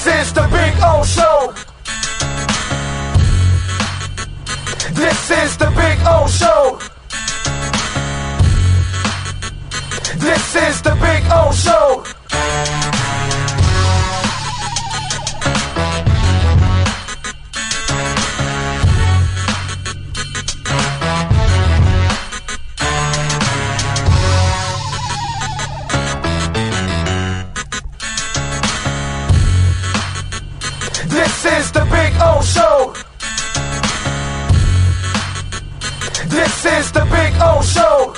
is the Big O Show. This is the Big O Show. This is the Big O Show. This is the Big O Show. This is the Big O Show.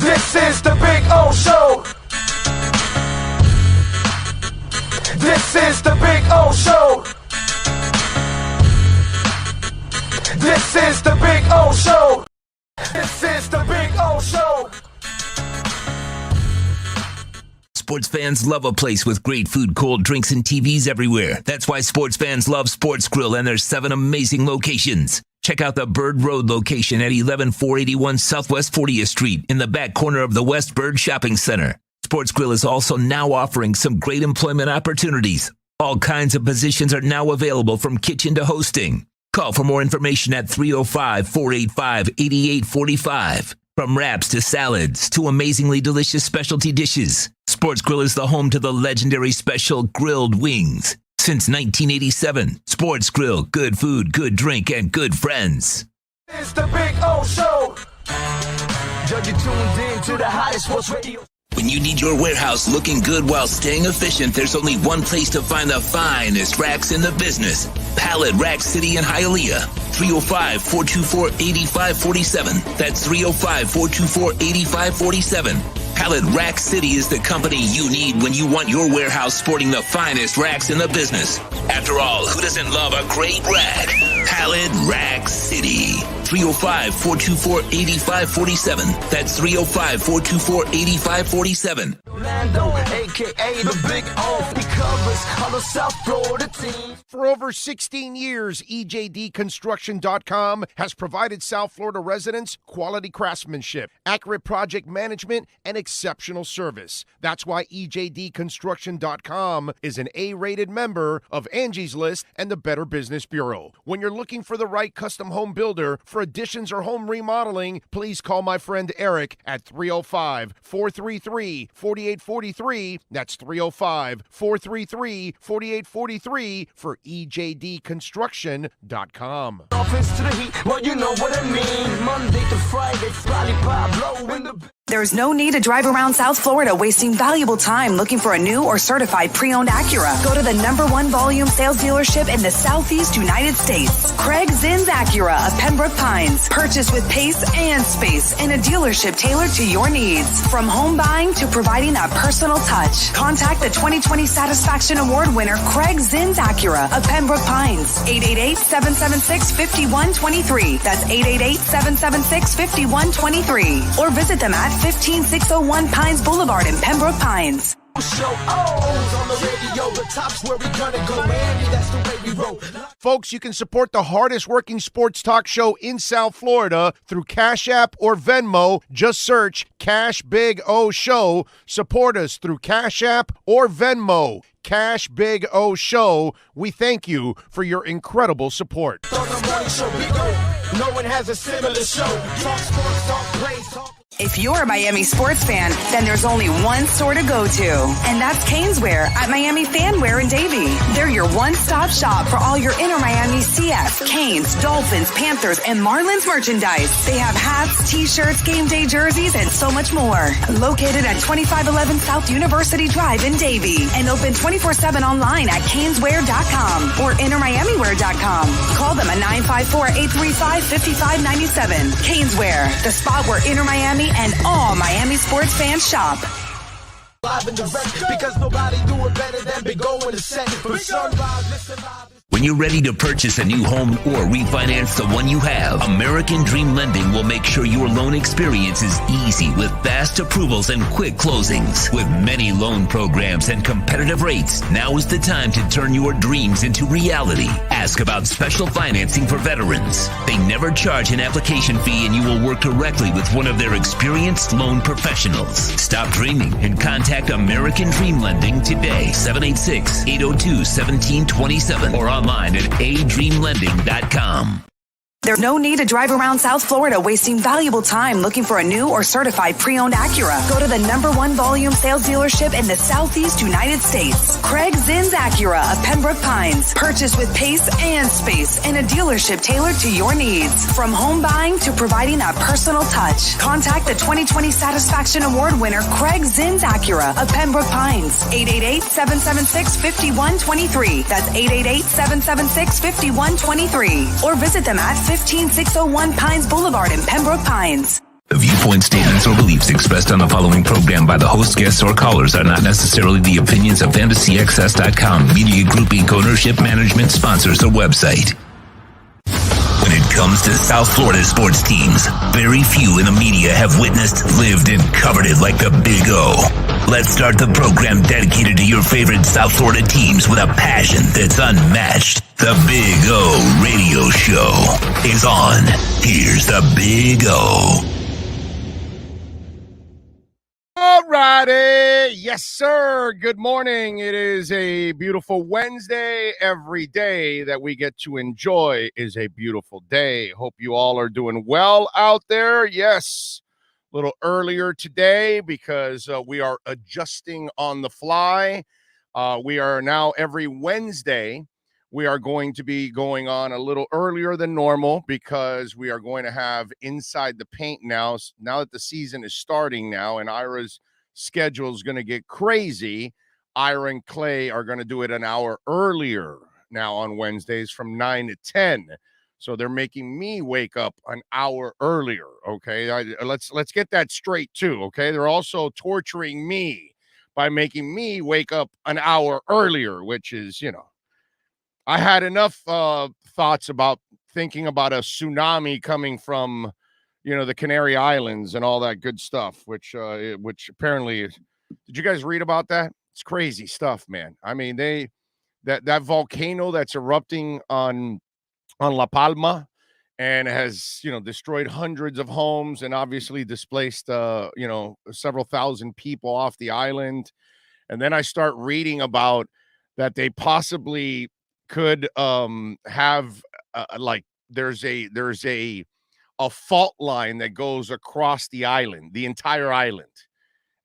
This is the Big O Show. This is the Big O Show. This is the Big O Show. This is the Big O Show. Sports fans love a place with great food, cold drinks, and TVs everywhere. That's why sports fans love Sports Grill and their 7 amazing locations. Check out the Bird Road location at 11481 Southwest 40th Street in the back corner of the West Bird Shopping Center. Sports Grill is also now offering some great employment opportunities. All kinds of positions are now available from kitchen to hosting. Call for more information at 305-485-8845. From wraps to salads to amazingly delicious specialty dishes, Sports Grill is the home to the legendary special grilled wings. Since 1987, Sports Grill, good food, good drink, and good friends. It's the Big O Show. You're tuned in to the hottest sports radio. When you need your warehouse looking good while staying efficient, there's only one place to find the finest racks in the business. Pallet Rack City in Hialeah. 305-424-8547. That's 305-424-8547. Pallet Rack City is the company you need when you want your warehouse sporting the finest racks in the business. After all, who doesn't love a great rack? Pallet Rack City. 305-424-8547. That's 305-424-8547. Orlando, a.k.a. the Big O. He covers all the South Florida teams. For over 16 years, EJDconstruction.com has provided South Florida residents quality craftsmanship, accurate project management, and exceptional service. That's why EJDconstruction.com is an A-rated member of Angie's List and the Better Business Bureau. When you're looking for the right custom home builder for additions or home remodeling, please call my friend Eric at 305-433-4843. That's 305-433-4843 for EJDconstruction.com. Dolphins to the Heat, well, you know what I mean. Monday to Friday, Fly Pablo in the... There's no need to drive around South Florida wasting valuable time looking for a new or certified pre-owned Acura. Go to the #1 volume sales dealership in the Southeast United States. Craig Zinn's Acura of Pembroke Pines. Purchase with pace and space in a dealership tailored to your needs. From home buying to providing that personal touch. Contact the 2020 Satisfaction Award winner Craig Zinn's Acura of Pembroke Pines. 888-776-5123. That's 888-776-5123. Or visit them at 15601 Pines Boulevard in Pembroke Pines. Show O's on the radio, the top's where we gonna go, Miami, that's the way we roll. Folks, you can support the hardest working sports talk show in South Florida through Cash App or Venmo. Just search Cash Big O Show. Support us through Cash App or Venmo. Cash Big O Show. We thank you for your incredible support. On the morning show, Big O, no one has a similar show. Talk sports, talk plays, talk... If you're a Miami sports fan, then there's only one store to go to, and that's Caneswear at Miami Fanwear in Davie. They're your one-stop shop for all your inner Miami CF, Canes, Dolphins, Panthers, and Marlins merchandise. They have hats, t-shirts, game day jerseys, and so much more. Located at 2511 South University Drive in Davie, and open 24/7 online at caneswear.com or innermiamiwear.com. Call them at 954-835-5597. Caneswear, the spot where Inner Miami and all Miami sports fans shop. Live and direct, because nobody do it better than Big O in the set. From sunrise, listen live. When you're ready to purchase a new home or refinance the one you have, American Dream Lending will make sure your loan experience is easy with fast approvals and quick closings. With many loan programs and competitive rates, now is the time to turn your dreams into reality. Ask about special financing for veterans. They never charge an application fee and you will work directly with one of their experienced loan professionals. Stop dreaming and contact American Dream Lending today, 786-802-1727 or online at adreamlending.com. There's no need to drive around South Florida wasting valuable time looking for a new or certified pre-owned Acura. Go to the #1 volume sales dealership in the Southeast United States. Craig Zinn's Acura of Pembroke Pines. Purchase with pace and space in a dealership tailored to your needs. From home buying to providing that personal touch. Contact the 2020 Satisfaction Award winner Craig Zinn's Acura of Pembroke Pines. 888-776-5123. That's 888-776-5123. Or visit them at 15601 Pines Boulevard in Pembroke Pines. The viewpoint, statements, or beliefs expressed on the following program by the host, guests, or callers are not necessarily the opinions of FantasyXS.com, Media Group Inc. ownership, management, sponsors, or website. When it comes to South Florida sports teams, very few in the media have witnessed, lived, and covered it like the Big O. Let's start the program dedicated to your favorite South Florida teams with a passion that's unmatched. The Big O Radio Show is on. Here's the Big O. All righty. Yes, sir. Good morning. It is a beautiful Wednesday. Every day that we get to enjoy is a beautiful day. Hope you all are doing well out there. Yes, a little earlier today because we are adjusting on the fly. We are now every Wednesday. We are going to be going on a little earlier than normal because we are going to have Inside the Paint now that the season is starting now and Ira's schedule is going to get crazy. Ira and Clay are going to do it an hour earlier now on Wednesdays from 9 to 10. So they're making me wake up an hour earlier, okay? Let's get that straight too, okay? They're also torturing me by making me wake up an hour earlier, which is, I had enough thoughts about thinking about a tsunami coming from, the Canary Islands and all that good stuff, which apparently is. Did you guys read about that? It's crazy stuff, man. I mean, that volcano that's erupting on La Palma and has, destroyed hundreds of homes and obviously displaced, several thousand people off the island. And then I start reading about that they possibly could have there's a fault line that goes across the island, the entire island,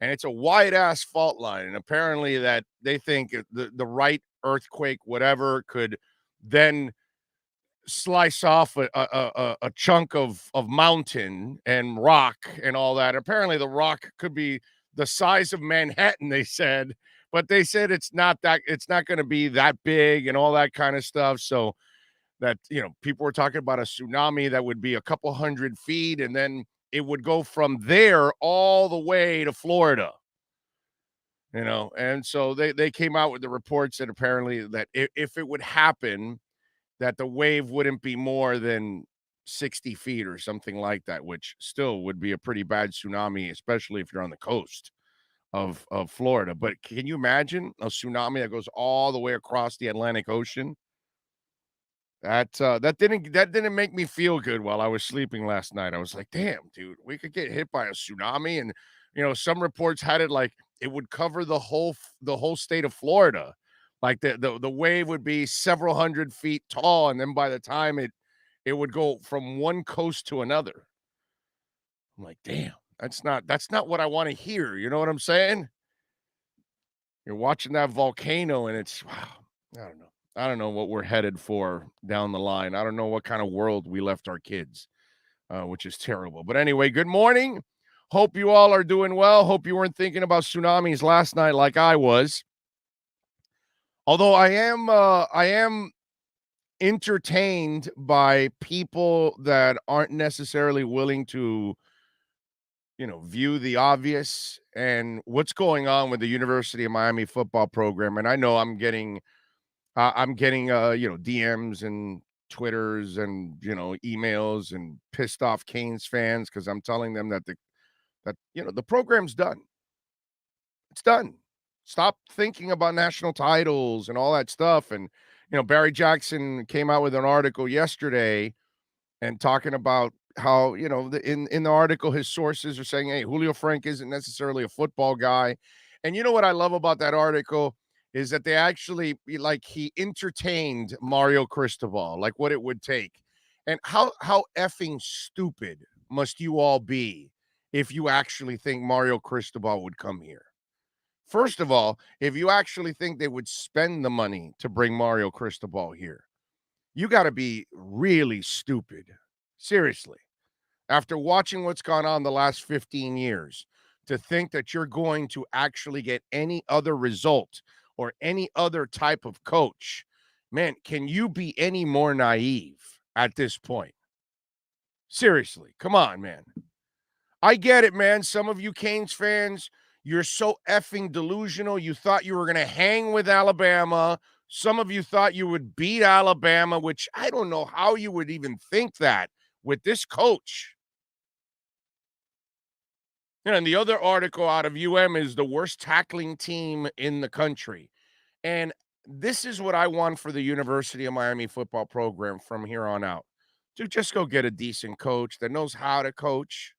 and it's a wide ass fault line, and apparently that they think the right earthquake whatever could then slice off a chunk of mountain and rock and all that. Apparently the rock could be the size of Manhattan, they said. But they said it's not going to be that big and all that kind of stuff. So that, people were talking about a tsunami that would be a couple 100 feet. And then it would go from there all the way to Florida, And so they came out with the reports that apparently that if it would happen, that the wave wouldn't be more than 60 feet or something like that, which still would be a pretty bad tsunami, especially if you're on the coast of Florida. But can you imagine a tsunami that goes all the way across the Atlantic Ocean? That didn't make me feel good while I was sleeping last night. I was like, damn, dude, we could get hit by a tsunami. And some reports had it like it would cover the whole state of Florida. Like the wave would be several hundred feet tall, and then by the time it would go from one coast to another. I'm like, damn. That's not what I want to hear. You know what I'm saying? You're watching that volcano and it's, wow, I don't know what we're headed for down the line. I don't know what kind of world we left our kids, which is terrible. But anyway, good morning. Hope you all are doing well. Hope you weren't thinking about tsunamis last night like I was. Although I am entertained by people that aren't necessarily willing to view the obvious and what's going on with the University of Miami football program. And I know I'm getting I'm getting, DMs and Twitters and, emails and pissed off Canes fans because I'm telling them that the program's done. It's done. Stop thinking about national titles and all that stuff. And, Barry Jackson came out with an article yesterday and talking about how, in the article, his sources are saying, hey, Julio Frank isn't necessarily a football guy. And you know what I love about that article is that they actually, like, he entertained Mario Cristobal, like what it would take. And how effing stupid must you all be if you actually think Mario Cristobal would come here? First of all, if you actually think they would spend the money to bring Mario Cristobal here, you got to be really stupid. Seriously. After watching what's gone on the last 15 years, to think that you're going to actually get any other result or any other type of coach, man, can you be any more naive at this point? Seriously, come on, man. I get it, man. Some of you Canes fans, you're so effing delusional. You thought you were going to hang with Alabama. Some of you thought you would beat Alabama, which I don't know how you would even think that with this coach. And the other article out of is the worst tackling team in the country. And this is what I want for the University of Miami football program from here on out. To just go get a decent coach that knows how to coach.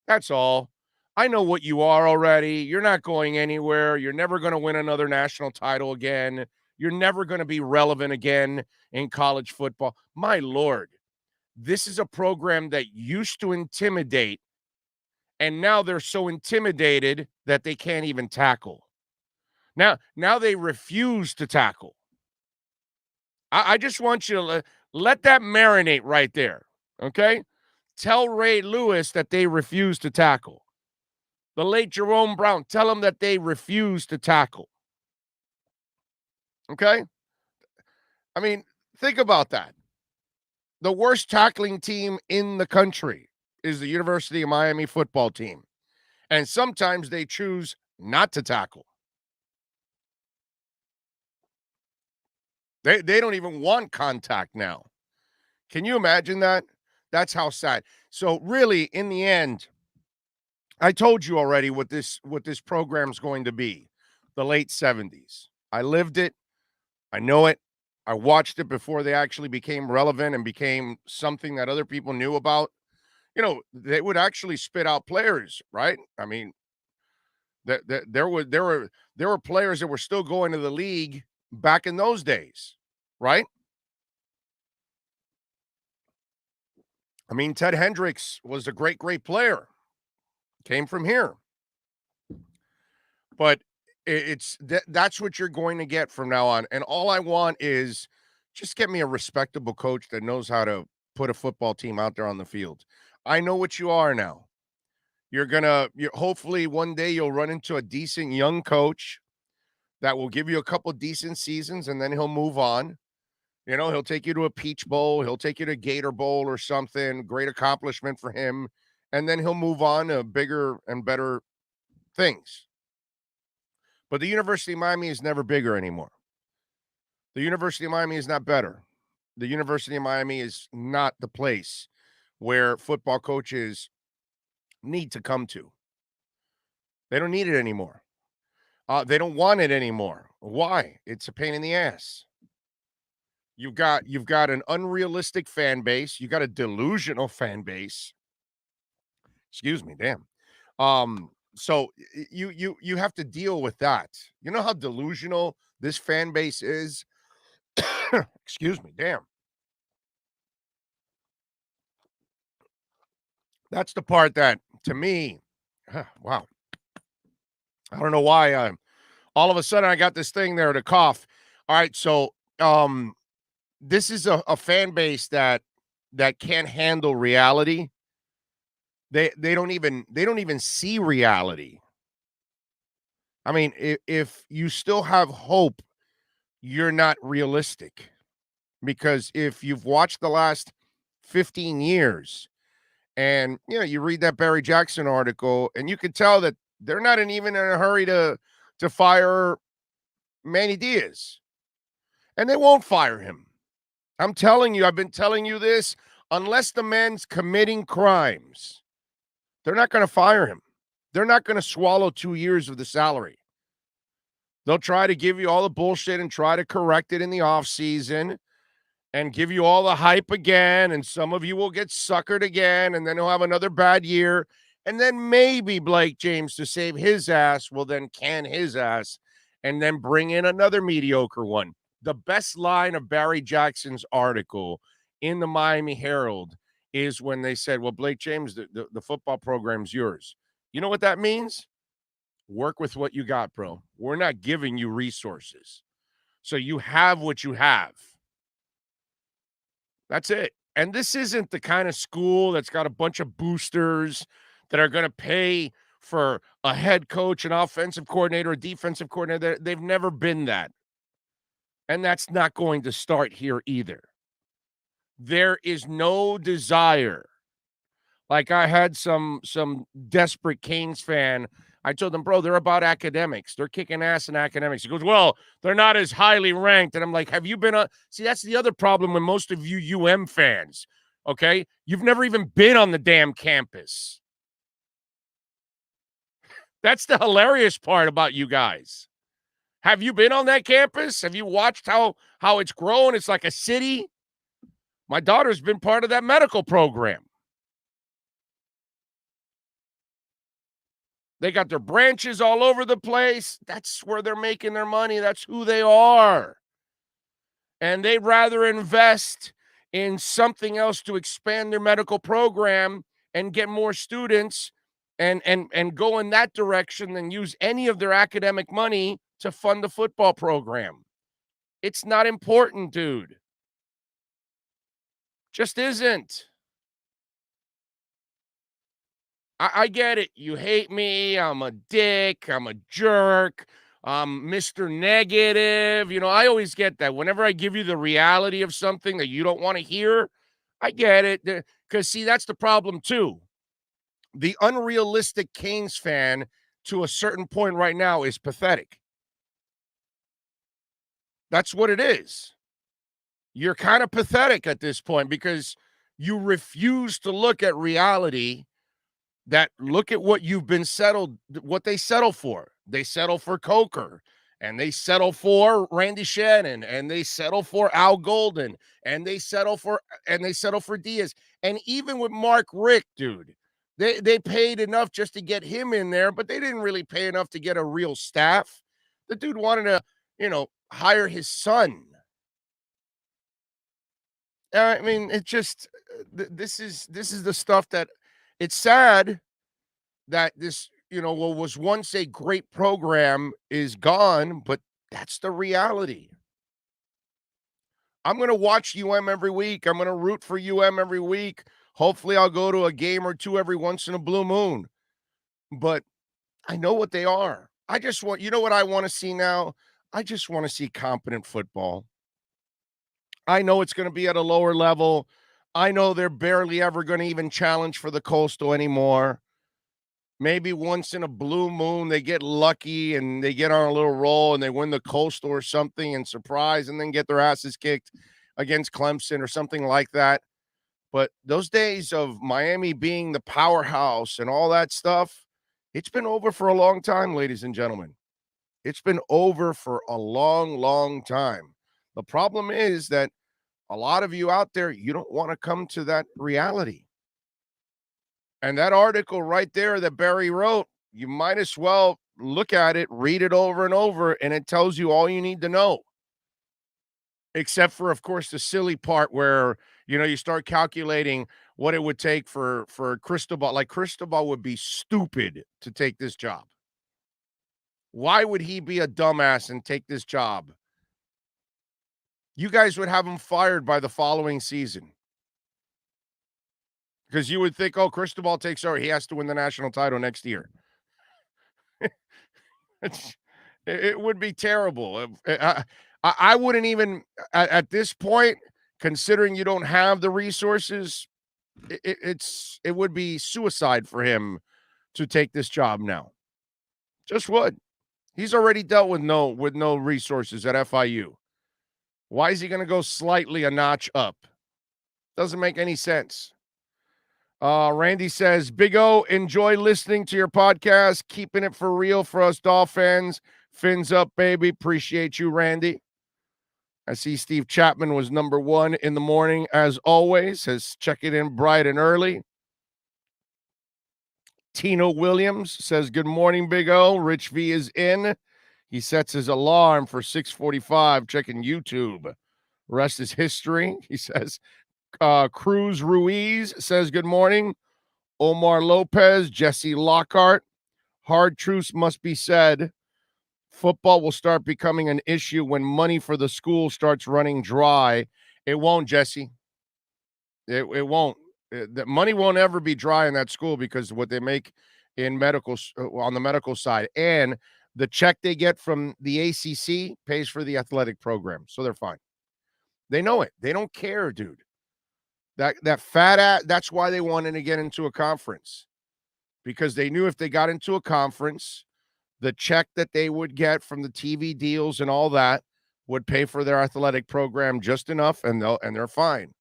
That's all. I know what you are already. You're not going anywhere. You're never going to win another national title again. You're never going to be relevant again in college football. My Lord, this is a program that used to intimidate, and now they're so intimidated that they can't even tackle. Now they refuse to tackle. I just want you to let that marinate right there, okay? Tell Ray Lewis that they refuse to tackle. The late Jerome Brown, tell him that they refuse to tackle. Okay? I mean, think about that. The worst tackling team in the country is the University of Miami football team. And sometimes they choose not to tackle. They don't even want contact now. Can you imagine that? That's how sad. So really, in the end, I told you already what this program's going to be. The late 70s. I lived it. I know it. I watched it before they actually became relevant and became something that other people knew about. They would actually spit out players, right? I mean, there were players that were still going to the league back in those days, right? I mean, Ted Hendricks was a great player. Came from here. But that's what you're going to get from now on. And all I want is just get me a respectable coach that knows how to put a football team out there on the field. I know what you are now. You're hopefully one day you'll run into a decent young coach that will give you a couple decent seasons, and then he'll move on. He'll take you to a Peach Bowl. He'll take you to Gator Bowl or something. Great accomplishment for him. And then he'll move on to bigger and better things. But the University of Miami is never bigger anymore. The University of Miami is not better. The University of Miami is not the place where football coaches need to come to. They don't need it anymore. They don't want it anymore. Why? It's a pain in the ass. You've got an unrealistic fan base. You got a delusional fan base. Excuse me, damn. So you have to deal with that. You know how delusional this fan base is? Excuse me, damn. That's the part that, to me, wow. I don't know why all of a sudden I got this thing there to cough. All right, so this is a fan base that can't handle reality. They don't even see reality. I mean, if you still have hope, you're not realistic. Because if you've watched the last 15 years and you read that Barry Jackson article, and you can tell that they're not even in a hurry to fire Manny Diaz. And they won't fire him. I'm telling you, I've been telling you this. Unless the man's committing crimes, they're not going to fire him. They're not going to swallow 2 years of the salary. They'll try to give you all the bullshit and try to correct it in the offseason and give you all the hype again. And some of you will get suckered again, and then he'll have another bad year. And then maybe Blake James, to save his ass, will then can his ass and then bring in another mediocre one. The best line of Barry Jackson's article in the Miami Herald is when they said, well, Blake James, the football program's yours. You know what that means? Work with what you got, bro. We're not giving you resources. So you have what you have. That's it. And this isn't the kind of school that's got a bunch of boosters that are going to pay for a head coach, an offensive coordinator, a defensive coordinator. They've never been that. And that's not going to start here either. There is no desire. Like I had some desperate Canes fan. I told them, bro, they're about academics. They're kicking ass in academics. He goes, well, they're not as highly ranked. And I'm like, have you been on? See, that's the other problem with most of you UM fans, okay? You've never even been on the damn campus. That's the hilarious part about you guys. Have you been on that campus? Have you watched how it's grown? It's like a city. My daughter's been part of that medical program. They got their branches all over the place. That's where they're making their money. That's who they are. And they'd rather invest in something else to expand their medical program and get more students and go in that direction than use any of their academic money to fund the football program. It's not important, dude. Just isn't. I get it. You hate me. I'm a dick. I'm a jerk. I'm Mr. Negative. You know, I always get that. Whenever I give you the reality of something that you don't want to hear, I get it. Because, see, that's the problem, too. The unrealistic Canes fan, to a certain point right now, is pathetic. That's what it is. You're kind of pathetic at this point because you refuse to look at reality. That look at what you've been settled, what they settle for. They settle for Coker, and they settle for Randy Shannon, and they settle for Al Golden, and they settle for Diaz. And even with Mark Richt, dude, they paid enough just to get him in there, but they didn't really pay enough to get a real staff. The dude wanted to, hire his son. I mean, it just this is the stuff that. It's sad that this, what was once a great program is gone, but that's the reality. I'm going to watch UM every week. I'm going to root for UM every week. Hopefully I'll go to a game or two every once in a blue moon. But I know what they are. I just want, what I want to see now? I just want to see competent football. I know it's going to be at a lower level. I know they're barely ever going to even challenge for the Coastal anymore. Maybe once in a blue moon, they get lucky and they get on a little roll and they win the Coastal or something and surprise and then get their asses kicked against Clemson or something like that. But those days of Miami being the powerhouse and all that stuff, it's been over for a long time, ladies and gentlemen. It's been over for a long, long time. The problem is that a lot of you out there, you don't want to come to that reality. And that article right there that Barry wrote, you might as well look at it, read it over and over, and it tells you all you need to know. Except for, of course, the silly part where, you start calculating what it would take for Cristobal. Like, Cristobal would be stupid to take this job. Why would he be a dumbass and take this job? You guys would have him fired by the following season. Because you would think, Cristobal takes over. He has to win the national title next year. It would be terrible. I wouldn't even, at this point, considering you don't have the resources, it would be suicide for him to take this job now. Just would. He's already dealt with no resources at FIU. Why is he going to go slightly a notch up? Doesn't make any sense. Randy says, Big O, enjoy listening to your podcast, keeping it for real for us Dolphins. Fins up, baby. Appreciate you, Randy. I see Steve Chapman was number 1 in the morning, as always. Says, check it in bright and early. Tino Williams says, good morning, Big O. Rich V is in. He sets his alarm for 6:45, checking YouTube. Rest is history. He says, Cruz Ruiz says, good morning. Omar Lopez, Jesse Lockhart. Hard truths must be said. Football will start becoming an issue when money for the school starts running dry. It won't, Jesse. It won't. The money won't ever be dry in that school because what they make in medical on the medical side, and the check they get from the ACC pays for the athletic program, so they're fine. They know it. They don't care, dude. That fat ass. That's why they wanted to get into a conference, because they knew if they got into a conference, the check that they would get from the TV deals and all that would pay for their athletic program just enough, and they're fine.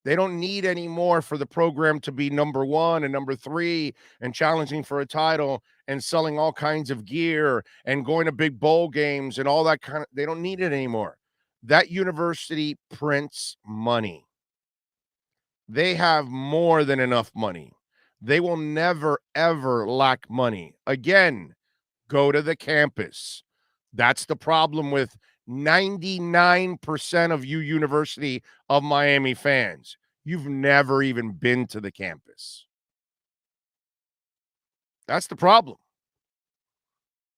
They don't need any more for the program to be number 1 and number 3 and challenging for a title and selling all kinds of gear and going to big bowl games and all that kind of. They don't need it anymore. That university prints money. They have more than enough money. They will never, ever lack money. Again, go to the campus. That's the problem with 99% of you University of Miami fans. You've never even been to the campus. That's the problem.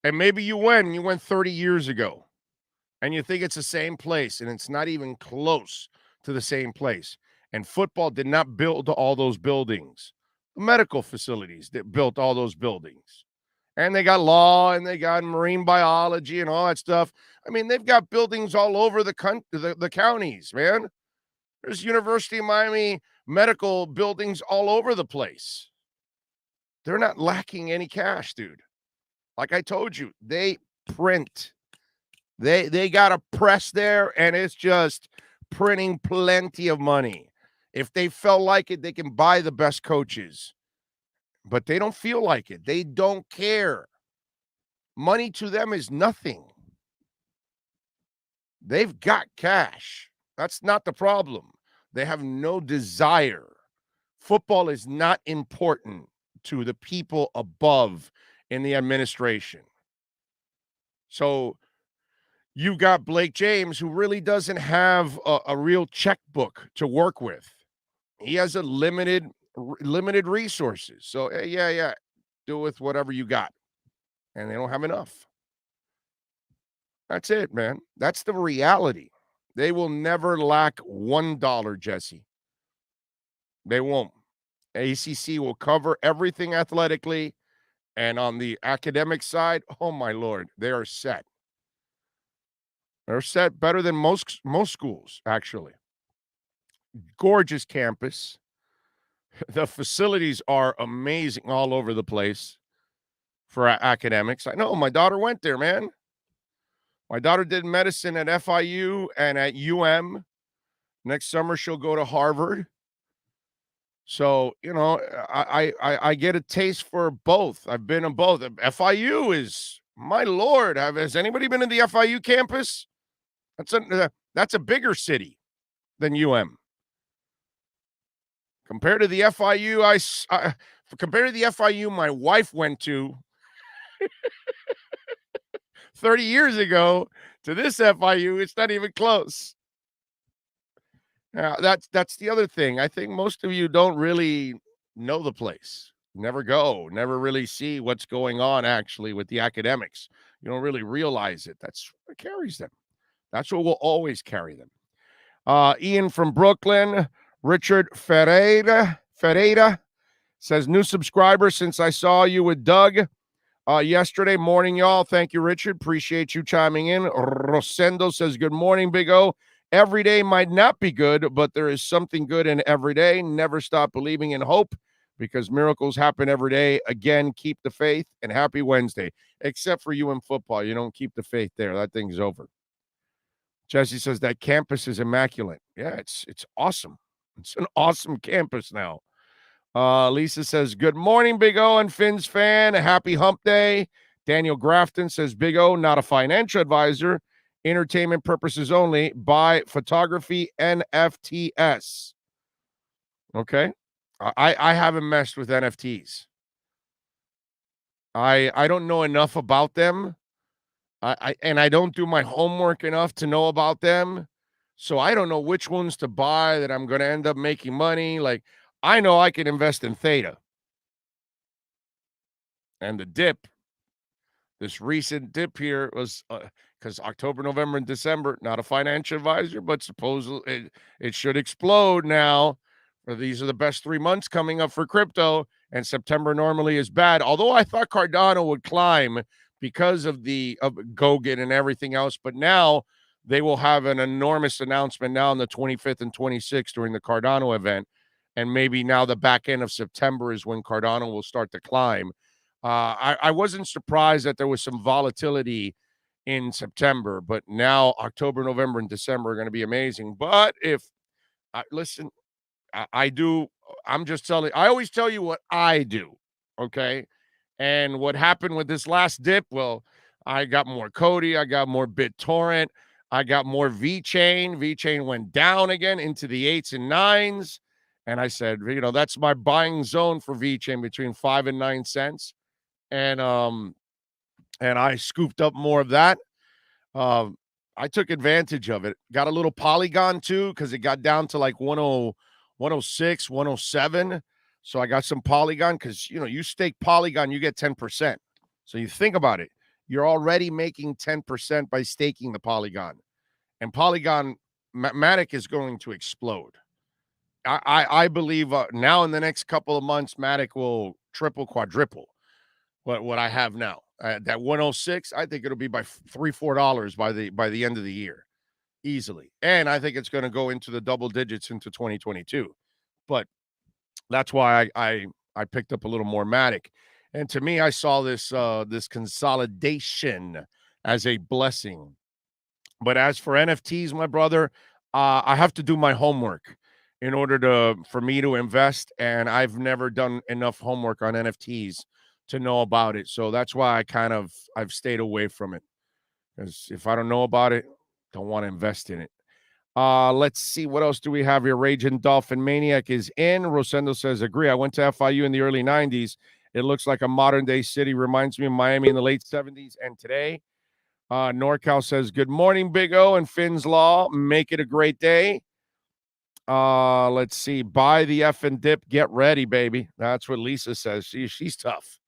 And maybe you went 30 years ago, and you think it's the same place, and it's not even close to the same place. And football did not build all those buildings. The medical facilities that built all those buildings. And they got law, and they got marine biology and all that stuff. I mean, they've got buildings all over the counties, man. There's University of Miami medical buildings all over the place. They're not lacking any cash, dude. Like I told you, they print. They got a press there, and it's just printing plenty of money. If they felt like it, they can buy the best coaches. But they don't feel like it. They don't care. Money to them is nothing. They've got cash. That's not the problem. They have no desire. Football is not important to the people above in the administration. So you got Blake James, who really doesn't have a real checkbook to work with. He has a limited resources. So, yeah, do with whatever you got. And they don't have enough. That's it, man. That's the reality. They will never lack $1, Jesse. They won't. ACC will cover everything athletically. And on the academic side, oh, my Lord, they are set. They're set better than most schools, actually. Gorgeous campus. The facilities are amazing all over the place for academics. I know my daughter went there, man. My daughter did medicine at FIU and at UM. Next summer, she'll go to Harvard. So, you know, I get a taste for both. I've been in both. FIU is, my Lord, has anybody been in the FIU campus? That's a bigger city than UM. Compared to the FIU, compared to the FIU my wife went to 30 years ago to this FIU, it's not even close. Now, that's the other thing. I think most of you don't really know the place. Never go, never really see what's going on actually with the academics. You don't really realize it. That's what carries them. That's what will always carry them. Ian from Brooklyn, Richard Ferreira says, new subscriber since I saw you with Doug yesterday morning, y'all. Thank you, Richard. Appreciate you chiming in. Rosendo says, good morning, Big O. Every day might not be good, but there is something good in every day. Never stop believing in hope because miracles happen every day. Again, keep the faith and happy Wednesday. Except for you in football. You don't keep the faith there. That thing's over. Jesse says that campus is immaculate. Yeah, it's awesome. It's an awesome campus now. Lisa says, good morning, Big O and Finn's fan. A happy hump day. Daniel Grafton says, Big O, not a financial advisor. Entertainment purposes only. Buy photography NFTs. Okay. I haven't messed with NFTs. I don't know enough about them. I don't do my homework enough to know about them. So I don't know which ones to buy that I'm going to end up making money. Like, I know I can invest in Theta. And the dip, this recent dip here was because October, November, and December, not a financial advisor, but supposedly it should explode now. These are the best 3 months coming up for crypto, and September normally is bad. Although I thought Cardano would climb because of Goguen and everything else, but now they will have an enormous announcement now on the 25th and 26th during the Cardano event, and maybe now the back end of September is when Cardano will start to climb. I wasn't surprised that there was some volatility in September, but now October, November, and December are going to be amazing. But listen, I'm just telling, I always tell you what I do, okay? And what happened with this last dip, well, I got more Cody, I got more BitTorrent, I got more VeChain. VeChain went down again into the 8s and 9s, and I said, that's my buying zone for VeChain between 5 and 9 cents. And I scooped up more of that. I took advantage of it. Got a little Polygon too, because it got down to like 106, 107. So I got some Polygon because, you stake Polygon, you get 10%. So you think about it. You're already making 10% by staking the Polygon. And Polygon, Matic is going to explode. I believe now in the next couple of months, Matic will triple, quadruple what I have now. That 106, I think it'll be by $3-4 by the end of the year, easily. And I think it's going to go into the double digits into 2022. But that's why I picked up a little more Matic. And to me, I saw this consolidation as a blessing. But as for NFTs, my brother, I have to do my homework in order for me to invest. And I've never done enough homework on NFTs to know about it. So that's why I've stayed away from it. Because if I don't know about it, don't want to invest in it. Let's see. What else do we have here? Raging Dolphin Maniac is in. Rosendo says, agree. I went to FIU in the early 90s. It looks like a modern-day city. Reminds me of Miami in the late 70s and today. NorCal says, good morning, Big O and Finn's Law. Make it a great day. Let's see. Buy the effing dip. Get ready, baby. That's what Lisa says. She's tough.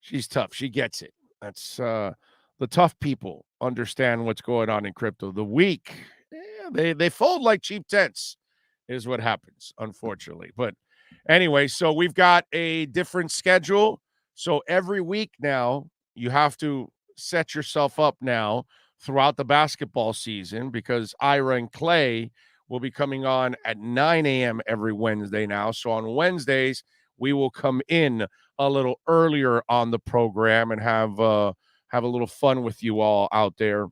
She's tough. She gets it. That's the tough people understand what's going on in crypto. The weak, they fold like cheap tents is what happens, unfortunately. But anyway, so we've got a different schedule. So every week now, you have to set yourself up now throughout the basketball season because Ira and Clay will be coming on at 9 a.m. every Wednesday now. So on Wednesdays, we will come in a little earlier on the program and have a little fun with you all out there,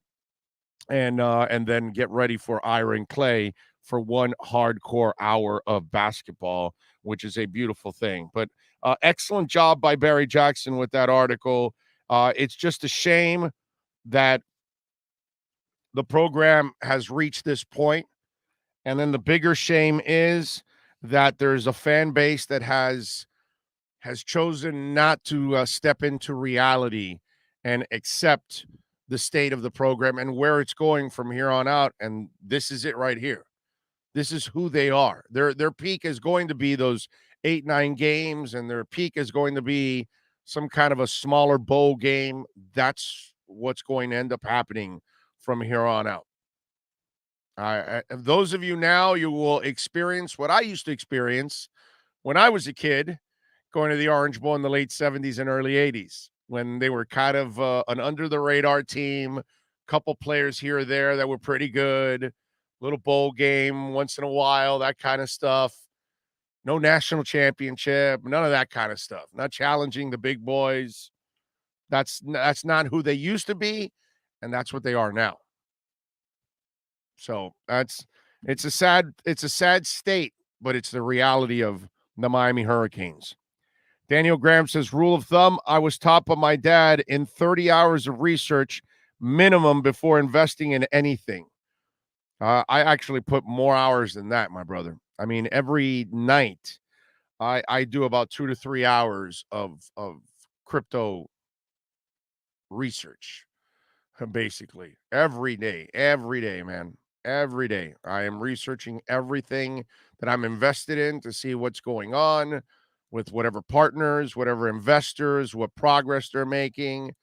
and then get ready for Ira and Clay for one hardcore hour of basketball, which is a beautiful thing. But excellent job by Barry Jackson with that article. It's just a shame that the program has reached this point, and then the bigger shame is that there's a fan base that has chosen not to step into reality and accept the state of the program and where it's going from here on out. And this is it right here. This is who they are. Their peak is going to be those 8-9 games, and their peak is going to be some kind of a smaller bowl game. That's what's going to end up happening from here on out. Those of you now, you will experience what I used to experience when I was a kid, going to the Orange Bowl in the late 70s and early 80s, when they were kind of an under-the-radar team, couple players here or there that were pretty good, little bowl game once in a while, that kind of stuff. No national championship, none of that kind of stuff. Not challenging the big boys. That's not who they used to be, and that's what they are now. So it's a sad state, but it's the reality of the Miami Hurricanes. Daniel Graham says, rule of thumb, I was top of my dad in 30 hours of research minimum before investing in anything. I actually put more hours than that, my brother. I mean, every night I do about 2 to 3 hours of crypto research, basically. Every day, man. Every day. I am researching everything that I'm invested in to see what's going on with whatever partners, whatever investors, what progress they're making,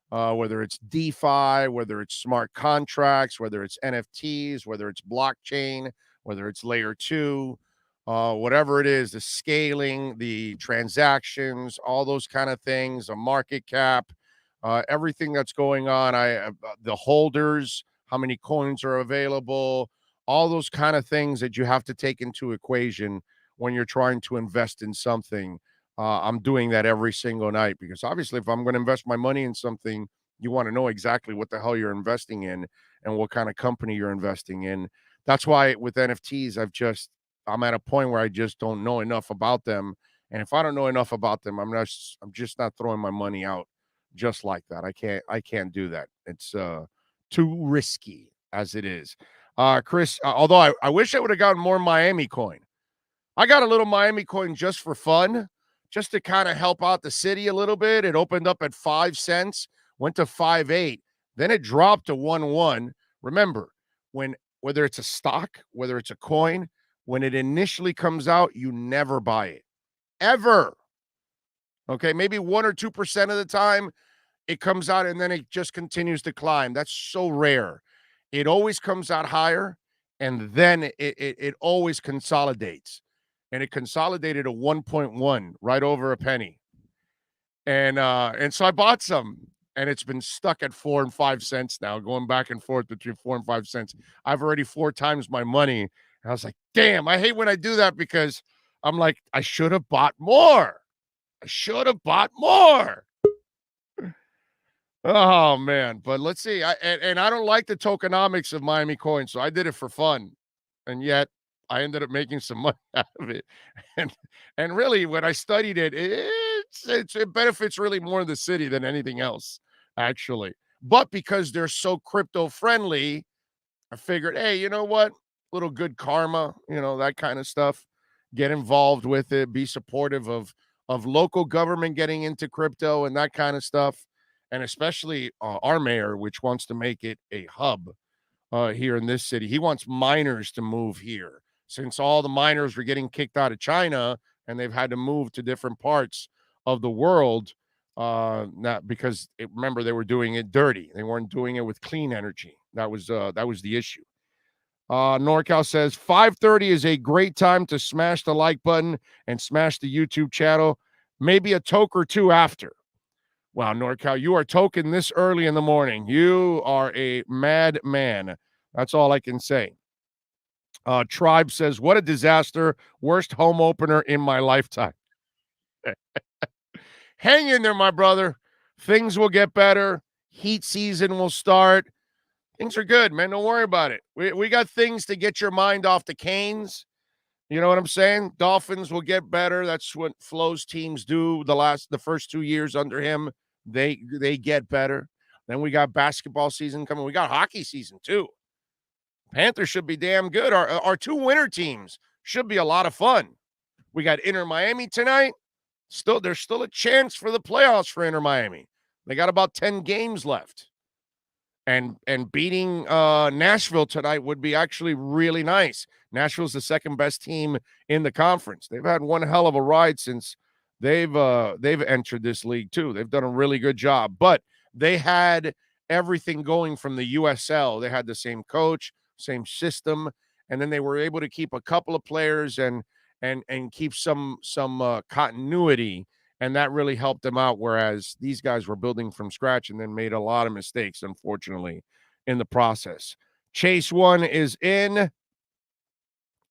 whether it's DeFi, whether it's smart contracts, whether it's NFTs, whether it's blockchain, whether it's layer two, whatever it is, the scaling, the transactions, all those kind of things, a market cap, everything that's going on. The holders, how many coins are available, all those kind of things that you have to take into equation when you're trying to invest in something. I'm doing that every single night because obviously if I'm going to invest my money in something, you want to know exactly what the hell you're investing in and what kind of company you're investing in. That's why with NFTs, I'm at a point where I just don't know enough about them. And if I don't know enough about them, I'm just not throwing my money out just like that. I can't do that. It's too risky as it is. Chris, although I wish I would have gotten more Miami coin. I got a little Miami coin just for fun, just to kind of help out the city a little bit. It opened up at 5 cents, went to 5.8, then it dropped to 1.1. Remember, whether it's a stock, whether it's a coin, when it initially comes out, you never buy it. Ever. Okay, maybe 1 or 2% of the time it comes out and then it just continues to climb. That's so rare. It always comes out higher and then it always consolidates. And it consolidated to 1.1, right over a penny. And so I bought some, and it's been stuck at 4 and 5 cents now, going back and forth between 4 and 5 cents. I've already 4 times my money. And I was like, damn, I hate when I do that because I'm like, I should have bought more. Oh, man. But let's see. And I don't like the tokenomics of Miami coin, so I did it for fun. And yet I ended up making some money out of it. And really, when I studied it, it benefits really more the city than anything else, actually. But because they're so crypto friendly, I figured, hey, you know what? Little good karma, that kind of stuff. Get involved with it. Be supportive of local government getting into crypto and that kind of stuff. And especially our mayor, which wants to make it a hub here in this city. He wants miners to move here since all the miners were getting kicked out of China and they've had to move to different parts of the world. Not because remember, they were doing it dirty. They weren't doing it with clean energy. That was the issue. NorCal says 5:30 is a great time to smash the like button and smash the YouTube channel. Maybe a toke or two after. Wow, NorCal, you are token this early in the morning. You are a madman. That's all I can say. Tribe says, what a disaster. Worst home opener in my lifetime. Hang in there, my brother. Things will get better. Heat season will start. Things are good, man. Don't worry about it. We got things to get your mind off the Canes. You know what I'm saying? Dolphins will get better. That's what Flo's teams do. The first 2 years under him, they get better. Then we got basketball season coming. We got hockey season too. Panthers should be damn good. Our 2 winter teams should be a lot of fun. We got Inter Miami tonight. There's still a chance for the playoffs for Inter Miami. They got about 10 games left. And beating Nashville tonight would be actually really nice. Nashville's the second best team in the conference. They've had one hell of a ride since they've entered this league too. They've done a really good job, but they had everything going from the USL. They had the same coach, same system, and then they were able to keep a couple of players and keep some continuity. And that really helped them out, whereas these guys were building from scratch and then made a lot of mistakes, unfortunately, in the process. Chase one is in.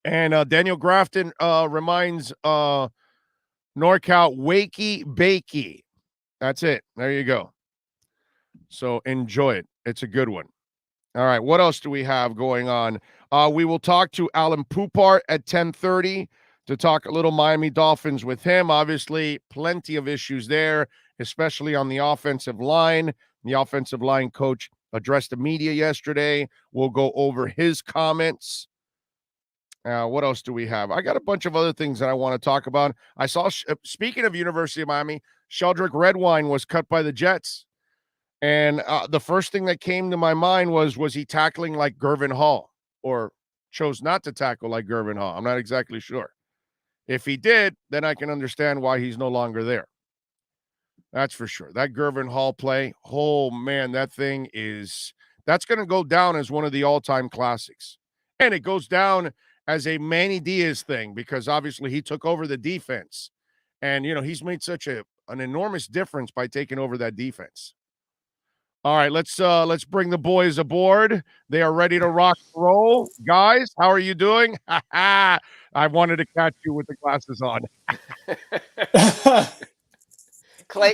And Daniel Grafton reminds NorCal, wakey bakey. That's it. There you go. So enjoy it. It's a good one. All right, what else do we have going on? We will talk to Alan Poupart at 10:30 to talk a little Miami Dolphins with him. Obviously, plenty of issues there, especially on the offensive line. The offensive line coach addressed the media yesterday. We'll go over his comments. What else do we have? I got a bunch of other things that I want to talk about. I saw, speaking of University of Miami, Sheldrick Redwine was cut by the Jets. And the first thing that came to my mind was he tackling like Gervin Hall or chose not to tackle like Gervin Hall? I'm not exactly sure. If he did, then I can understand why he's no longer there. That's for sure. That Gervin Hall play, oh, man, that's going to go down as one of the all-time classics. And it goes down as a Manny Diaz thing because obviously he took over the defense. And, he's made such an enormous difference by taking over that defense. All right, let's bring the boys aboard. They are ready to rock and roll. Guys, how are you doing? I wanted to catch you with the glasses on. Clay,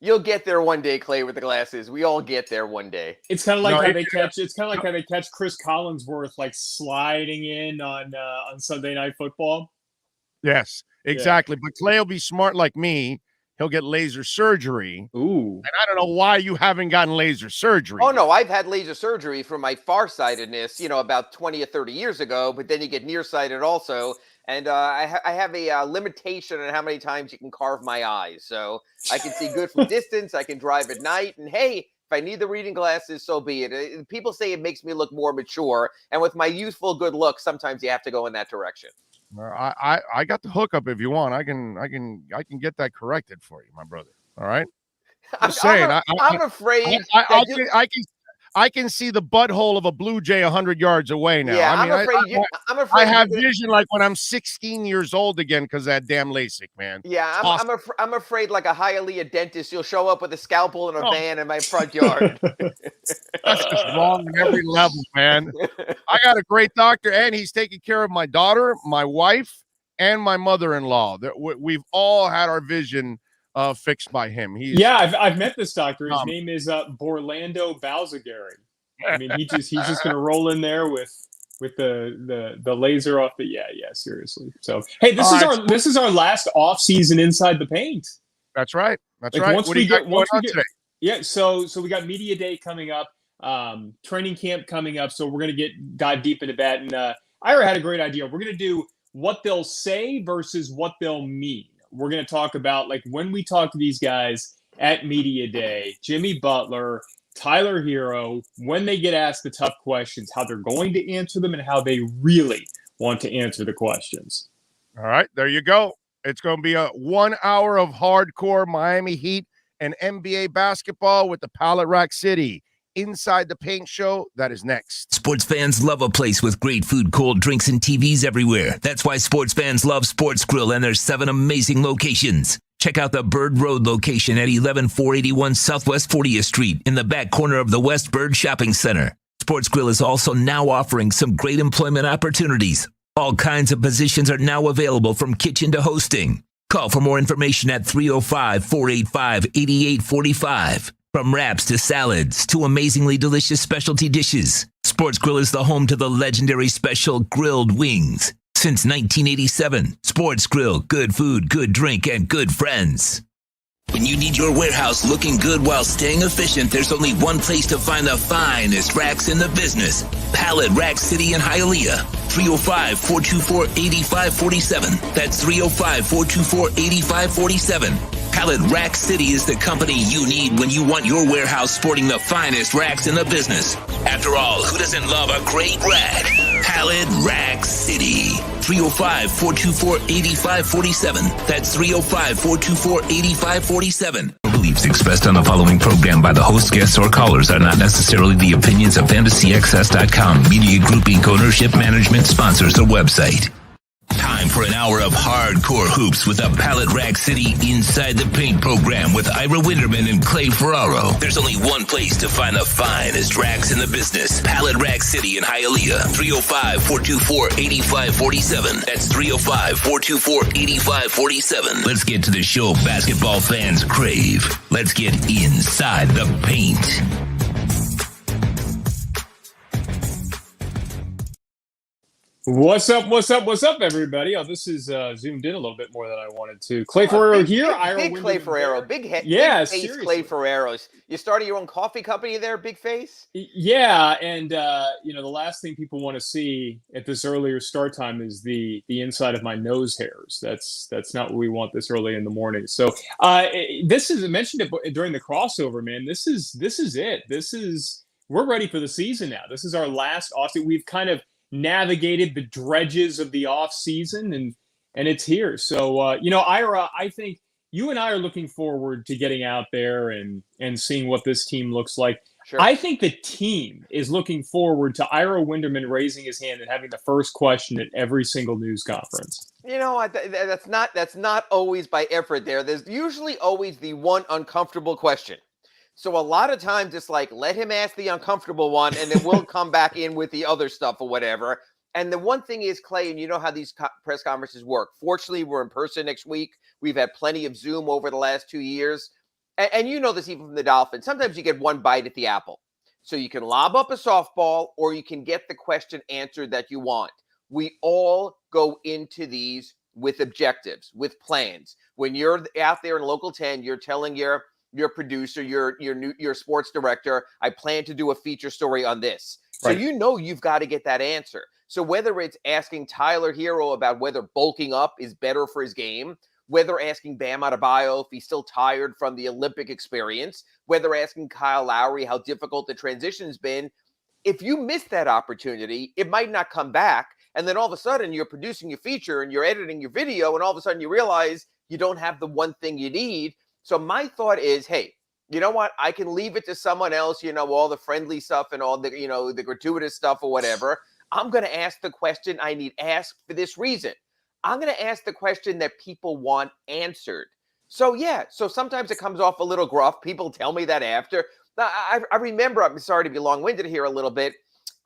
you'll get there one day, Clay, with the glasses. We all get there one day. It's kind of like how they catch Chris Collinsworth like sliding in on Sunday Night Football. Yes, exactly. Yeah. But Clay will be smart like me. He'll get laser surgery. Ooh. And I don't know why you haven't gotten laser surgery. Oh, no, I've had laser surgery for my farsightedness, about 20 or 30 years ago, but then you get nearsighted also. And I have a limitation on how many times you can carve my eyes. So I can see good from distance. I can drive at night. And, hey, if I need the reading glasses, so be it. People say it makes me look more mature. And with my youthful good looks, sometimes you have to go in that direction. I got the hookup if you want. I can get that corrected for you, my brother. All right. I'm afraid I can see the butthole of a Blue Jay 100 yards away now. Yeah, I'm afraid I have vision like when I'm 16 years old again because of that damn LASIK, man. Yeah, I'm afraid like a Hialeah dentist, you'll show up with a scalpel and a van in my front yard. That's just wrong on every level, man. I got a great doctor, and he's taking care of my daughter, my wife, and my mother-in-law. We've all had our vision fixed by him. I've met this doctor. His name is Borlando Balzagari. I mean, he's just gonna roll in there with the laser off the seriously. So hey, this is our last off season inside the paint. That's right. That's right. What do you got going on today? Yeah, so we got media day coming up, training camp coming up. So we're gonna dive deep into that. And Ira had a great idea. We're gonna do what they'll say versus what they'll mean. We're going to talk about, like, when we talk to these guys at media day, Jimmy Butler, Tyler Hero, when they get asked the tough questions, how they're going to answer them and how they really want to answer the questions. All right, there you go. It's going to be a 1 hour of hardcore Miami Heat and NBA basketball with the Palette Rack City Inside the Paint show. That is next. Sports fans love a place with great food, cold drinks, and TVs everywhere. That's why sports fans love Sports Grill and their 7 amazing locations. Check out the Bird Road location at 11481 Southwest 40th Street in the back corner of the West Bird Shopping Center. Sports Grill is also now offering some great employment opportunities. All kinds of positions are now available from kitchen to hosting. Call for more information at 305-485-8845. From wraps to salads to amazingly delicious specialty dishes, Sports Grill is the home to the legendary special grilled wings. Since 1987, Sports Grill, good food, good drink, and good friends. When you need your warehouse looking good while staying efficient, there's only one place to find the finest racks in the business. Palette Rack City in Hialeah. 305-424-8547. That's 305-424-8547. Palette Rack City is the company you need when you want your warehouse sporting the finest racks in the business. After all, who doesn't love a great rack? Palette Rack City. 305-424-8547. That's 305-424-8547. Beliefs expressed on the following program by the host, guests, or callers are not necessarily the opinions of FantasyXS.com, Media Group Inc. ownership, management, sponsors, or website. Time for an hour of hardcore hoops with a Palette Rack City Inside the Paint program with Ira Winterman and Clay Ferraro. There's only one place to find the finest racks in the business. Palette Rack City in Hialeah. 305-424-8547. That's 305-424-8547. Let's get to the show basketball fans crave. Let's get inside the paint. What's up? What's up? What's up, everybody? Oh, this is zoomed in a little bit more than I wanted to. Clay Ferrero here. Big Clay Ferrero. Big yeah, big face seriously. Clay Ferrero's. You started your own coffee company there, Big Face? Yeah, and the last thing people want to see at this earlier start time is the inside of my nose hairs. That's not what we want this early in the morning. So this is I mentioned it during the crossover, man. This is it. We're ready for the season now. This is our last offseason. We've kind of navigated the dredges of the off season, and it's here. So Ira, I think you and I are looking forward to getting out there and seeing what this team looks like. Sure. I think the team is looking forward to Ira Winderman raising his hand and having the first question at every single news conference. That's not always by effort there. There's usually always the one uncomfortable question. So a lot of times it's like, let him ask the uncomfortable one, and then we'll come back in with the other stuff or whatever. And the one thing is, Clay, and you know how these press conferences work. Fortunately, we're in person next week. We've had plenty of Zoom over the last 2 years. And you know this even from the Dolphins. Sometimes you get one bite at the apple. So you can lob up a softball or you can get the question answered that you want. We all go into these with objectives, with plans. When you're out there in Local 10, you're telling your producer, your sports director, I plan to do a feature story on this. So Right. you know you've got to get that answer. So whether it's asking Tyler Hero about whether bulking up is better for his game, whether asking Bam Adebayo if he's still tired from the Olympic experience, whether asking Kyle Lowry how difficult the transition's been, if you miss that opportunity, it might not come back. And then all of a sudden you're producing your feature and you're editing your video, and all of a sudden you realize you don't have the one thing you need. So my thought is, hey, you know what? I can leave it to someone else, all the friendly stuff and all the, the gratuitous stuff or whatever. I'm going to ask the question I need asked for this reason. I'm going to ask the question that people want answered. So, yeah. So sometimes it comes off a little gruff. People tell me that after. I remember, I'm sorry to be long-winded here a little bit.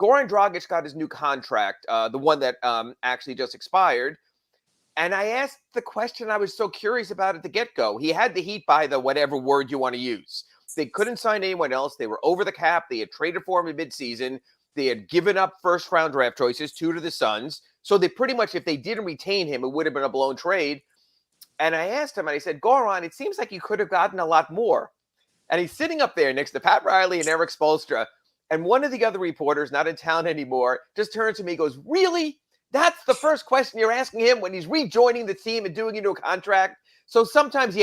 Goran Dragic got his new contract, the one that actually just expired. And I asked the question I was so curious about at the get-go. He had the Heat by the whatever word you want to use. They couldn't sign anyone else. They were over the cap. They had traded for him in midseason. They had given up first-round draft choices, 2 to the Suns. So they pretty much, if they didn't retain him, it would have been a blown trade. And I asked him, and I said, Goran, it seems like you could have gotten a lot more. And he's sitting up there next to Pat Riley and Eric Spoelstra. And one of the other reporters, not in town anymore, just turns to me and goes, really? That's the first question you're asking him when he's rejoining the team and doing into a contract? So sometimes,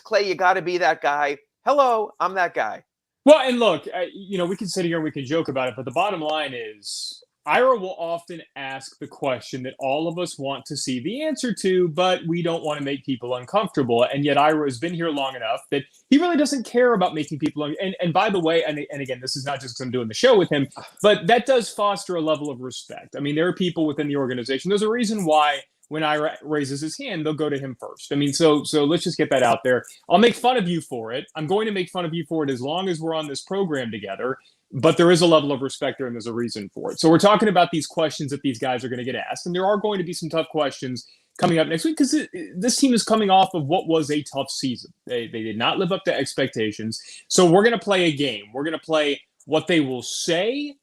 Clay, you got to be that guy. Hello, I'm that guy. Well, and look, we can sit here and we can joke about it, but the bottom line is Ira will often ask the question that all of us want to see the answer to, but we don't want to make people uncomfortable. And yet Ira has been here long enough that he really doesn't care about making people and by the way, and again, this is not just because I'm doing the show with him, but that does foster a level of respect. I mean, there are people within the organization. There's a reason why when Ira raises his hand, they'll go to him first. I mean, so let's just get that out there. I'll make fun of you for it. I'm going to make fun of you for it as long as we're on this program together. But there is a level of respect there, and there's a reason for it. So we're talking about these questions that these guys are going to get asked, and there are going to be some tough questions coming up next week because this team is coming off of what was a tough season. They did not live up to expectations. So we're going to play a game. We're going to play what they will say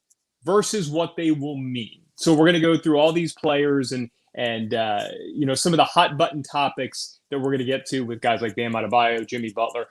versus what they will mean. So we're going to go through all these players and some of the hot button topics that we're going to get to with guys like Bam Adebayo, Jimmy Butler.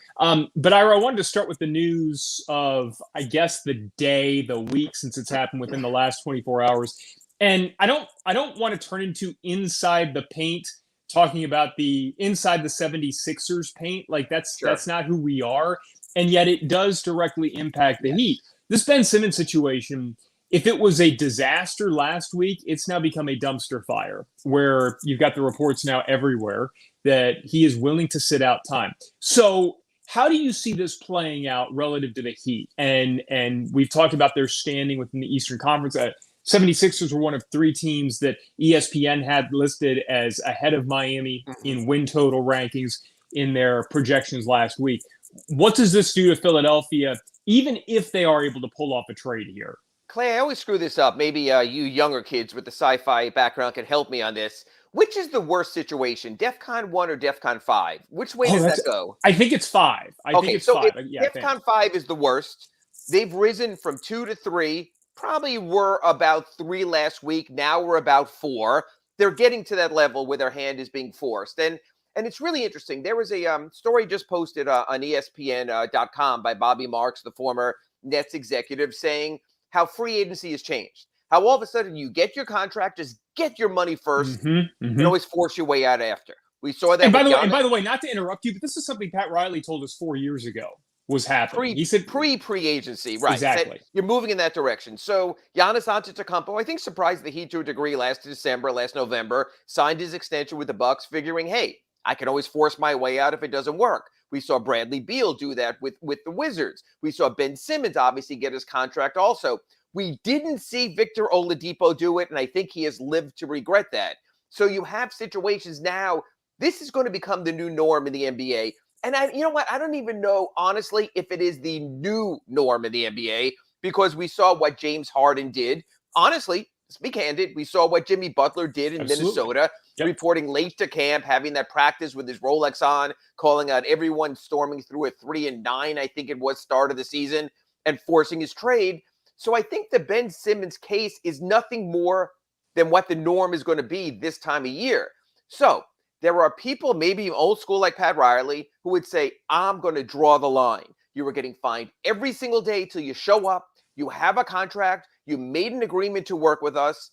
But Ira, I wanted to start with the news of, I guess, the day, the week, since it's happened within the last 24 hours. And I don't want to turn into inside the paint, talking about the inside the 76ers paint. Like that's not who we are. And yet it does directly impact the Heat. This Ben Simmons situation, if it was a disaster last week, it's now become a dumpster fire where you've got the reports now everywhere that he is willing to sit out time. So how do you see this playing out relative to the Heat? And we've talked about their standing within the Eastern Conference. 76ers were one of 3 teams that ESPN had listed as ahead of Miami in win total rankings in their projections last week. What does this do to Philadelphia, even if they are able to pull off a trade here? Clay, I always screw this up. Maybe you younger kids with the sci-fi background can help me on this. Which is the worst situation, DEFCON 1 or DEFCON 5? Which way does that go? I think it's 5. I think it's 5. DEFCON 5 is the worst. They've risen from 2 to 3 probably were about 3 last week. Now we're about 4. They're getting to that level where their hand is being forced. And it's really interesting. There was a story just posted on ESPN.com by Bobby Marks, the former Nets executive, saying how free agency has changed. How all of a sudden you get your contract, just get your money first, and always force your way out after. We saw that. And by the way, not to interrupt you, but this is something Pat Riley told us 4 years ago was happening. He said pre-agency, right? Exactly. You're moving in that direction. So Giannis Antetokounmpo, I think, surprised the Heat to a degree last November, signed his extension with the Bucks, figuring, hey, I can always force my way out if it doesn't work. We saw Bradley Beal do that with the Wizards. We saw Ben Simmons obviously get his contract also. We didn't see Victor Oladipo do it, and I think he has lived to regret that. So you have situations now. This is going to become the new norm in the NBA. And you know what? I don't even know, honestly, if it is the new norm in the NBA, because we saw what James Harden did. Honestly, let's be candid, we saw what Jimmy Butler did in Minnesota, reporting late to camp, having that practice with his Rolex on, calling out everyone storming through a 3-9, I think it was, start of the season, and forcing his trade. So I think the Ben Simmons case is nothing more than what the norm is going to be this time of year. So there are people, maybe old school like Pat Riley, who would say, I'm going to draw the line. You are getting fined every single day till you show up. You have a contract. You made an agreement to work with us.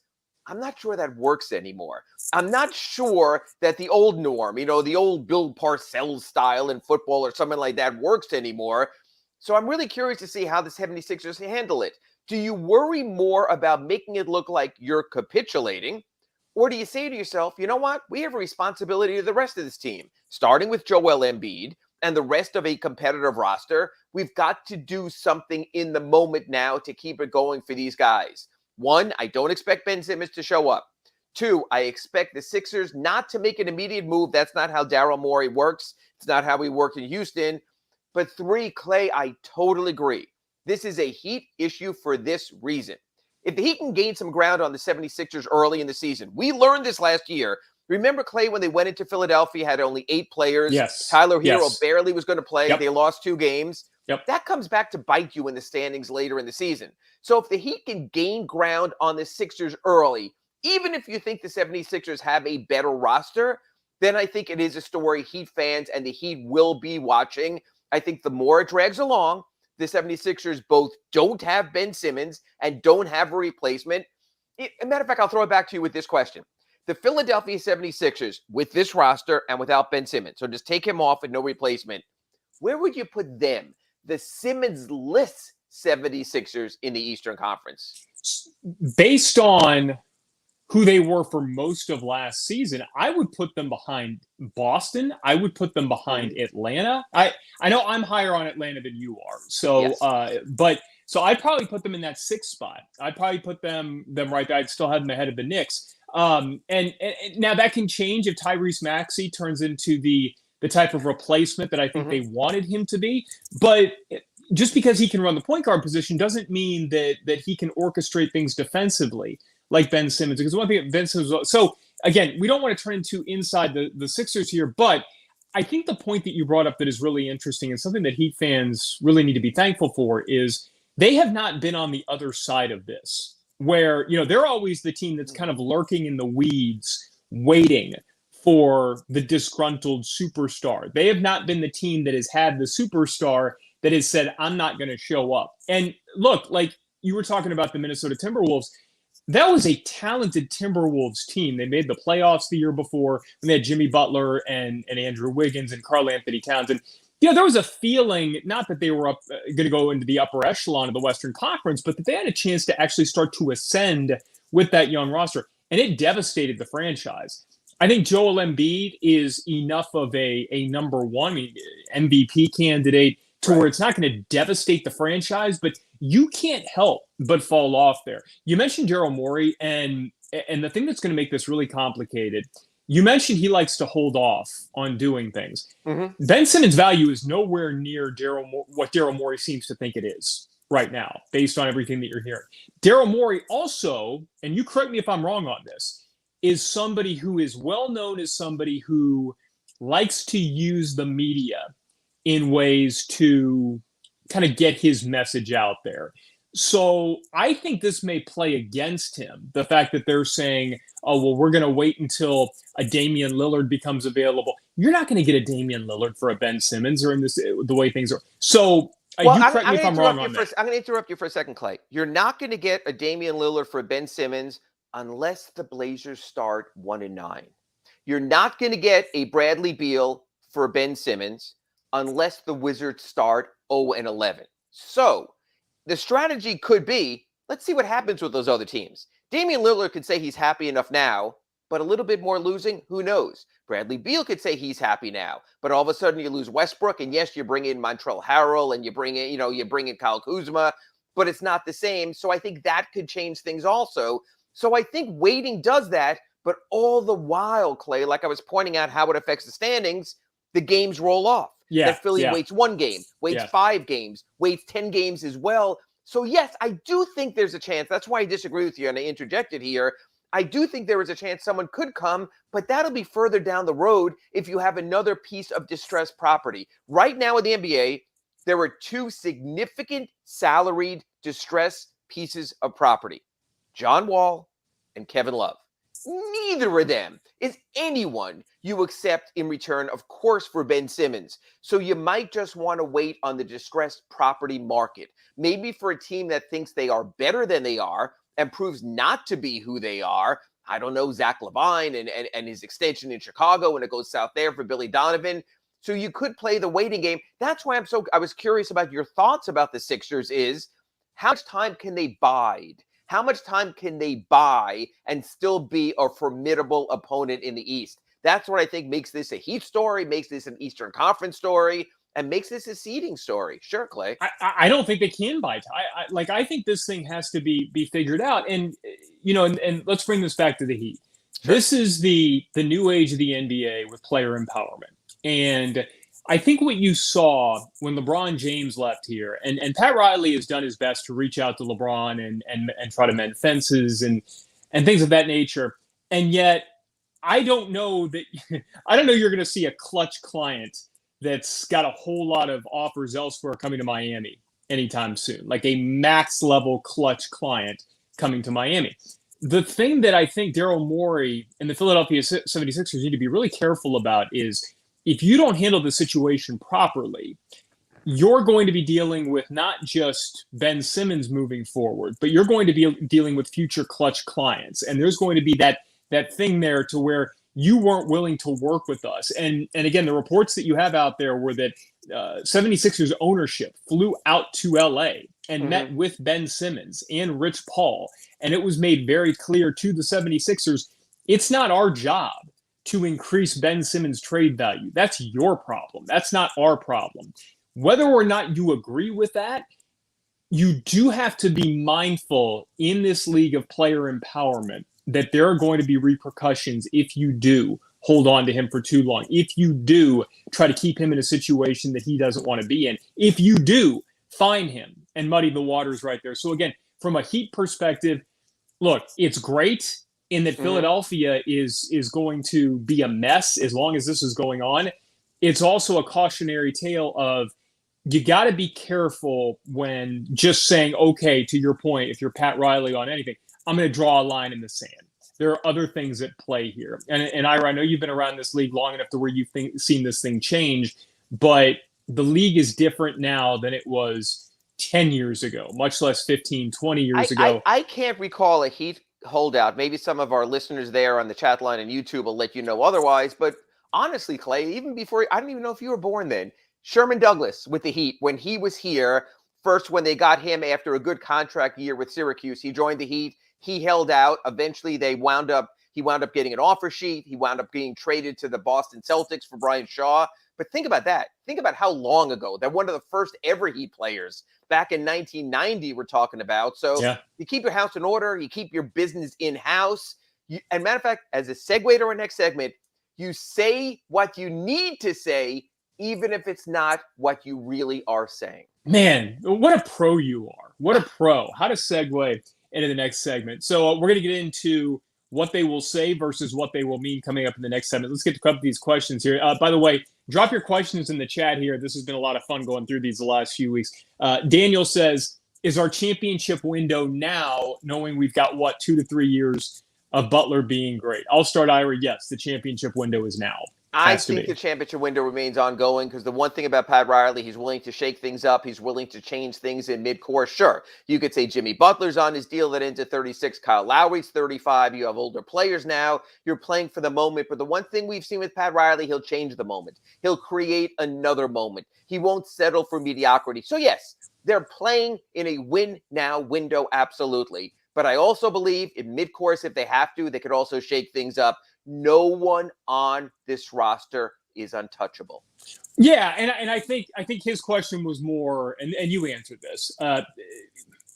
I'm not sure that works anymore. I'm not sure that the old norm, the old Bill Parcells style in football or something like that works anymore. So I'm really curious to see how the 76ers handle it. Do you worry more about making it look like you're capitulating? Or do you say to yourself, you know what? We have a responsibility to the rest of this team, starting with Joel Embiid and the rest of a competitive roster. We've got to do something in the moment now to keep it going for these guys. 1, I don't expect Ben Simmons to show up. 2, I expect the Sixers not to make an immediate move. That's not how Daryl Morey works. It's not how he worked in Houston. But 3, Clay, I totally agree. This is a Heat issue for this reason. If the Heat can gain some ground on the 76ers early in the season, we learned this last year. Remember, Clay, when they went into Philadelphia, had only 8 players. Yes. Tyler Hero barely was going to play. Yep. They lost 2 games. Yep. That comes back to bite you in the standings later in the season. So if the Heat can gain ground on the Sixers early, even if you think the 76ers have a better roster, then I think it is a story Heat fans and the Heat will be watching. I think the more it drags along, the 76ers both don't have Ben Simmons and don't have a replacement. As a matter of fact, I'll throw it back to you with this question. The Philadelphia 76ers, with this roster and without Ben Simmons, so just take him off and no replacement, where would you put them? The Simmons-less 76ers in the Eastern Conference? Based on who they were for most of last season, I would put them behind Boston. I would put them behind Atlanta. I know I'm higher on Atlanta than you are. So, yes. So I'd probably put them in that 6th spot. I'd probably put them right there. I'd still have them ahead of the Knicks. And now that can change if Tyrese Maxey turns into the type of replacement that I think they wanted him to be. But just because he can run the point guard position doesn't mean that he can orchestrate things defensively like Ben Simmons. Because one thing Ben Simmons, so again, we don't want to turn into inside the Sixers here, but I think the point that you brought up that is really interesting and something that Heat fans really need to be thankful for is they have not been on the other side of this, where, they're always the team that's kind of lurking in the weeds, waiting for the disgruntled superstar. They have not been the team that has had the superstar that has said, I'm not going to show up. And look, like you were talking about the Minnesota Timberwolves, that was a talented Timberwolves team. They made the playoffs the year before when they had Jimmy Butler and Andrew Wiggins and Karl Anthony Towns. And, there was a feeling, not that they were going to go into the upper echelon of the Western Conference, but that they had a chance to actually start to ascend with that young roster. And it devastated the franchise. I think Joel Embiid is enough of a number 1 MVP candidate to where it's not going to devastate the franchise, but you can't help but fall off there. You mentioned Daryl Morey, and the thing that's going to make this really complicated, you mentioned he likes to hold off on doing things. Ben Simmons' value is nowhere near what Daryl Morey seems to think it is right now, based on everything that you're hearing. Daryl Morey also, and you correct me if I'm wrong on this, is somebody who is well known as somebody who likes to use the media in ways to kind of get his message out there. So I think this may play against him. The fact that they're saying, oh, well, we're going to wait until a Damian Lillard becomes available. You're not going to get a Damian Lillard for a Ben Simmons or in this the way things are. So you correct me if I'm wrong on that. I'm going to interrupt you for a second, Clay. You're not going to get a Damian Lillard for a Ben Simmons unless the Blazers start 1-9. You're not going to get a Bradley Beal for Ben Simmons unless the Wizards start 0-11. So the strategy could be, let's see what happens with those other teams. Damian Lillard could say he's happy enough now, but a little bit more losing, who knows? Bradley Beal could say he's happy now, but all of a sudden you lose Westbrook, and yes, you bring in Montrezl Harrell, and you bring in Kyle Kuzma, but it's not the same. So I think that could change things also. So I think waiting does that, but all the while, Clay, like I was pointing out how it affects the standings, the games roll off. Yeah, that Philly waits 1 game, waits 5 games, waits 10 games as well. So, yes, I do think there's a chance. That's why I disagree with you, and I interjected here. I do think there is a chance someone could come, but that'll be further down the road if you have another piece of distressed property. Right now in the NBA, there are 2 significant salaried distressed pieces of property, John Wall and Kevin Love. Neither of them is anyone you accept in return, of course, for Ben Simmons. So you might just want to wait on the distressed property market. Maybe for a team that thinks they are better than they are and proves not to be who they are. I don't know, Zach LaVine and his extension in Chicago, and it goes south there for Billy Donovan. So you could play the waiting game. That's why I was curious about your thoughts about the Sixers is how much time can they bide? How much time can they buy and still be a formidable opponent in the East? That's what I think makes this a Heat story, makes this an Eastern Conference story, and makes this a seeding story. Sure, Clay. I don't think they can buy time. I think this thing has to be figured out. And, and let's bring this back to the Heat. Sure. This is the new age of the NBA with player empowerment. And I think what you saw when LeBron James left here, and Pat Riley has done his best to reach out to LeBron and try to mend fences and things of that nature. And yet, I don't know you're going to see a clutch client that's got a whole lot of offers elsewhere coming to Miami anytime soon, like a max level clutch client coming to Miami. The thing that I think Daryl Morey and the Philadelphia 76ers need to be really careful about is if you don't handle the situation properly, you're going to be dealing with not just Ben Simmons moving forward, but you're going to be dealing with future clutch clients. And there's going to be that thing there to where you weren't willing to work with us. And again, the reports that you have out there were that 76ers ownership flew out to LA and met with Ben Simmons and Rich Paul. And it was made very clear to the 76ers, it's not our job to increase Ben Simmons' trade value. That's your problem. That's not our problem. Whether or not you agree with that, you do have to be mindful in this league of player empowerment that there are going to be repercussions if you do hold on to him for too long, if you do try to keep him in a situation that he doesn't want to be in, if you do fine him and muddy the waters right there. So again, from a Heat perspective, look, it's great in that Philadelphia is going to be a mess as long as this is going on. It's also a cautionary tale of you got to be careful when just saying, okay, to your point, if you're Pat Riley on anything, I'm going to draw a line in the sand. There are other things at play here. And Ira, I know you've been around this league long enough to where you've seen this thing change, but the league is different now than it was 10 years ago, much less 15, 20 years ago. I can't recall a Heat holdout. Maybe some of our listeners there on the chat line and YouTube will let you know otherwise. But honestly, Clay, even before, I don't even know if you were born then, Sherman Douglas with the Heat, when he was here, first when they got him after a good contract year with Syracuse, he joined the Heat. He held out. Eventually, he wound up getting an offer sheet. He wound up being traded to the Boston Celtics for Brian Shaw. But think about that. Think about how long ago that one of the first ever Heat players back in 1990 we're talking about. So You keep your house in order. You keep your business in-house. And matter of fact, as a segue to our next segment, you say what you need to say, even if it's not what you really are saying. Man, what a pro you are. What a pro. How to segue into the next segment. So we're going to get into what they will say versus what they will mean coming up in the next segment. Let's get to a couple of these questions here. By the way, drop your questions in the chat here. This has been a lot of fun going through these the last few weeks. Daniel says, is our championship window now, knowing we've got, 2 to 3 years of Butler being great? I'll start, Ira. Yes, the championship window is now. I think the championship window remains ongoing because the one thing about Pat Riley, he's willing to shake things up. He's willing to change things in mid-course. Sure, you could say Jimmy Butler's on his deal that ends at 36. Kyle Lowry's 35. You have older players now. You're playing for the moment. But the one thing we've seen with Pat Riley, he'll change the moment. He'll create another moment. He won't settle for mediocrity. So, yes, they're playing in a win-now window, absolutely. But I also believe in mid-course, if they have to, they could also shake things up. No one on this roster is untouchable. Yeah, and I think his question was more, and you answered this,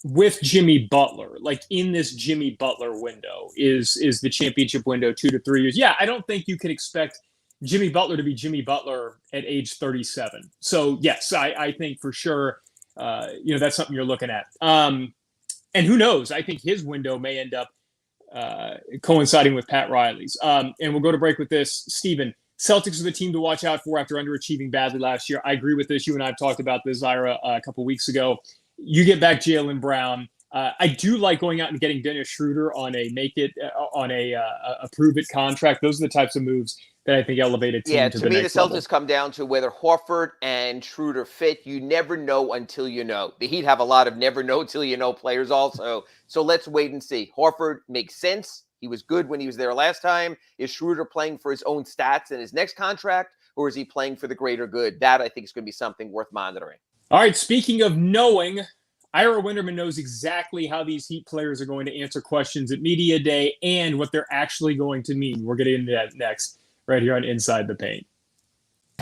with Jimmy Butler, like in this Jimmy Butler window, is the championship window 2 to 3 years? Yeah, I don't think you can expect Jimmy Butler to be Jimmy Butler at age 37. So yes, I think for sure, that's something you're looking at. And who knows? I think his window may end up coinciding with Pat Riley's. And we'll go to break with this. Steven, Celtics are the team to watch out for after underachieving badly last year. I agree with this. You and I have talked about this, Ira, a couple weeks ago. You get back Jaylen Brown. I do like going out and getting Dennis Schroeder on a prove it contract. Those are the types of moves that I think elevate a team to the next level. To me, the Celtics come down to whether Horford and Schroeder fit. You never know until you know. The Heat have a lot of never know till you know players also. So let's wait and see. Horford makes sense. He was good when he was there last time. Is Schroeder playing for his own stats in his next contract, or is he playing for the greater good? That, I think, is going to be something worth monitoring. All right, speaking of knowing, Ira Winderman knows exactly how these Heat players are going to answer questions at Media Day and what they're actually going to mean. We're getting into that next, right here on Inside the Paint.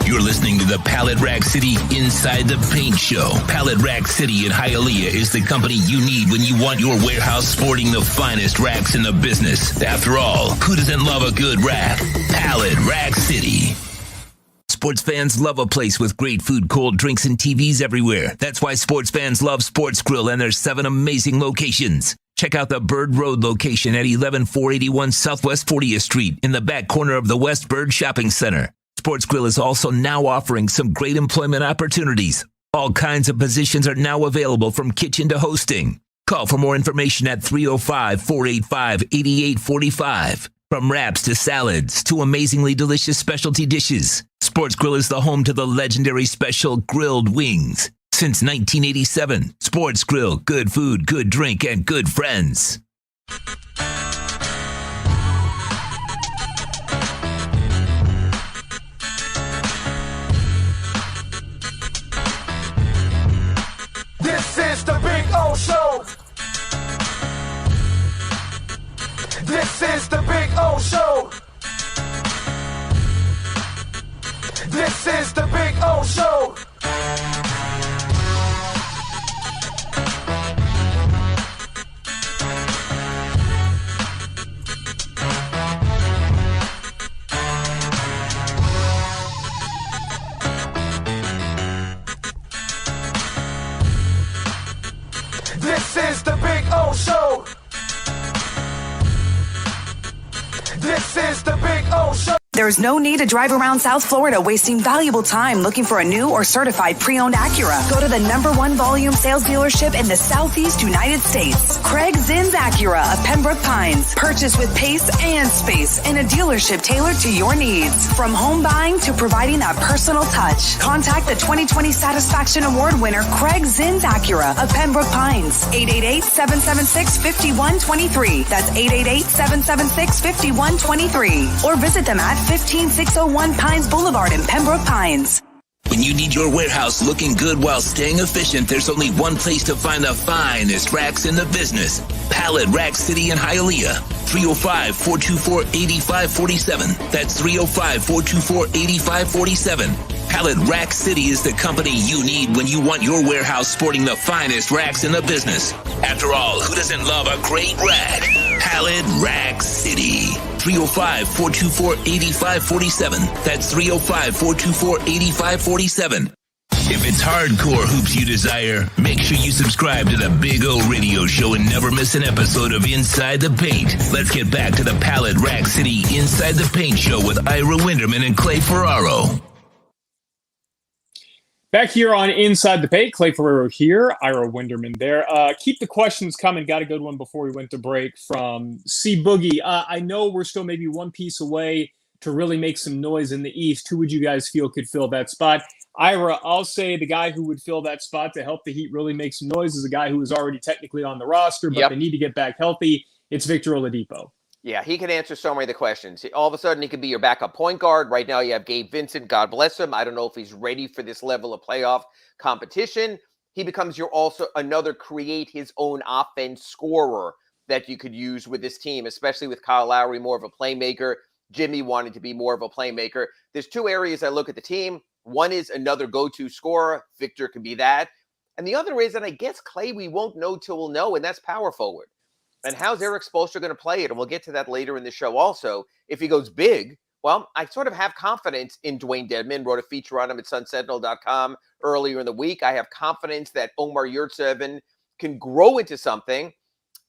You're listening to the Pallet Rack City Inside the Paint Show. Pallet Rack City in Hialeah is the company you need when you want your warehouse sporting the finest racks in the business. After all, who doesn't love a good rack? Pallet Rack City. Sports fans love a place with great food, cold drinks, and TVs everywhere. That's why sports fans love Sports Grill and their 7 amazing locations. Check out the Bird Road location at 11481 Southwest 40th Street in the back corner of the West Bird Shopping Center. Sports Grill is also now offering some great employment opportunities. All kinds of positions are now available from kitchen to hosting. Call for more information at 305-485-8845. From wraps to salads to amazingly delicious specialty dishes, Sports Grill is the home to the legendary special grilled wings. Since 1987, Sports Grill, good food, good drink, and good friends. This is the Big O Show. This is the Big O Show. This is the Big O Show. This is the Big O Show. This is the Big O Show. There's no need to drive around South Florida wasting valuable time looking for a new or certified pre-owned Acura. Go to the #1 volume sales dealership in the Southeast United States. Craig Zinn's Acura of Pembroke Pines. Purchase with pace and space in a dealership tailored to your needs. From home buying to providing that personal touch. Contact the 2020 Satisfaction Award winner Craig Zinn's Acura of Pembroke Pines. 888-776-5123. That's 888-776-5123. Or visit them at 15601 Pines Boulevard in Pembroke Pines. When you need your warehouse looking good while staying efficient, there's only one place to find the finest racks in the business. Pallet Rack City in Hialeah. 305-424-8547. That's 305-424-8547. Pallet Rack City is the company you need when you want your warehouse sporting the finest racks in the business. After all, who doesn't love a great rack? Pallet Rack City. 305-424-8547. That's 305-424-8547. If it's hardcore hoops you desire, make sure you subscribe to the Big O Radio Show and never miss an episode of Inside the Paint. Let's get back to the Pallet Rack City Inside the Paint Show with Ira Winderman and Clay Ferraro. Back here on Inside the Paint, Clay Ferrero here, Ira Winderman there. Keep the questions coming. Got a good one before we went to break from C Boogie. I know we're still maybe one piece away to really make some noise in the East. Who would you guys feel could fill that spot? Ira, I'll say the guy who would fill that spot to help the Heat really make some noise is a guy who is already technically on the roster, but they need to get back healthy. It's Victor Oladipo. Yeah, he can answer so many of the questions. All of a sudden, he could be your backup point guard. Right now, you have Gabe Vincent. God bless him. I don't know if he's ready for this level of playoff competition. He becomes your also another create his own offense scorer that you could use with this team, especially with Kyle Lowry, more of a playmaker. Jimmy wanting to be more of a playmaker. There's two areas I look at the team. One is another go-to scorer. Victor can be that. And the other is, and I guess, Clay, we won't know till we'll know, and that's power forward. And how's Eric Spoelstra going to play it? And we'll get to that later in the show also. If he goes big, well, I sort of have confidence in Dwayne Dedmon. Wrote a feature on him at sunsentinel.com earlier in the week. I have confidence that Omar Yurtseven can grow into something.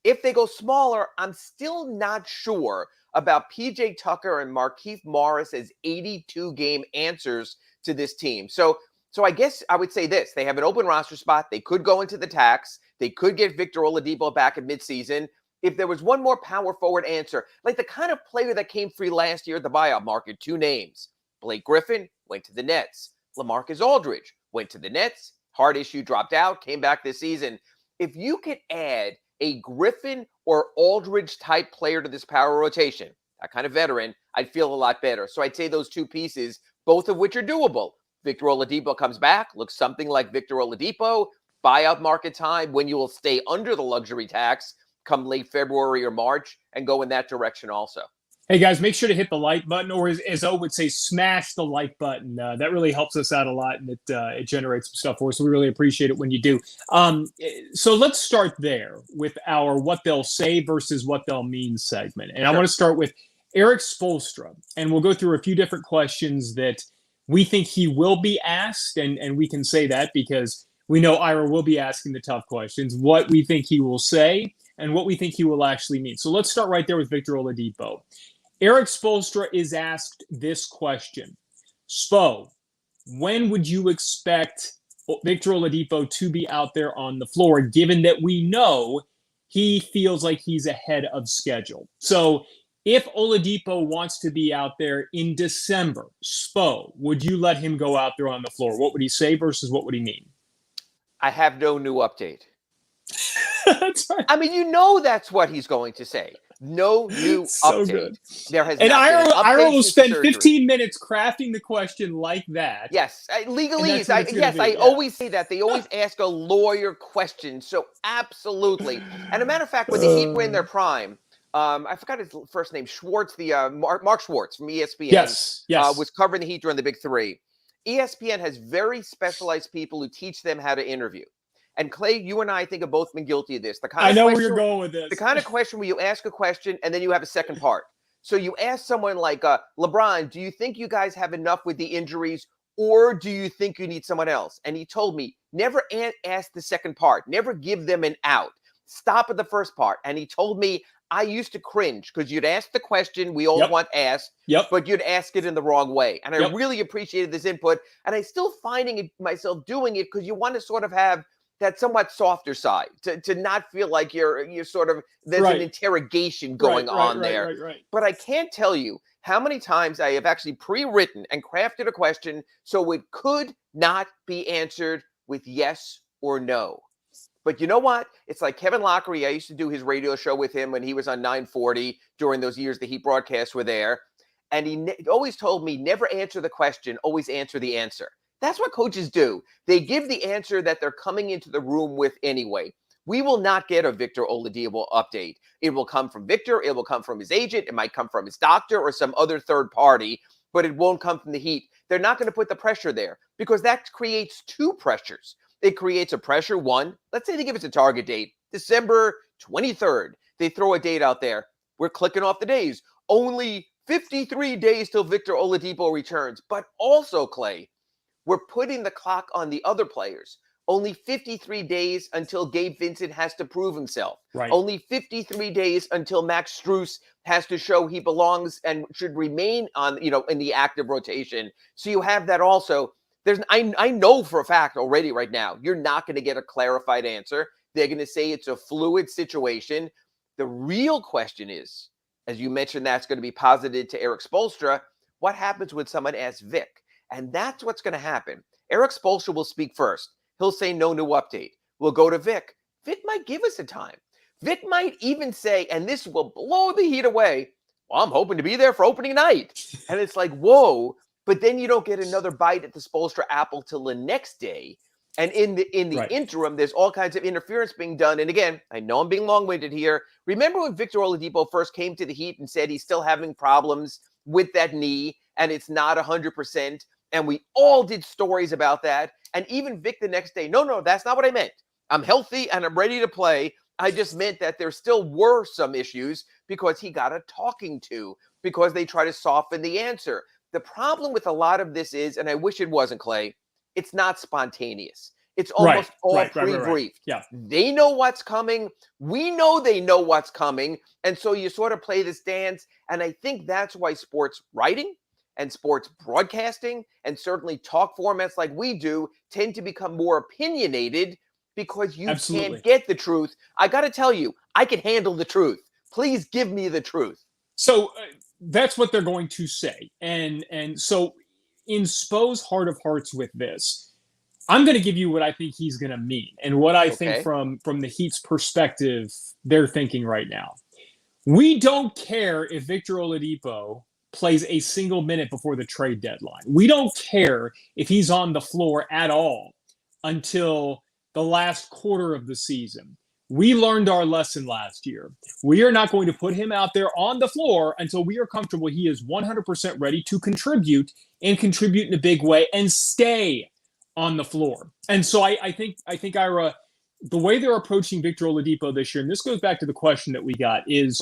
If they go smaller, I'm still not sure about PJ Tucker and Markieff Morris as 82-game answers to this team. So I guess I would say this. They have an open roster spot. They could go into the tax. They could get Victor Oladipo back at midseason. If there was one more power forward answer, like the kind of player that came free last year at the buyout market, two names. Blake Griffin went to the Nets. LaMarcus Aldridge went to the Nets. Heart issue, dropped out, came back this season. If you could add a Griffin or Aldridge type player to this power rotation, that kind of veteran, I'd feel a lot better. So I'd say those two pieces, both of which are doable. Victor Oladipo comes back, looks something like Victor Oladipo. Buyout market time when you will stay under the luxury tax come late February or March and go in that direction also. Hey, guys, make sure to hit the like button, or as O would say, smash the like button. That really helps us out a lot, and it generates some stuff for us. So we really appreciate it when you do. So let's start there with our what they'll say versus what they'll mean segment. And I want to start with Eric Spoelstra, and we'll go through a few different questions that we think he will be asked, and we can say that because we know Ira will be asking the tough questions, what we think he will say and what we think he will actually mean. So let's start right there with Victor Oladipo. Eric Spoelstra is asked this question. Spo, when would you expect Victor Oladipo to be out there on the floor, given that we know he feels like he's ahead of schedule? So if Oladipo wants to be out there in December, Spo, would you let him go out there on the floor? What would he say versus what would he mean? I have no new update. That's right. I mean, you know that's what he's going to say. No new so update. Good. There has and not been an Ira will spend surgery. 15 minutes crafting the question like that. Yes, legalese. I Yeah. always say that. They always ask a lawyer question. So absolutely. And a matter of fact, when the Heat were in their prime, I forgot his first name, Schwartz, Mark Schwartz from ESPN. Yes. Was covering the Heat during the Big Three. ESPN has very specialized people who teach them how to interview. And Clay, you and I think have both been guilty of this. I know where you're going with this. The kind of question where you ask a question and then you have a second part. So you ask someone like LeBron, do you think you guys have enough with the injuries, or do you think you need someone else? And he told me, never ask the second part. Never give them an out. Stop at the first part. And he told me, I used to cringe because you'd ask the question we all want asked, but you'd ask it in the wrong way. And I really appreciated this input. And I'm still finding myself doing it because you want to sort of have that somewhat softer side to not feel like you're sort of, there's an interrogation going on there. But I can't tell you how many times I have actually pre-written and crafted a question so it could not be answered with yes or no. But you know what? It's like Kevin Lockery. I used to do his radio show with him when he was on 940 during those years the Heat broadcasts were there. And he always told me, never answer the question, always answer the answer. That's what coaches do. They give the answer that they're coming into the room with anyway. We will not get a Victor Oladipo update. It will come from Victor. It will come from his agent. It might come from his doctor or some other third party, but it won't come from the Heat. They're not going to put the pressure there because that creates two pressures. It creates a pressure. One, let's say they give us a target date, December 23rd. They throw a date out there. We're clicking off the days. Only 53 days till Victor Oladipo returns. But also, Clay, we're putting the clock on the other players. Only 53 days until Gabe Vincent has to prove himself. Right. Only 53 days until Max Strus has to show he belongs and should remain on, in the active rotation. So you have that also. I know for a fact already right now, you're not going to get a clarified answer. They're going to say it's a fluid situation. The real question is, as you mentioned, that's going to be posited to Eric Spoelstra. What happens when someone asks Vic? And that's what's going to happen. Eric Spoelstra will speak first. He'll say no new update. We'll go to Vic. Vic might give us a time. Vic might even say, and this will blow the heat away, well, I'm hoping to be there for opening night. And it's like, whoa. But then you don't get another bite at the Spoelstra apple till the next day. And in the interim, there's all kinds of interference being done. And again, I know I'm being long-winded here. Remember when Victor Oladipo first came to the Heat and said he's still having problems with that knee and it's not 100%? And we all did stories about that. And even Vic the next day, no, that's not what I meant. I'm healthy and I'm ready to play. I just meant that there still were some issues because he got a talking to, because they try to soften the answer. The problem with a lot of this is, and I wish it wasn't, Clay, it's not spontaneous. It's almost all pre-briefed. Right. Yeah. They know what's coming. We know they know what's coming. And so you sort of play this dance. And I think that's why sports writing and sports broadcasting and certainly talk formats like we do tend to become more opinionated because you can't get the truth. I got to tell you, I can handle the truth. Please give me the truth. So that's what they're going to say. And so in Spo's heart of hearts with this, I'm going to give you what I think he's going to mean and what I think from the Heat's perspective they're thinking right now. We don't care if Victor Oladipo plays a single minute before the trade deadline. We don't care if he's on the floor at all until the last quarter of the season. We learned our lesson last year. We are not going to put him out there on the floor until we are comfortable he is 100% ready to contribute and contribute in a big way and stay on the floor. And so I think Ira, the way they're approaching Victor Oladipo this year, and this goes back to the question that we got, is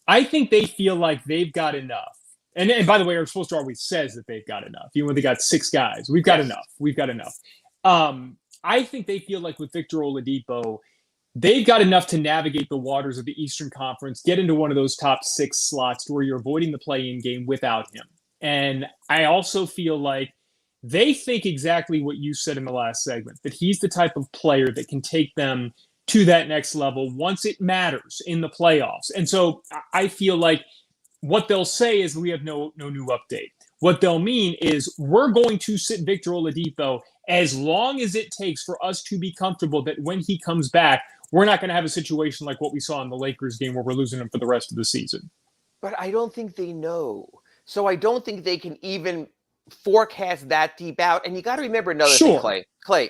I think they feel like they've got enough. And by the way, Eric Spoelstra always says that they've got enough. Even when they got 6 guys, we've got enough. We've got enough. I think they feel like with Victor Oladipo, they've got enough to navigate the waters of the Eastern Conference, get into one of those top 6 slots where you're avoiding the play-in game without him. And I also feel like they think exactly what you said in the last segment, that he's the type of player that can take them to that next level once it matters in the playoffs. And so I feel like what they'll say is we have no new update. What they'll mean is we're going to sit Victor Oladipo as long as it takes for us to be comfortable that when he comes back, we're not going to have a situation like what we saw in the Lakers game where we're losing him for the rest of the season. But I don't think they know. So I don't think they can even forecast that deep out. And you got to remember another thing, Clay.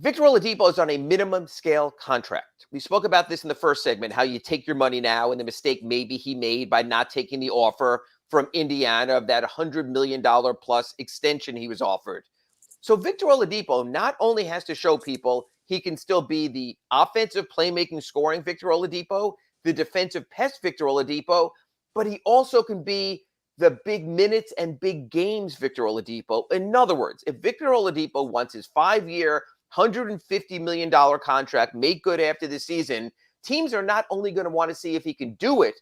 Victor Oladipo is on a minimum scale contract. We spoke about this in the first segment, how you take your money now and the mistake maybe he made by not taking the offer from Indiana of that $100 million plus extension he was offered. So Victor Oladipo not only has to show people he can still be the offensive playmaking scoring Victor Oladipo, the defensive pest Victor Oladipo, but he also can be the big minutes and big games Victor Oladipo. In other words, if Victor Oladipo wants his 5-year, $150 million contract made good after the season, teams are not only going to want to see if he can do it,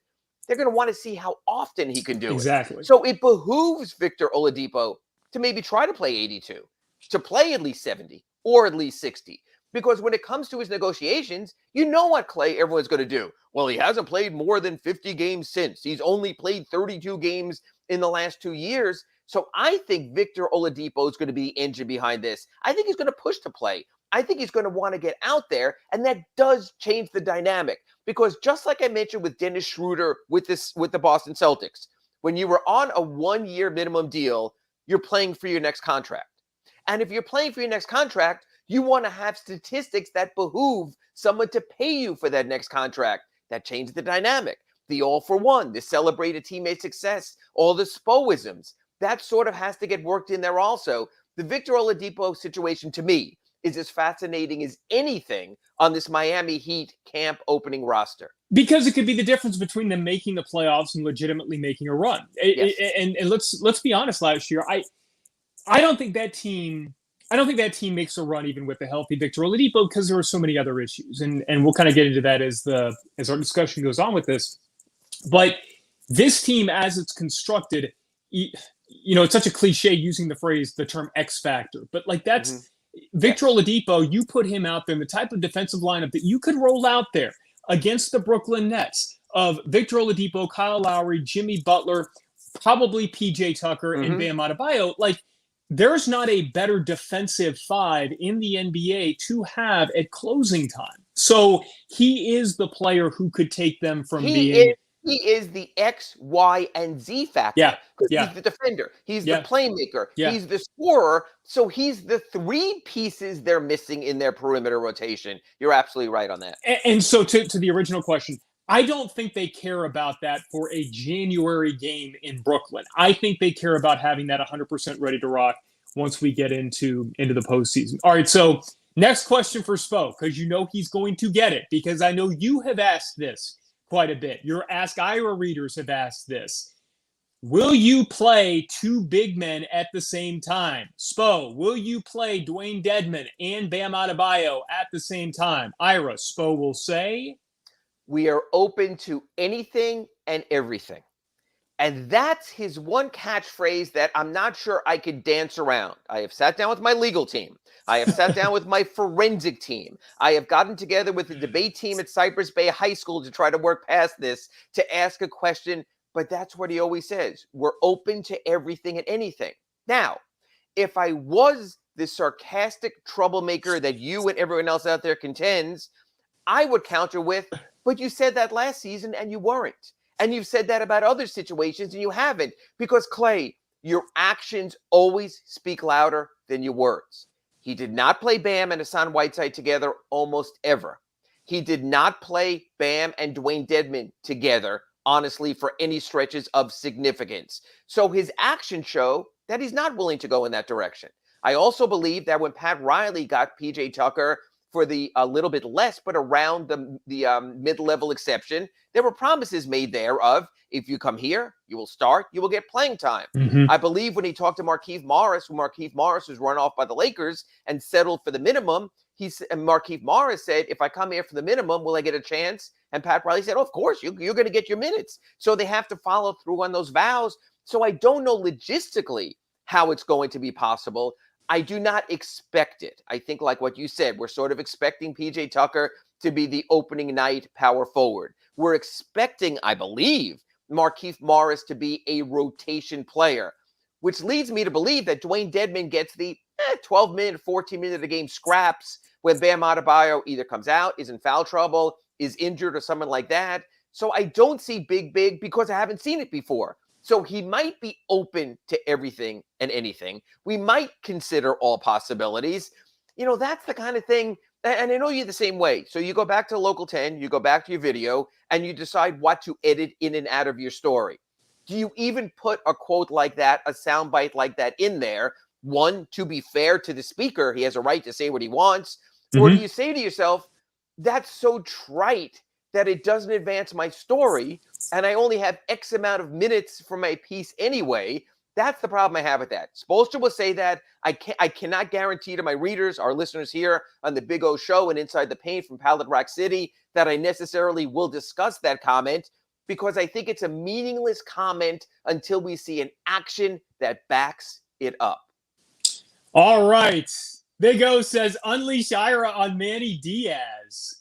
they're going to want to see how often he can do it. Exactly. So it behooves Victor Oladipo to maybe try to play 82, to play at least 70 or at least 60. Because when it comes to his negotiations, you know what, Clay, everyone's going to do. Well, he hasn't played more than 50 games since. He's only played 32 games in the last 2 years. So I think Victor Oladipo is going to be the engine behind this. I think he's going to push to play. I think he's going to want to get out there, and that does change the dynamic. Because just like I mentioned with Dennis Schroeder with the Boston Celtics, when you were on a 1-year minimum deal, you're playing for your next contract. And if you're playing for your next contract, you want to have statistics that behoove someone to pay you for that next contract. That changes the dynamic. The all for one, the celebrate a teammate's success, all the spoisms. That sort of has to get worked in there also. The Victor Oladipo situation, to me, is as fascinating as anything on this Miami Heat camp opening roster. Because it could be the difference between them making the playoffs and legitimately making a run. Yes. And let's be honest, last year, I don't think that team makes a run even with the healthy Victor Oladipo because there were so many other issues. And we'll kind of get into that as our discussion goes on with this. But this team, as it's constructed, it's such a cliche using the term X factor, but like that's Victor Oladipo. You put him out there in the type of defensive lineup that you could roll out there against the Brooklyn Nets of Victor Oladipo, Kyle Lowry, Jimmy Butler, probably PJ Tucker, and Bam Adebayo. Like, there's not a better defensive five in the NBA to have at closing time. So he is the player who could take them from being. He is the X, Y, and Z factor. Yeah. He's the defender. He's the playmaker. He's the scorer. So he's the three pieces they're missing in their perimeter rotation. You're absolutely right on that. And so to the original question, I don't think they care about that for a January game in Brooklyn. I think they care about having that 100% ready to rock once we get into the postseason. All right, so next question for Spo, because he's going to get it, because I know you have asked this quite a bit. Your Ask Ira readers have asked this. Will you play two big men at the same time? Spo, will you play Dwayne Dedmon and Bam Adebayo at the same time? Ira, Spo will say, we are open to anything and everything. And that's his one catchphrase that I'm not sure I could dance around. I have sat down with my legal team. I have sat down with my forensic team. I have gotten together with the debate team at Cypress Bay High School to try to work past this, to ask a question. But that's what he always says. We're open to everything and anything. Now, if I was the sarcastic troublemaker that you and everyone else out there contends, I would counter with, but you said that last season and you weren't. And you've said that about other situations and you haven't. Because, Clay, your actions always speak louder than your words. He did not play Bam and Hassan Whiteside together almost ever. He did not play Bam and Dwayne Dedmon together, honestly, for any stretches of significance. So his actions show that he's not willing to go in that direction. I also believe that when Pat Riley got PJ Tucker for the a little bit less, but around the mid-level exception, there were promises made there of, if you come here, you will start, you will get playing time. I believe when he talked to Markieff Morris, when Markieff Morris was run off by the Lakers and settled for the minimum, Markieff Morris said, if I come here for the minimum, will I get a chance? And Pat Riley said, oh, of course, you're going to get your minutes. So they have to follow through on those vows. So I don't know logistically how it's going to be possible. I do not expect it. I think, like what you said, we're sort of expecting PJ Tucker to be the opening night power forward. We're expecting, I believe, Markieff Morris to be a rotation player, which leads me to believe that Dwayne Dedmon gets the 12-minute, 14-minute a game scraps when Bam Adebayo either comes out, is in foul trouble, is injured, or something like that. So I don't see big because I haven't seen it before. So he might be open to everything and anything. We might consider all possibilities. That's the kind of thing, and I know you're the same way. So you go back to Local 10, you go back to your video, and you decide what to edit in and out of your story. Do you even put a quote like that, a soundbite like that in there? One, to be fair to the speaker, he has a right to say what he wants. Or do you say to yourself, that's so trite that it doesn't advance my story, and I only have X amount of minutes for my piece anyway? That's the problem I have with that. Spoelstra will say that. I cannot guarantee to my readers, our listeners here on the Big O Show and Inside the Paint from Pallet Rock City, that I necessarily will discuss that comment, because I think it's a meaningless comment until we see an action that backs it up. All right. Big O says, unleash Ira on Manny Diaz.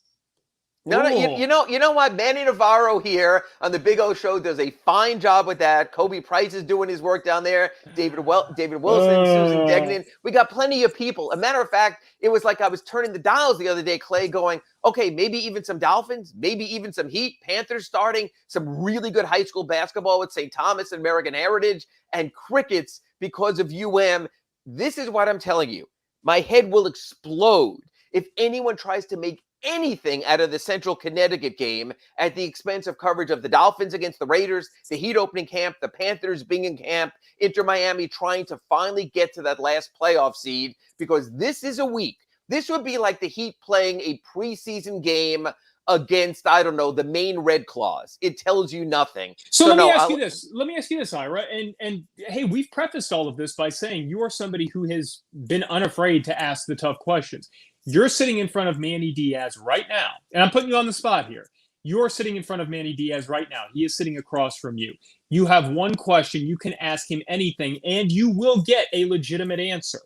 No, you know what? Manny Navarro here on the Big O Show does a fine job with that. Kobe Price is doing his work down there. David Wilson, Susan Degnan. We got plenty of people. A matter of fact, it was like I was turning the dials the other day, Clay, going, okay, maybe even some Dolphins, maybe even some Heat, Panthers starting, some really good high school basketball with St. Thomas and American Heritage, and crickets because of UM. This is what I'm telling you. My head will explode if anyone tries to make anything out of the Central Connecticut game at the expense of coverage of the Dolphins against the Raiders, the Heat opening camp, the Panthers being in camp, Inter Miami trying to finally get to that last playoff seed, because this is a week. This would be like the Heat playing a preseason game against, I don't know, the Maine Red Claws. It tells you nothing. So let me ask you this, Ira. And hey, we've prefaced all of this by saying you are somebody who has been unafraid to ask the tough questions. You're sitting in front of Manny Diaz right now, and I'm putting you on the spot here. you're sitting in front of Manny Diaz right now. He is sitting across from you. You have one question. You can ask him anything, and you will get a legitimate answer.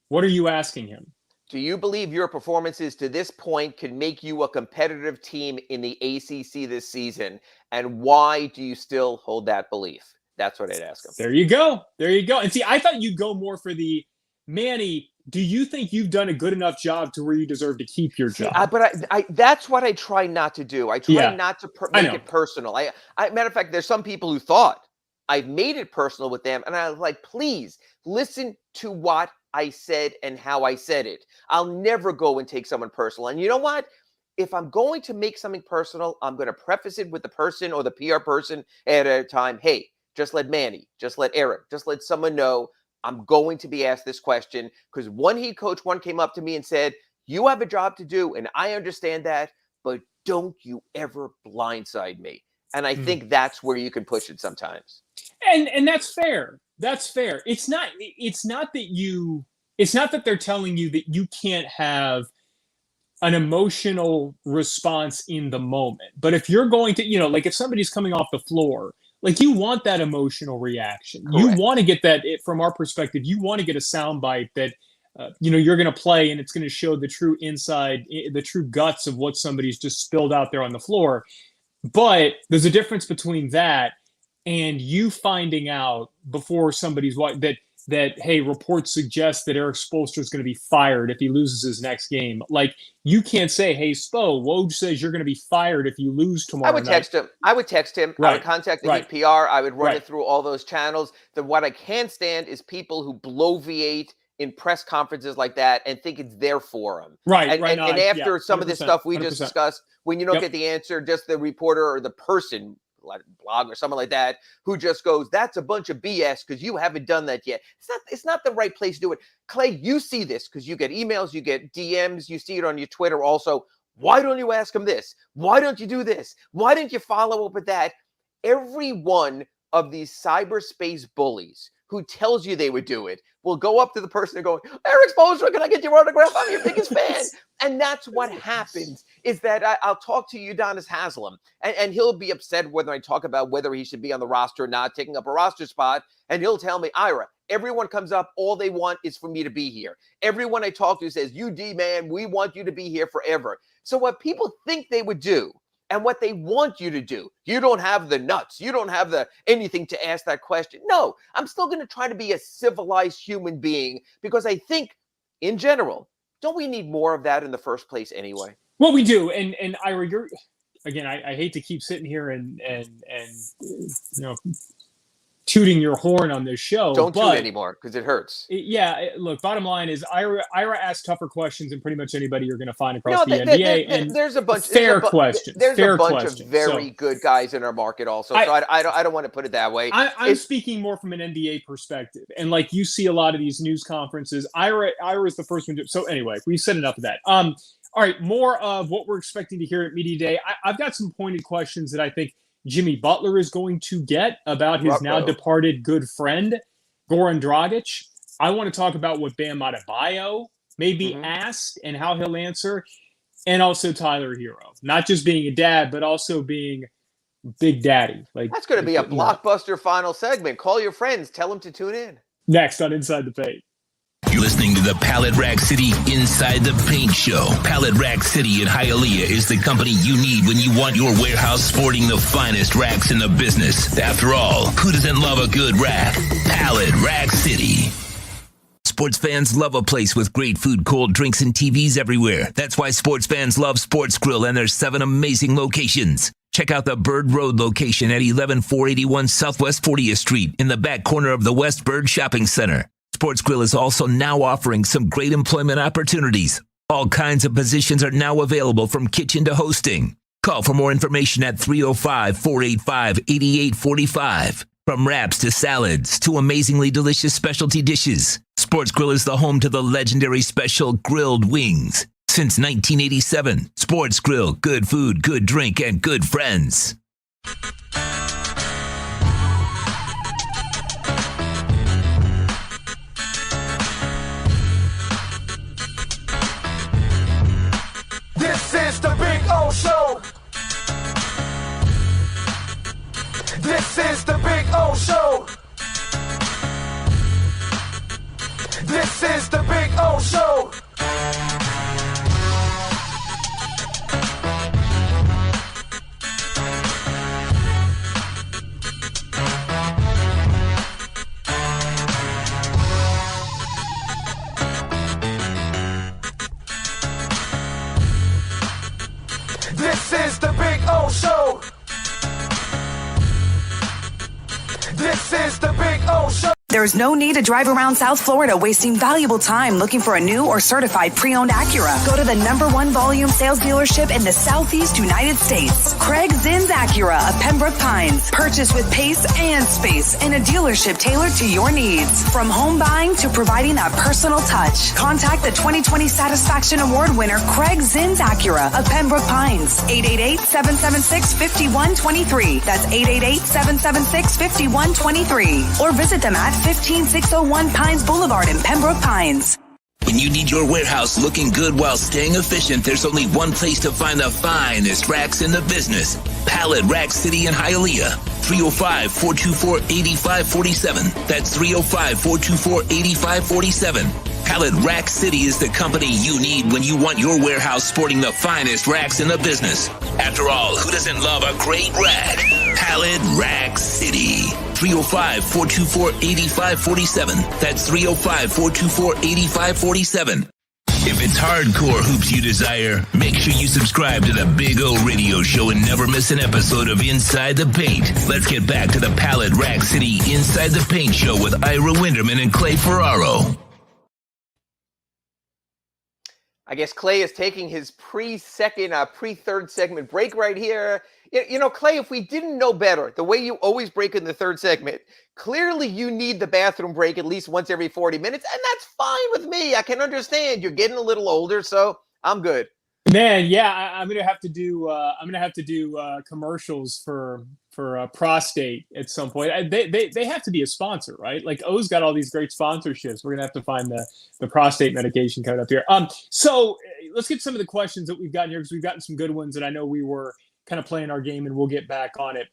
What are you asking him? Do you believe your performances to this point can make you a competitive team in the ACC this season? And why do you still hold that belief? That's what I'd ask him. There you go. There you go. And see, I thought you'd go more for the, Manny, do you think you've done a good enough job to where you deserve to keep your job? But I that's what I try not to do. I try not to make it personal. Matter of fact, there's some people who thought I've made it personal with them. And I was like, please listen to what I said and how I said it. I'll never go and take someone personal. And you know what? If I'm going to make something personal, I'm going to preface it with the person or the PR person at a time. Hey, just let Manny, just let Eric, just let someone know I'm going to be asked this question, because one head coach came up to me and said, you have a job to do, and I understand that, but don't you ever blindside me. And I think that's where you can push it sometimes. And that's fair. That's fair. It's not that they're telling you that you can't have an emotional response in the moment. But if you're going to, like if somebody's coming off the floor, like you want that emotional reaction. Correct. You want to get that, from our perspective, you want to get a soundbite that, you're going to play and it's going to show the true inside, the true guts of what somebody's just spilled out there on the floor. But there's a difference between that and you finding out before somebody's that hey, reports suggest that Eric Spoelstra is going to be fired if he loses his next game. Like, you can't say, hey, Spo, Woj says you're going to be fired if you lose tomorrow night. I would text him. Right. I would contact the PR. I would run it through all those channels. What I can't stand is people who bloviate in press conferences like that and think it's their forum. Right. And after some of this stuff we just discussed, when you don't get the answer, just the reporter or the person, like blog or someone like that, who just goes, that's a bunch of BS because you haven't done that yet. It's not the right place to do it. Clay, you see this because you get emails, you get DMs, you see it on your Twitter also. Why don't you ask him this? Why don't you do this? Why didn't you follow up with that? Every one of these cyberspace bullies who tells you they would do it will go up to the person and go, Eric Spoelstra, can I get your autograph? I'm your biggest fan. And that's what happens, is that I'll talk to Udonis Haslem, and he'll be upset when I talk about whether he should be on the roster or not, taking up a roster spot. And he'll tell me, Ira, everyone comes up, all they want is for me to be here. Everyone I talk to says, UD, man, we want you to be here forever. So what people think they would do and what they want you to do, you don't have the nuts. You don't have anything to ask that question. No, I'm still going to try to be a civilized human being, because I think in general, don't we need more of that in the first place anyway? Well, we do. And Ira, you're, again, I hate to keep sitting here and tooting your horn on this show. Don't toot anymore because it hurts. Look, bottom line is Ira asks tougher questions than pretty much anybody you're going to find across the NBA. And there's a bunch fair questions. There's a bunch of very good guys in our market also. So I don't want to put it that way. I'm speaking more from an NBA perspective. And like you see a lot of these news conferences, Ira is the first one to. So anyway, we've said enough of that. All right, more of what we're expecting to hear at Media Day. I've got some pointed questions that I think Jimmy Butler is going to get about his now departed good friend, Goran Dragic. I want to talk about what Bam Adebayo may be asked and how he'll answer. And also Tyler Hero, not just being a dad, but also being Big Daddy. That's going to be a blockbuster final segment. Call your friends. Tell them to tune in. Next on Inside the Paint. You're listening to the Pallet Rack City Inside the Paint Show. Pallet Rack City in Hialeah is the company you need when you want your warehouse sporting the finest racks in the business. After all, who doesn't love a good rack? Pallet Rack City. Sports fans love a place with great food, cold drinks, and TVs everywhere. That's why sports fans love Sports Grill and their 7 amazing locations. Check out the Bird Road location at 11481 Southwest 40th Street in the back corner of the West Bird Shopping Center. Sports Grill is also now offering some great employment opportunities. All kinds of positions are now available, from kitchen to hosting. Call for more information at 305-485-8845. From wraps to salads to amazingly delicious specialty dishes, Sports Grill is the home to the legendary special grilled wings. Since 1987, Sports Grill, good food, good drink, and good friends. This is the Big O Show. This is the Big O Show. There's no need to drive around South Florida wasting valuable time looking for a new or certified pre-owned Acura. Go to the #1 volume sales dealership in the Southeast United States. Craig Zinn's Acura of Pembroke Pines. Purchase with pace and space in a dealership tailored to your needs. From home buying to providing that personal touch. Contact the 2020 Satisfaction Award winner Craig Zinn's Acura of Pembroke Pines. 888-776-5123. That's 888-776-5123. Or visit them at 15601 Pines Boulevard in Pembroke Pines. When you need your warehouse looking good while staying efficient, there's only one place to find the finest racks in the business. Pallet Rack City in Hialeah. 305-424-8547. That's 305-424-8547. Pallet Rack City is the company you need when you want your warehouse sporting the finest racks in the business. After all, who doesn't love a great rack? Pallet Rack City. 305-424-8547. That's 305-424-8547. If it's hardcore hoops you desire, make sure you subscribe to the Big O Radio Show and never miss an episode of Inside the Paint. Let's get back to the Pallet Rack City Inside the Paint Show with Ira Winderman and Clay Ferraro. I guess Clay is taking his pre-third segment break right here. You know, Clay, if we didn't know better, the way you always break in the third segment, clearly you need the bathroom break at least once every 40 minutes, and that's fine with me. I can understand. You're getting a little older, so I'm good. Man, yeah, I'm gonna have to do commercials for prostate at some point. They have to be a sponsor, right? Like O's got all these great sponsorships. We're gonna have to find the prostate medication coming up here. So let's get some of the questions that we've gotten here, because we've gotten some good ones, and I know we were kind of playing our game, and we'll get back on it.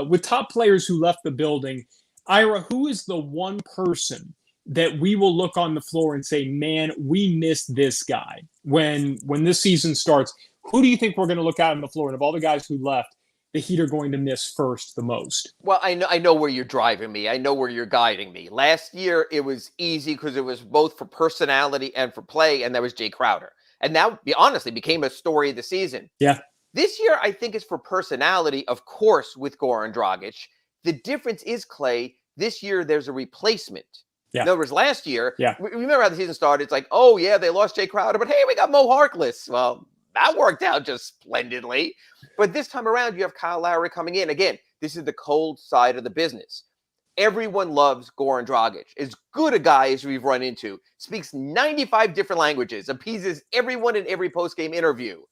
With top players who left the building, Ira, who is the one person that we will look on the floor and say, man, we missed this guy when this season starts? Who do you think we're going to look out on the floor? And of all the guys who left, the Heat are going to miss first the most? Well, I know where you're driving me. I know where you're guiding me. Last year, it was easy because it was both for personality and for play, and that was Jay Crowder. And that, honestly, became a story of the season. Yeah. This year, I think it's for personality, of course, with Goran Dragic. The difference is, Clay, this year there's a replacement. Yeah. In other words, last year, yeah. Remember how the season started? It's like, oh, yeah, they lost Jay Crowder, but hey, we got Mo Harkless. Well, that worked out just splendidly. But this time around, you have Kyle Lowry coming in. Again, this is the cold side of the business. Everyone loves Goran Dragic. As good a guy as we've run into. Speaks 95 different languages. Appeases everyone in every postgame interview.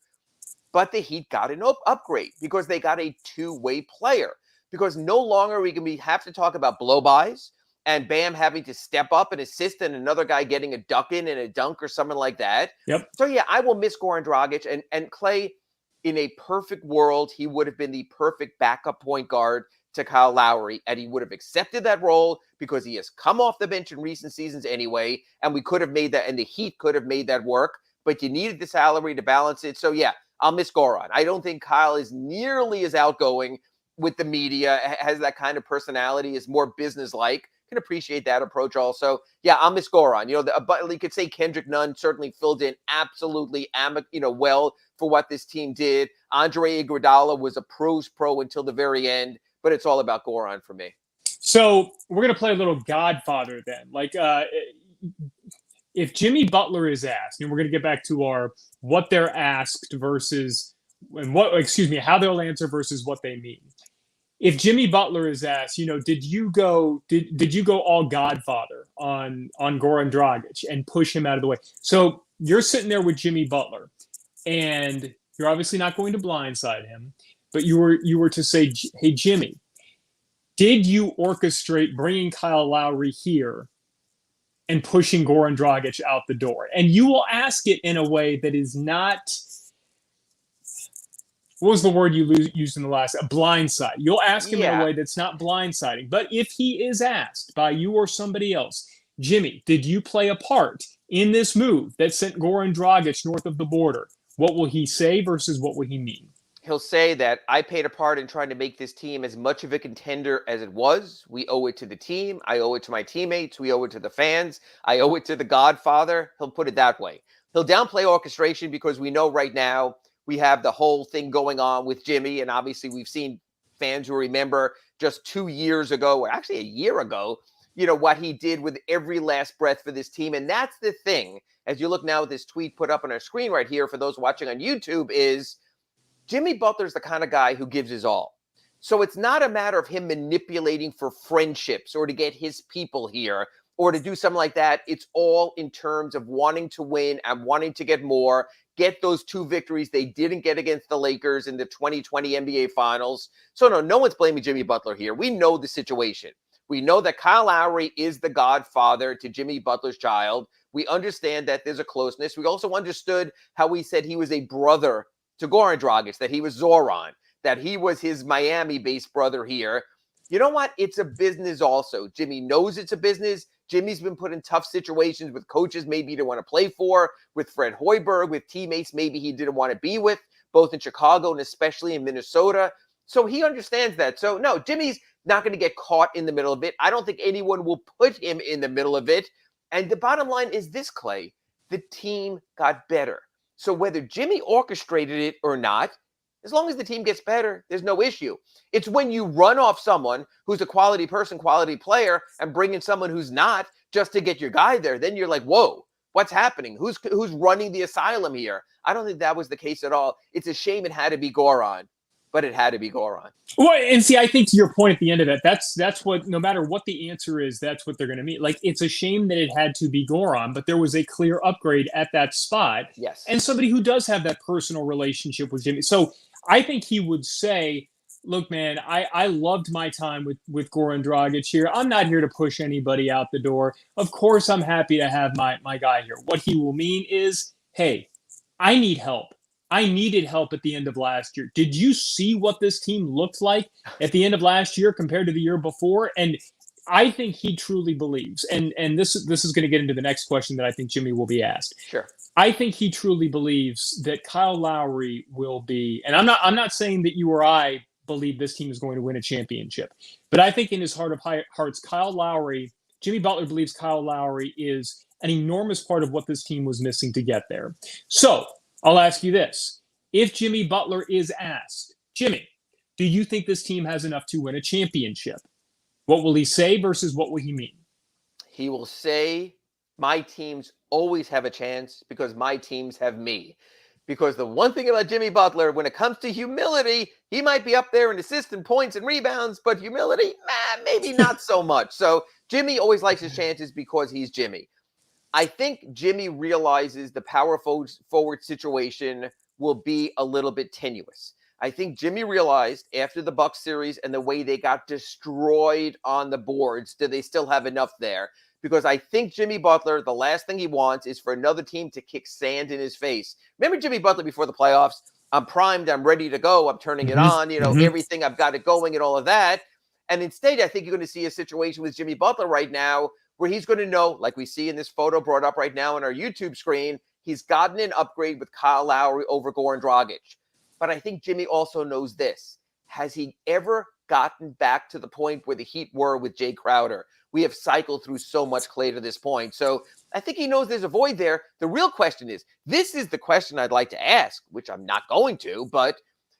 But the Heat got an upgrade because they got a two-way player. Because no longer are we going to have to talk about blow-bys and Bam having to step up and assist and another guy getting a duck in and a dunk or something like that. Yep. So, yeah, I will miss Goran Dragic. And Clay, in a perfect world, he would have been the perfect backup point guard to Kyle Lowry, and he would have accepted that role because he has come off the bench in recent seasons anyway, and we could have made that, and the Heat could have made that work, but you needed the salary to balance it. So, yeah, I'll miss Goran. I don't think Kyle is nearly as outgoing with the media, has that kind of personality, is more business-like. Can appreciate that approach also. Yeah, I'll miss Goran. But you could say Kendrick Nunn certainly filled in absolutely well for what this team did. Andre Iguodala was a pro's pro until the very end, but it's all about Goran for me. So we're going to play a little Godfather then. Like if Jimmy Butler is asked, and we're going to get back to our what they're asked versus how they'll answer versus what they mean. If Jimmy Butler is asked, did you go all Godfather on Goran Dragic and push him out of the way? So you're sitting there with Jimmy Butler, and you're obviously not going to blindside him, but you were to say, hey, Jimmy, did you orchestrate bringing Kyle Lowry here and pushing Goran Dragic out the door? And you will ask it in a way that is not... What was the word you used in the last? Blindside. You'll ask him in a way that's not blindsiding. But if he is asked by you or somebody else, Jimmy, did you play a part in this move that sent Goran Dragic north of the border? What will he say versus what will he mean? He'll say that I played a part in trying to make this team as much of a contender as it was. We owe it to the team. I owe it to my teammates. We owe it to the fans. I owe it to the Godfather. He'll put it that way. He'll downplay orchestration because we know right now we have the whole thing going on with Jimmy, and obviously we've seen fans who remember just 2 years ago, or actually a year ago, what he did with every last breath for this team. And that's the thing, as you look now at this tweet put up on our screen right here for those watching on YouTube, is Jimmy Butler's the kind of guy who gives his all. So it's not a matter of him manipulating for friendships or to get his people here or to do something like that. It's all in terms of wanting to win and wanting to get more, get those 2 victories they didn't get against the Lakers in the 2020 NBA Finals. So no one's blaming Jimmy Butler here. We know the situation. We know that Kyle Lowry is the godfather to Jimmy Butler's child. We understand that there's a closeness. We also understood how we said he was a brother to Goran Dragic, that he was Zoran, that he was his Miami-based brother here. You know what? It's a business also. Jimmy knows it's a business. Jimmy's been put in tough situations with coaches maybe he didn't want to play for, with Fred Hoiberg, with teammates maybe he didn't want to be with, both in Chicago and especially in Minnesota. So he understands that. So no, Jimmy's not going to get caught in the middle of it. I don't think anyone will put him in the middle of it. And the bottom line is this, Clay, the team got better. So whether Jimmy orchestrated it or not, as long as the team gets better, there's no issue. It's when you run off someone who's a quality person, quality player, and bring in someone who's not just to get your guy there. Then you're like, whoa, what's happening? Who's running the asylum here? I don't think that was the case at all. It's a shame it had to be Goran, but it had to be Goran. Well, and see, I think to your point at the end of it, that's what, no matter what the answer is, that's what they're going to meet. Like, it's a shame that it had to be Goran, but there was a clear upgrade at that spot. Yes. And somebody who does have that personal relationship with Jimmy. So I think he would say, look, man, I loved my time with Goran Dragic here. I'm not here to push anybody out the door. Of course, I'm happy to have my guy here. What he will mean is, hey, I need help. I needed help at the end of last year. Did you see what this team looked like at the end of last year compared to the year before? And I think he truly believes, and this is going to get into the next question that I think Jimmy will be asked. Sure. I think he truly believes that Kyle Lowry will be, and I'm not saying that you or I believe this team is going to win a championship, but I think in his heart of hearts, Jimmy Butler believes Kyle Lowry is an enormous part of what this team was missing to get there. So I'll ask you this. If Jimmy Butler is asked, Jimmy, do you think this team has enough to win a championship? What will he say versus what will he mean? He will say, my teams always have a chance because my teams have me. Because the one thing about Jimmy Butler, when it comes to humility, he might be up there in assists and points and rebounds, but humility, maybe not so much. So Jimmy always likes his chances because he's Jimmy. I think Jimmy realizes the power forward situation will be a little bit tenuous. I think Jimmy realized after the Bucks series and the way they got destroyed on the boards, do they still have enough there? Because I think Jimmy Butler, the last thing he wants is for another team to kick sand in his face. Remember Jimmy Butler before the playoffs? I'm primed. I'm ready to go. I'm turning it on. Everything. I've got it going and all of that. And instead, I think you're going to see a situation with Jimmy Butler right now where he's going to know, like we see in this photo brought up right now on our YouTube screen, he's gotten an upgrade with Kyle Lowry over Goran Dragic. But I think Jimmy also knows this. Has he ever gotten back to the point where the Heat were with Jay Crowder? We have cycled through so much clay to this point. So I think he knows there's a void there. The real question is, this is the question I'd like to ask, which I'm not going to, but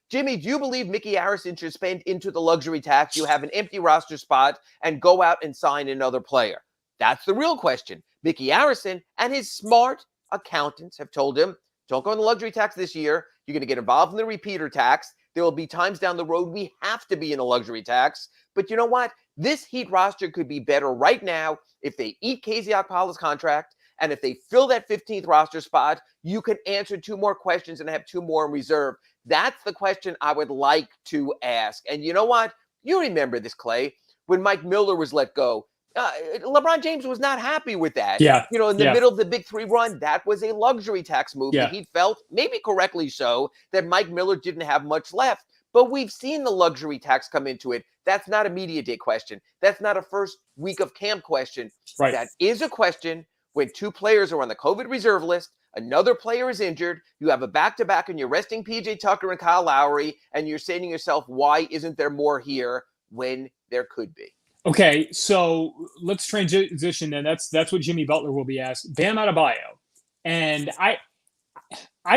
Jimmy, do you believe Mickey Harrison should spend into the luxury tax? You have an empty roster spot and go out and sign another player. That's the real question. Mickey Harrison and his smart accountants have told him, don't go on the luxury tax this year. You're going to get involved in the repeater tax. There will be times down the road we have to be in a luxury tax. But you know what? This Heat roster could be better right now if they eat KZ Okpala's contract. And if they fill that 15th roster spot, you can answer 2 more questions and have 2 more in reserve. That's the question I would like to ask. And you know what? You remember this, Clay, when Mike Miller was let go. LeBron James was not happy with that. Yeah. In the middle of the Big 3 run, that was a luxury tax move that he felt, maybe correctly so, that Mike Miller didn't have much left. But we've seen the luxury tax come into it. That's not a media day question. That's not a first week of camp question. Right. That is a question when 2 players are on the COVID reserve list, another player is injured, you have a back-to-back and you're resting PJ Tucker and Kyle Lowry, and you're saying to yourself, why isn't there more here when there could be? Okay, so let's transition then. That's what Jimmy Butler will be asked. Bam Adebayo. And I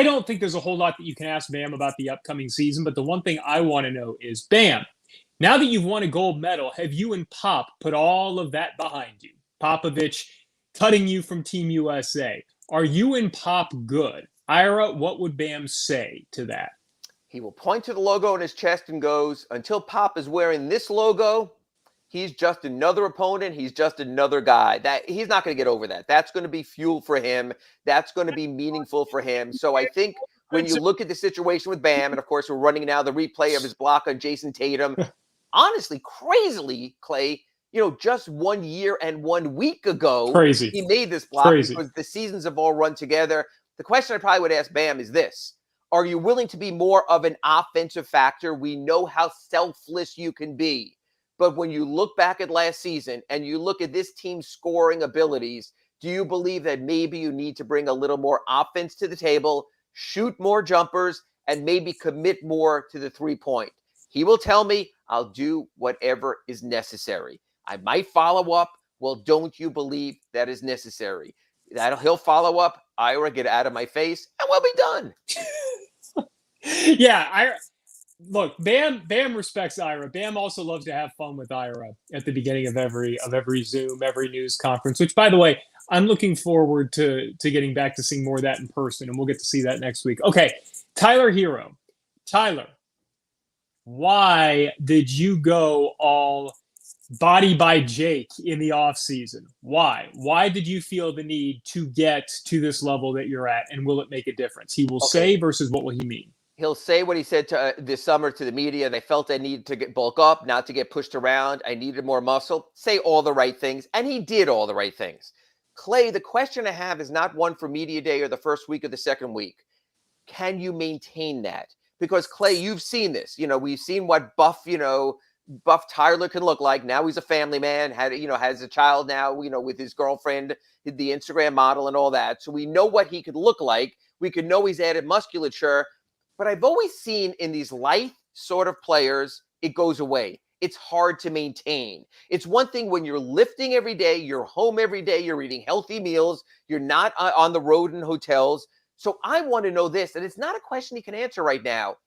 don't think there's a whole lot that you can ask Bam about the upcoming season, but the one thing I want to know is, Bam, Now that you've won a gold medal, have you and Pop put all of that behind you? Popovich cutting you from Team USA. Are you and Pop good? Ira, what would Bam say to that? He will point to the logo on his chest and goes, until Pop is wearing this logo, he's just another opponent. He's just another guy. That he's not going to get over that. That's going to be fuel for him. That's going to be meaningful for him. So I think when you look at the situation with Bam, and of course we're running now the replay of his block on Jason Tatum, honestly, crazily, Clay, just 1 year and 1 week ago, he made this block because the seasons have all run together. The question I probably would ask Bam is this. Are you willing to be more of an offensive factor? We know how selfless you can be. But when you look back at last season and you look at this team's scoring abilities, do you believe that maybe you need to bring a little more offense to the table, shoot more jumpers, and maybe commit more to the 3-point? He will tell me, I'll do whatever is necessary. I might follow up. Well, don't you believe that is necessary? He'll follow up. Ira, get out of my face, and we'll be done. Yeah, look, Bam respects Ira. Bam also loves to have fun with Ira at the beginning of every Zoom, every news conference, which, by the way, I'm looking forward to getting back to seeing more of that in person, and we'll get to see that next week. Okay, Tyler Hero. Tyler, why did you go all body by Jake in the offseason? Why? Why did you feel the need to get to this level that you're at, and will it make a difference? He will say versus what will he mean? He'll say what he said to this summer to the media. They felt I needed to bulk up, not to get pushed around. I needed more muscle. Say all the right things, and he did all the right things. Clay, the question I have is not one for media day or the first week or the second week. Can you maintain that? Because, Clay, you've seen this. We've seen what buff Tyler can look like. Now he's a family man, has a child now, with his girlfriend, the Instagram model and all that. So we know what he could look like. We could know he's added musculature. But I've always seen in these light sort of players, it goes away. It's hard to maintain. It's one thing when you're lifting every day, you're home every day, you're eating healthy meals, you're not on the road in hotels. So I want to know this, and it's not a question he can answer right now.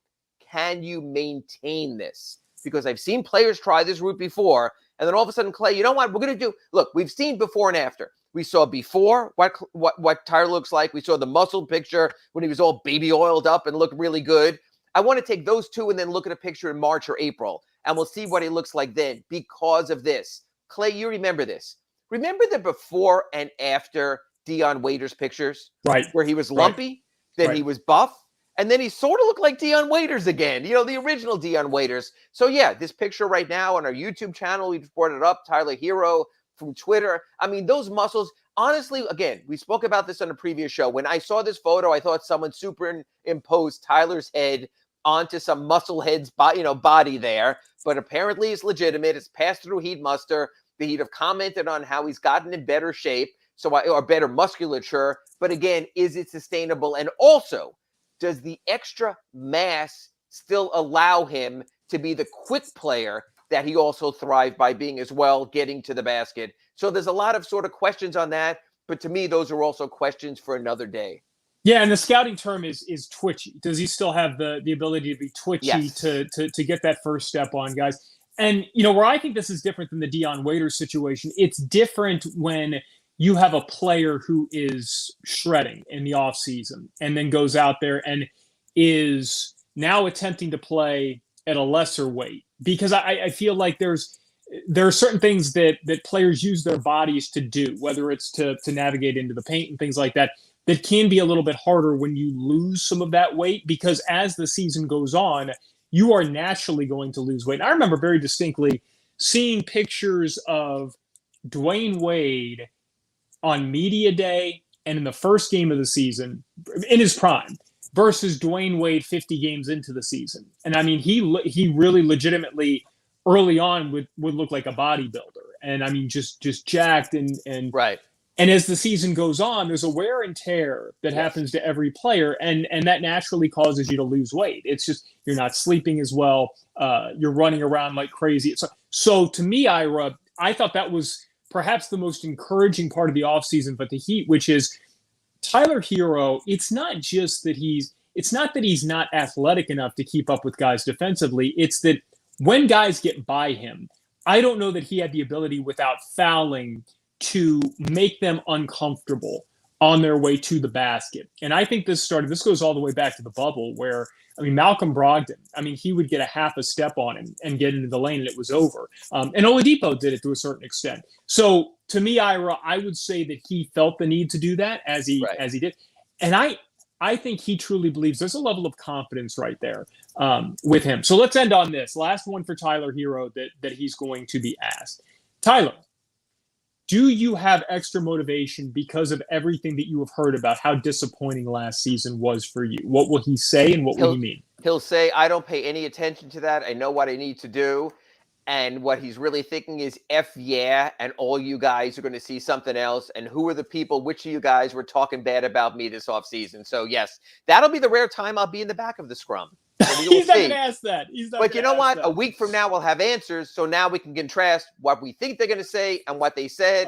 Can you maintain this? Because I've seen players try this route before, and then all of a sudden, Clay, you know what we're going to do? Look, we've seen before and after. We saw before what Tyler looks like. We saw the muscle picture when he was all baby oiled up and looked really good. I want to take those two and then look at a picture in March or April, and we'll see what he looks like then because of this. Clay, you remember this. Remember the before and after Dion Waiters pictures? Right. Where he was lumpy, then he was buff, and then he sort of looked like Dion Waiters again, the original Dion Waiters. So, yeah, this picture right now on our YouTube channel, we just brought it up, Tyler Hero from Twitter. I mean, those muscles, honestly, again, we spoke about this on a previous show. When I saw this photo, I thought someone superimposed Tyler's head onto some muscle head's body there. But apparently it's legitimate. It's passed through heat muster. The Heat have commented on how he's gotten in better shape, or better musculature. But again, is it sustainable? And also, does the extra mass still allow him to be the quick player that he also thrived by being as well, getting to the basket? So there's a lot of sort of questions on that. But to me, those are also questions for another day. Yeah, and the scouting term is twitchy. Does he still have the ability to be twitchy to get that first step on, guys? And, where I think this is different than the Dion Waiters situation, it's different when you have a player who is shredding in the offseason and then goes out there and is now attempting to play at a lesser weight. Because I feel like there are certain things that players use their bodies to do, whether it's to navigate into the paint and things like that can be a little bit harder when you lose some of that weight, because as the season goes on, you are naturally going to lose weight. And I remember very distinctly seeing pictures of Dwayne Wade on media day and in the first game of the season in his prime versus Dwayne Wade 50 games into the season. And I mean, he really legitimately early on would look like a bodybuilder. And I mean, just jacked and right. And as the season goes on, there's a wear and tear that happens to every player, and that naturally causes you to lose weight. It's just you're not sleeping as well. You're running around like crazy. So to me, Ira, I thought that was perhaps the most encouraging part of the offseason, but the Heat, which is Tyler Hero, it's not just that he's not athletic enough to keep up with guys defensively. It's that when guys get by him, I don't know that he had the ability without fouling to make them uncomfortable on their way to the basket. And I think this goes all the way back to the bubble where, Malcolm Brogdon, he would get a half a step on him and get into the lane and it was over. And Oladipo did it to a certain extent. So to me, Ira, I would say that he felt the need to do that as he did. And I think he truly believes there's a level of confidence right there with him. So let's end on this. Last one for Tyler Hero that he's going to be asked. Tyler, do you have extra motivation because of everything that you have heard about how disappointing last season was for you? What will he say and what will he mean? He'll say, I don't pay any attention to that. I know what I need to do. And what he's really thinking is, F yeah, and all you guys are going to see something else. And who are the people, which of you guys were talking bad about me this offseason? So, yes, that'll be the rare time I'll be in the back of the scrum. He's not going to ask that. But you know what? A week from now, we'll have answers. So now we can contrast what we think they're going to say and what they said.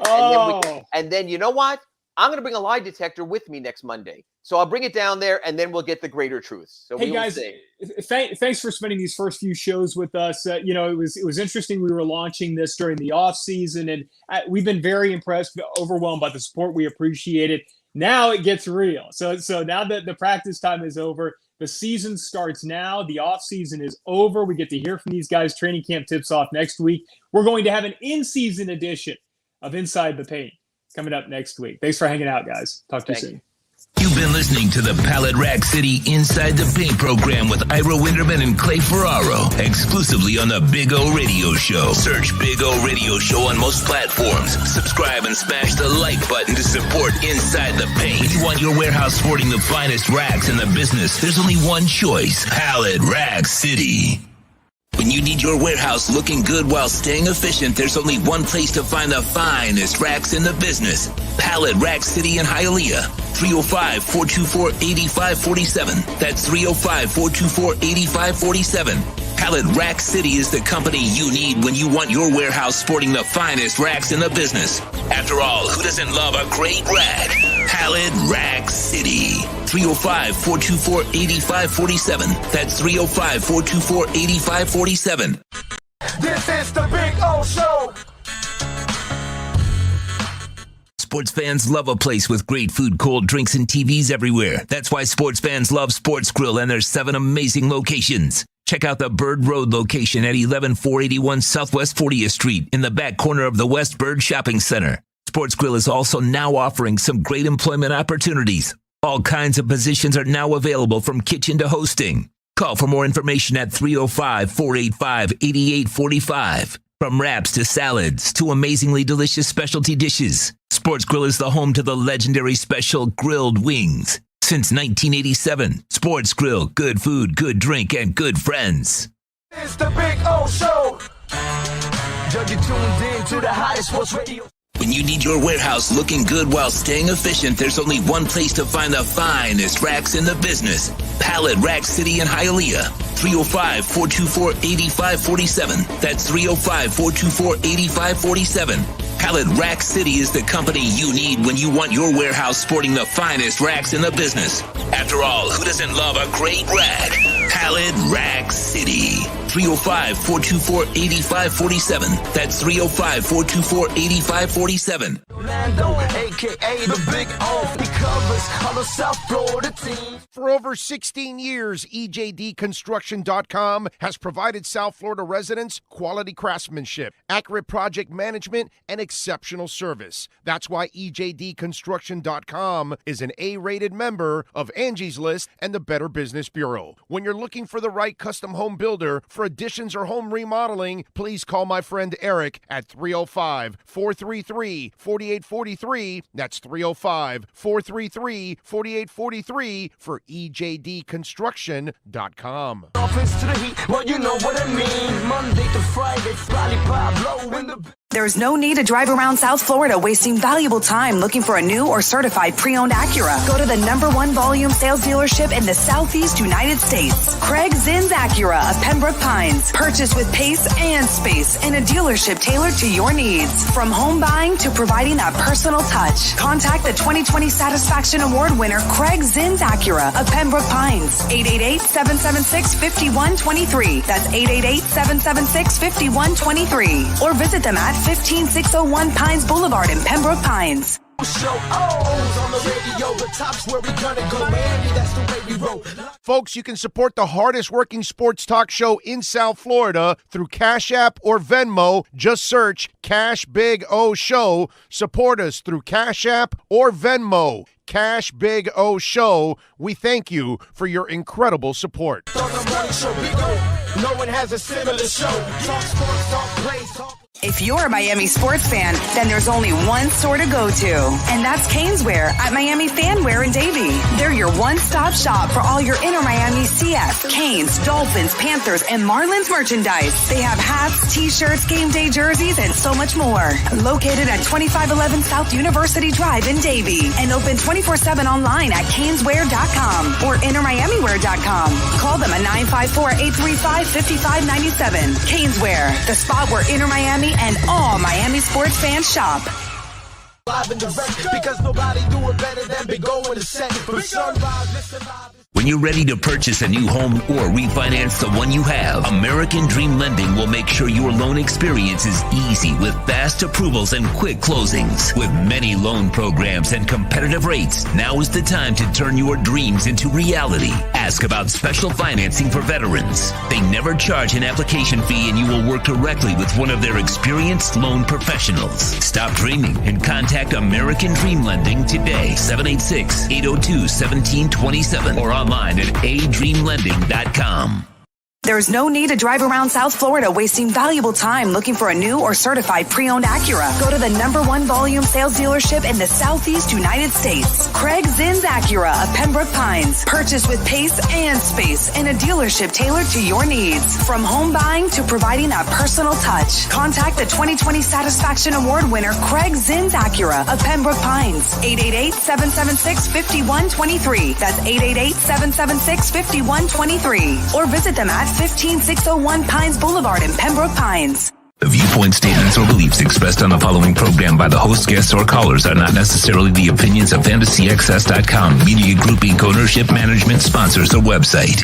And then you know what? I'm going to bring a lie detector with me next Monday. So I'll bring it down there, and then we'll get the greater truth. So hey, guys, thanks for spending these first few shows with us. It was interesting. We were launching this during the off season, and we've been very impressed, overwhelmed by the support. We appreciate it. Now it gets real. So now that the practice time is over, the season starts now. The off season is over. We get to hear from these guys. Training camp tips off next week. We're going to have an in-season edition of Inside the Paint coming up next week. Thanks for hanging out, guys. Talk to you soon. You've been listening to the Pallet Rack City Inside the Paint program with Ira Winterman and Clay Ferraro, exclusively on the Big O Radio Show. Search Big O Radio Show on most platforms. Subscribe and smash the like button to support Inside the Paint. If you want your warehouse sporting the finest racks in the business, there's only one choice: Pallet Rack City. When you need your warehouse looking good while staying efficient, there's only one place to find the finest racks in the business. Pallet Rack City in Hialeah. 305-424-8547. That's 305-424-8547. Pallet Rack City is the company you need when you want your warehouse sporting the finest racks in the business. After all, who doesn't love a great rack? Pallet Rack City. 305-424-8547. That's 305-424-8547. This is the Big O Show. Sports fans love a place with great food, cold drinks, and TVs everywhere. That's why sports fans love Sports Grill and their 7 amazing locations. Check out the Bird Road location at 11481 Southwest 40th Street in the back corner of the West Bird Shopping Center. Sports Grill is also now offering some great employment opportunities. All kinds of positions are now available from kitchen to hosting. Call for more information at 305-485-8845. From wraps to salads to amazingly delicious specialty dishes, Sports Grill is the home to the legendary special grilled wings. Since 1987, Sports Grill, good food, good drink, and good friends. It's the Big O Show. You're tuned in to the hottest sports radio. When you need your warehouse looking good while staying efficient, there's only one place to find the finest racks in the business. Pallet Rack City in Hialeah. 305-424-8547. That's 305-424-8547. Pallet Rack City is the company you need when you want your warehouse sporting the finest racks in the business. After all, who doesn't love a great rack? Pallet Rack City. 305-424-8547. That's 305-424-8547. Orlando, a.k.a. the Big O. He covers all the South Florida teams. For over 16 years, EJDconstruction.com has provided South Florida residents quality craftsmanship, accurate project management, and exceptional service. That's why EJDconstruction.com is an A-rated member of Angie's List and the Better Business Bureau. When you're looking for the right custom home builder for additions or home remodeling, please call my friend Eric at 305-433-4843. That's 305-433-4843 for EJDconstruction.com. Dolphins to the Heat, well, you know what I mean. Monday to Friday, Friday, Pablo in the There's no need to drive around South Florida wasting valuable time looking for a new or certified pre-owned Acura. Go to the #1 volume sales dealership in the Southeast United States. Craig Zinn's Acura of Pembroke Pines. Purchase with pace and space in a dealership tailored to your needs. From home buying to providing that personal touch. Contact the 2020 Satisfaction Award winner Craig Zinn's Acura of Pembroke Pines. 888-776-5123. That's 888-776-5123. Or visit them at 15601 Pines Boulevard in Pembroke Pines. Folks, you can support the hardest working sports talk show in South Florida through Cash App or Venmo. Just search Cash Big O Show. Support us through Cash App or Venmo. Cash Big O Show. We thank you for your incredible support. No one has a similar show. Talk sports, talk plays, talk. If you're a Miami sports fan, then there's only one store to go to, and that's Caneswear at Miami Fanwear in Davie. They're your one-stop shop for all your inner Miami CF, Canes, Dolphins, Panthers, and Marlins merchandise. They have hats, t-shirts, game day jerseys, and so much more. Located at 2511 South University Drive in Davie, and open 24/7 online at caneswear.com or innermiamiwear.com. Call them at 954-835-5597. Caneswear, the spot where inner Miami and all Miami sports fans shop. Live and direct, because nobody do it better than Big O in the set. From sunrise, listen live. When you're ready to purchase a new home or refinance the one you have, American Dream Lending will make sure your loan experience is easy with fast approvals and quick closings. With many loan programs and competitive rates, now is the time to turn your dreams into reality. Ask about special financing for veterans. They never charge an application fee, and you will work directly with one of their experienced loan professionals. Stop dreaming and contact American Dream Lending today, 786-802-1727, or online at adreamlending.com. There's no need to drive around South Florida wasting valuable time looking for a new or certified pre-owned Acura. Go to the #1 volume sales dealership in the Southeast United States. Craig Zinn's Acura of Pembroke Pines. Purchase with pace and space in a dealership tailored to your needs. From home buying to providing that personal touch. Contact the 2020 Satisfaction Award winner Craig Zinn's Acura of Pembroke Pines. 888-776-5123. That's 888-776-5123. Or visit them at 15601 Pines Boulevard in Pembroke Pines. The viewpoint, statements, or beliefs expressed on the following program by the host, guests, or callers are not necessarily the opinions of FantasyAccess.com, Media Group Inc., ownership, management, sponsors, or website.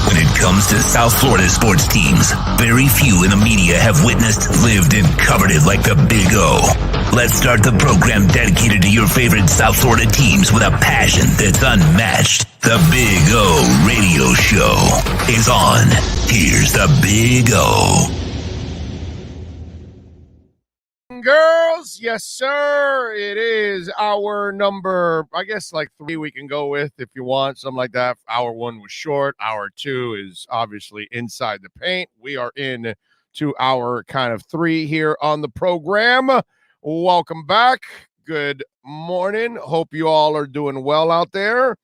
When it comes to South Florida sports teams, very few in the media have witnessed, lived, and covered it like the Big O. Let's start the program dedicated to your favorite South Florida teams with a passion that's unmatched. The Big O Radio Show is on. Here's the Big O. Girls, yes, sir. It is hour number, I guess, like 3 we can go with if you want, something like that. Hour 1 was short. Hour 2 is obviously inside the paint. We are in to hour kind of 3 here on the program. Welcome back. Good morning. Hope you all are doing well out there.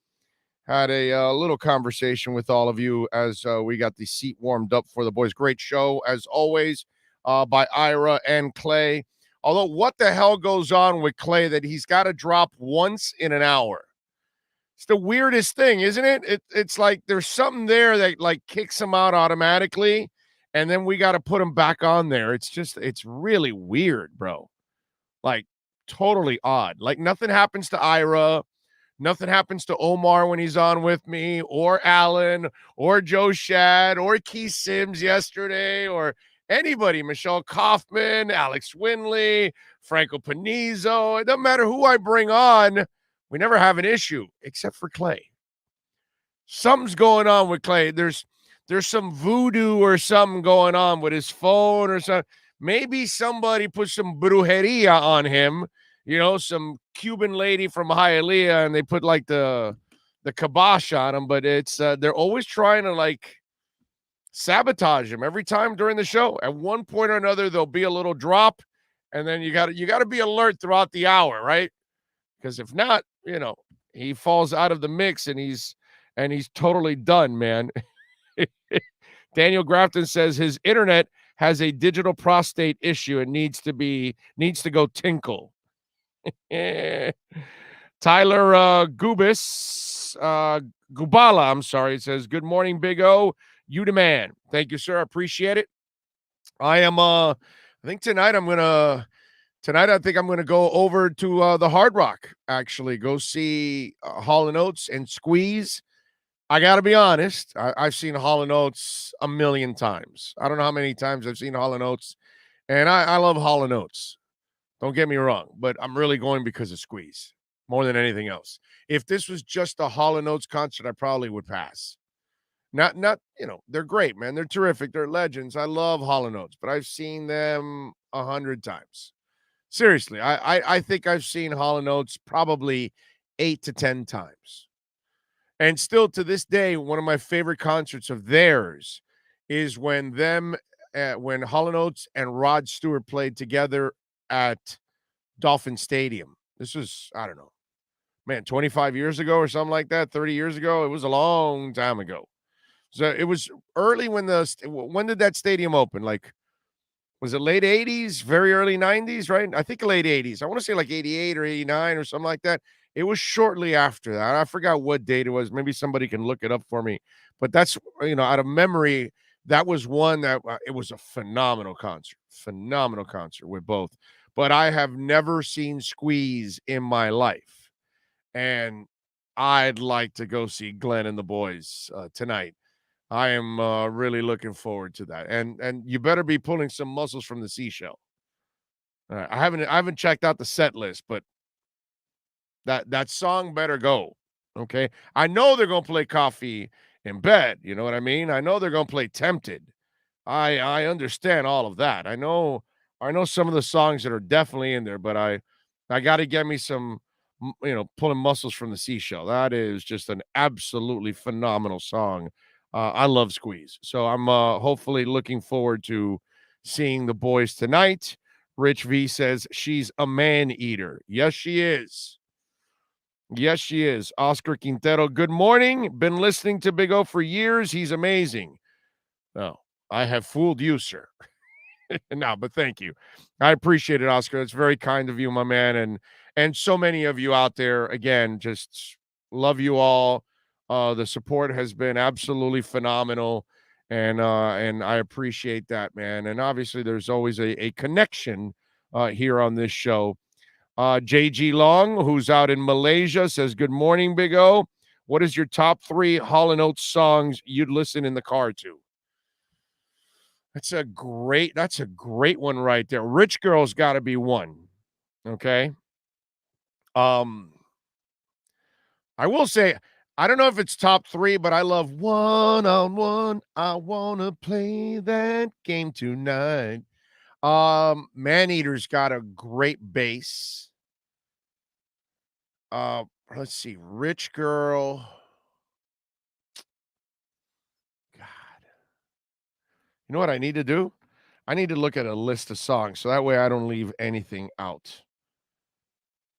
Had a little conversation with all of you as we got the seat warmed up for the boys. Great show, as always, by Ira and Clay. Although, what the hell goes on with Clay that he's got to drop once in an hour? It's the weirdest thing, isn't it? It's like there's something there that like kicks him out automatically, and then we got to put him back on there. It's really weird, bro. Like, totally odd. Like, nothing happens to Ira. Nothing happens to Omar when he's on with me, or Alan, or Joe Shad, or Keith Sims yesterday, or anybody, Michelle Kaufman, Alex Winley, Franco Panizzo. It doesn't matter who I bring on. We never have an issue, except for Clay. Something's going on with Clay. There's some voodoo or something going on with his phone or something. Maybe somebody put some brujeria on him, you know, some Cuban lady from Hialeah, and they put like the kibosh on him. But it's they're always trying to like sabotage him every time during the show. At one point or another, there'll be a little drop, and then you got to be alert throughout the hour, right? Because if not, you know, he falls out of the mix and he's totally done, man. Daniel Grafton says his internet has a digital prostate issue and needs to go tinkle. Tyler Gubala, I'm sorry, says, good morning, Big O. You the man. Thank you, sir. I appreciate it. I think tonight I think I'm gonna go over to the Hard Rock, actually. Go see Hall & Oates and Squeeze. I got to be honest. I've seen Hall & Oates a million times. I don't know how many times I've seen Hall & Oates, and I love Hall & Oates. Don't get me wrong, but I'm really going because of Squeeze more than anything else. If this was just a Hall & Oates concert, I probably would pass. Not, they're great, man. They're terrific. They're legends. I love Hall & Oates, but I've seen them 100 times. Seriously, I think I've seen Hall & Oates probably 8 to 10 times. And still to this day, one of my favorite concerts of theirs is when Hall & Oates and Rod Stewart played together at Dolphin Stadium. This was, I don't know, man, 25 years ago or something like that, 30 years ago. It was a long time ago. So it was early when did that stadium open? Like, was it late 80s, very early 90s, right? I think late 80s. I want to say like 88 or 89 or something like that. It was shortly after that. I forgot what date it was. Maybe somebody can look it up for me. But that's, out of memory, that was one that it was a phenomenal concert with both. But I have never seen Squeeze in my life. And I'd like to go see Glenn and the boys tonight. I am really looking forward to that. And you better be pulling some muscles from the seashell. All right. I haven't checked out the set list, but that song better go. Okay. I know they're going to play Coffee in Bed. You know what I mean? I know they're going to play Tempted. I understand all of that. I know some of the songs that are definitely in there, but I got to get me some, pulling muscles from the seashell. That is just an absolutely phenomenal song. I love Squeeze. So I'm hopefully looking forward to seeing the boys tonight. Rich V says she's a man eater. Yes, she is. Yes, she is. Oscar Quintero, good morning. Been listening to Big O for years. He's amazing. No, I have fooled you, sir. No, but thank you. I appreciate it, Oscar. It's very kind of you, my man. And so many of you out there, again, just love you all. The support has been absolutely phenomenal. And I appreciate that, man. And obviously there's always a connection here on this show. JG Long, who's out in Malaysia, says, good morning, Big O. What is your top 3 Hall & Oates songs you'd listen in the car to? That's a great one right there. Rich Girl's got to be one. Okay. I will say, I don't know if it's top 3, but I love One on One. I want to play that game tonight. Maneater's got a great bass. Let's see. Rich Girl. God. You know what I need to do? I need to look at a list of songs so that way I don't leave anything out.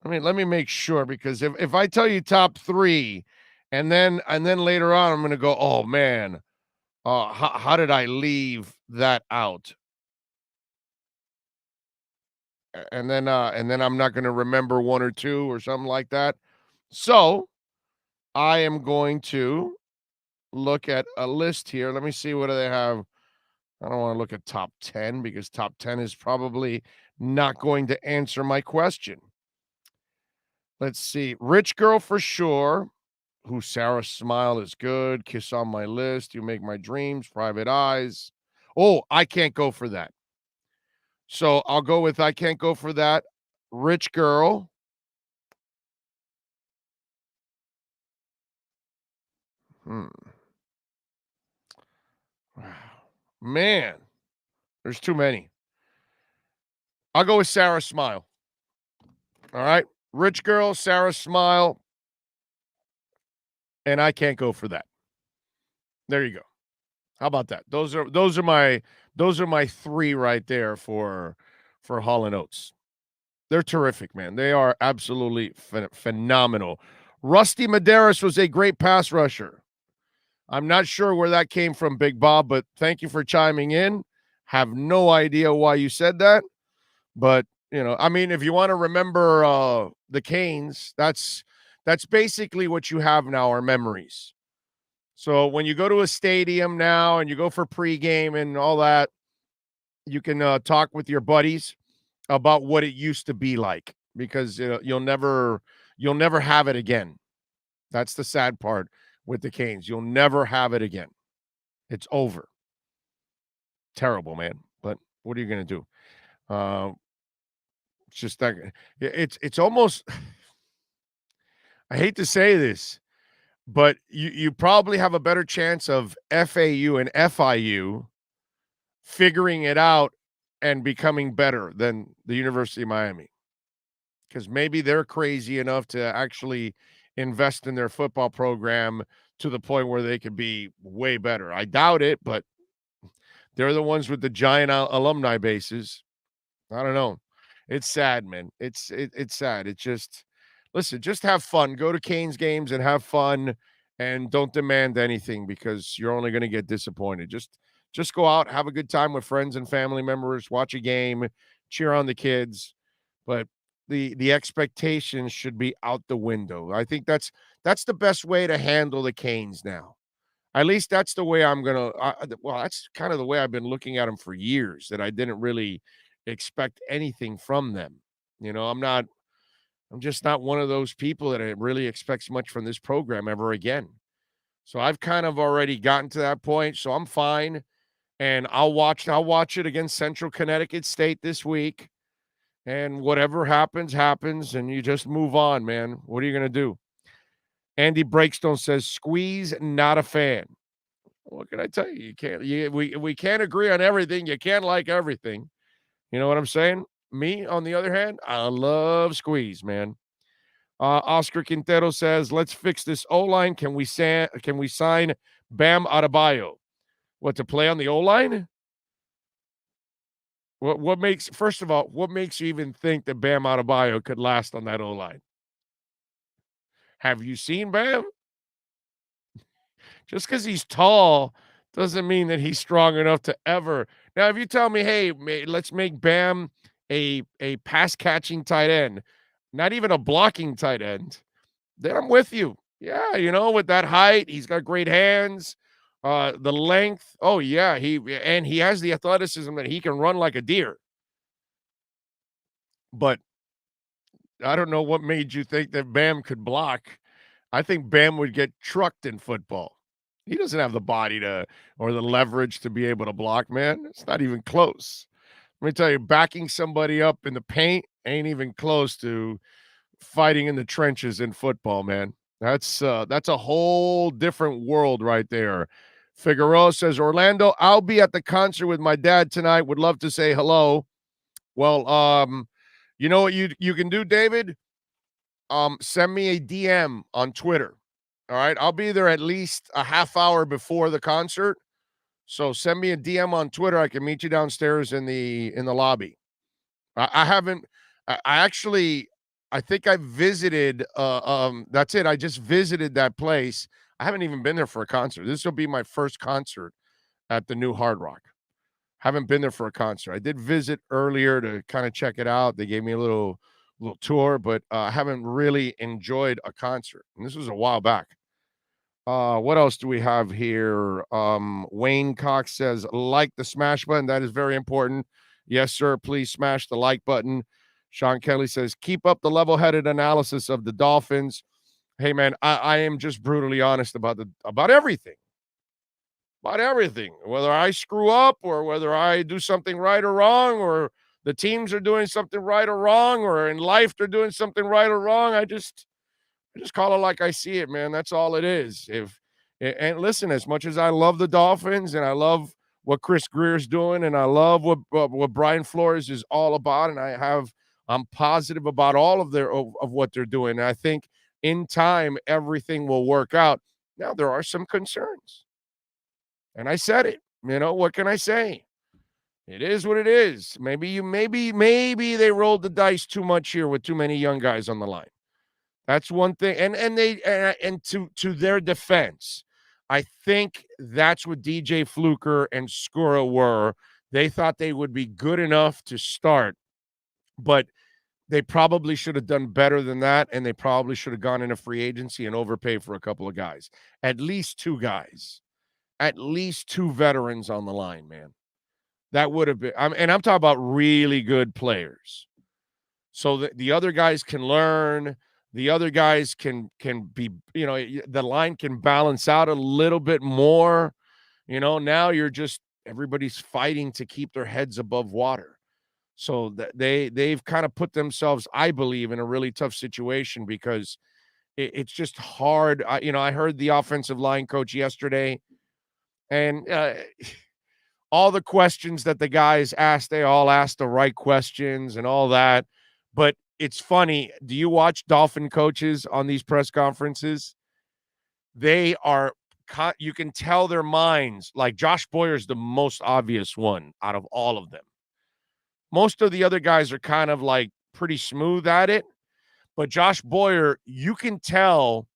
I mean, let me make sure, because if I tell you top 3 and then later on I'm going to go, oh man, how did I leave that out? And then I'm not going to remember 1 or 2 or something like that. So I am going to look at a list here. Let me see, what do they have? I don't want to look at top 10 because top 10 is probably not going to answer my question. Let's see. Rich Girl for sure. Who Sarah Smile is good. Kiss on My List. You Make My Dreams. Private Eyes. Oh, I Can't Go For That. So I'll go with I Can't Go For That. Rich Girl. Wow. Man, there's too many. I'll go with Sarah Smile. All right. Rich Girl, Sarah Smile, and I Can't Go For That. There you go. How about that? Those are my 3 right there for Hall & Oates. They're terrific, man. They are absolutely phenomenal. Rusty Medeiros was a great pass rusher. I'm not sure where that came from, Big Bob, but thank you for chiming in. Have no idea why you said that, but I mean, if you want to remember the Canes, that's basically what you have now are memories. So when you go to a stadium now and you go for pregame and all that, you can talk with your buddies about what it used to be like, because you'll never have it again. That's the sad part with the Canes. You'll never have it again. It's over. Terrible, man. But what are you going to do? It's just that it's almost. I hate to say this, but you probably have a better chance of FAU and FIU figuring it out and becoming better than the University of Miami, because maybe they're crazy enough to actually invest in their football program to the point where they could be way better. I doubt it, but they're the ones with the giant alumni bases. I don't know. It's sad, man. It's sad. It's just, listen, just have fun. Go to Canes games and have fun, and don't demand anything, because you're only going to get disappointed. Just go out, have a good time with friends and family members, watch a game, cheer on the kids, but the expectations should be out the window. I think that's the best way to handle the Canes now. At least that's the way I'm going to that's kind of the way I've been looking at them for years, that I didn't really expect anything from them. I'm just not one of those people that really expects much from this program ever again. So I've kind of already gotten to that point, so I'm fine. And I'll watch it against Central Connecticut State this week. And whatever happens, and you just move on, man. What are you going to do? Andy Breakstone says, squeeze, not a fan. What can I tell you? We can't agree on everything. You can't like everything. You know what I'm saying? Me, on the other hand, I love squeeze, man. Oscar Quintero says, let's fix this O-line. Can we sign Bam Adebayo? What, to play on the O-line? What makes you even think that Bam Adebayo could last on that O-line? Have you seen Bam? Just because he's tall doesn't mean that he's strong enough to ever. Now, if you tell me, hey, let's make Bam a pass-catching tight end, not even a blocking tight end, then I'm with you. Yeah, with that height, he's got great hands, the length. Oh, yeah, he has the athleticism that he can run like a deer. But I don't know what made you think that Bam could block. I think Bam would get trucked in football. He doesn't have the body or the leverage to be able to block, man. It's not even close. Let me tell you, backing somebody up in the paint ain't even close to fighting in the trenches in football, man. That's a whole different world right there. Figueroa says, Orlando, I'll be at the concert with my dad tonight. Would love to say hello. Well, you know what you can do, David? Send me a DM on Twitter. All right. I'll be there at least a half hour before the concert. So send me a DM on Twitter. I can meet you downstairs in the lobby. I think I visited, that's it. I just visited that place. I haven't even been there for a concert. This will be my first concert at the new Hard Rock. Haven't been there for a concert. I did visit earlier to kind of check it out. They gave me a little tour, but I haven't really enjoyed a concert. And this was a while back. What else do we have here? Wayne Cox says, like the smash button. That is very important. Yes, sir. Please smash the like button. Sean Kelly says, keep up the level-headed analysis of the Dolphins. Hey, man, I am just brutally honest about everything. About everything. Whether I screw up or whether I do something right or wrong, or the teams are doing something right or wrong, or in life they're doing something right or wrong, I just call it like I see it, man. That's all it is. And listen, as much as I love the Dolphins and I love what Chris Greer's doing and I love what Brian Flores is all about, and I'm positive about all of what they're doing. And I think in time everything will work out. Now there are some concerns, and I said it. What can I say? It is what it is. Maybe they rolled the dice too much here with too many young guys on the line. That's one thing. And to their defense, I think that's what DJ Fluker and Skura were. They thought they would be good enough to start, but they probably should have done better than that, and they probably should have gone into free agency and overpaid for a couple of guys. At least 2 guys. At least 2 veterans on the line, man. That would have been and I'm talking about really good players. So that the other guys can learn, the other guys can be, the line can balance out a little bit more. Now you're just everybody's fighting to keep their heads above water. So that they've kind of put themselves, I believe, in a really tough situation because it's just hard. I heard the offensive line coach yesterday, and all the questions that the guys asked, they all asked the right questions and all that. But it's funny. Do you watch Dolphin coaches on these press conferences? You can tell their minds. Like Josh Boyer's the most obvious one out of all of them. Most of the other guys are kind of like pretty smooth at it. But Josh Boyer, you can tell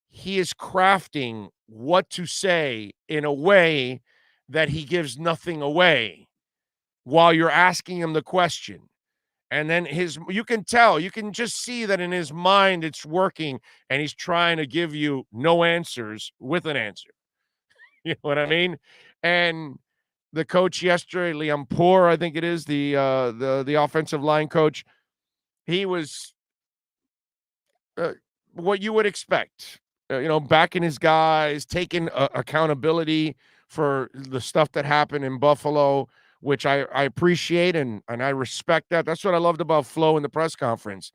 he is crafting what to say in a way that he gives nothing away while you're asking him the question. And then you can tell, you can just see that in his mind it's working, and he's trying to give you no answers with an answer. You know what I mean? And the coach yesterday, Liam Poor, I think it is, the offensive line coach, he was what you would expect. Backing his guys, taking accountability for the stuff that happened in Buffalo, which I appreciate and I respect that. That's what I loved about Flo in the press conference.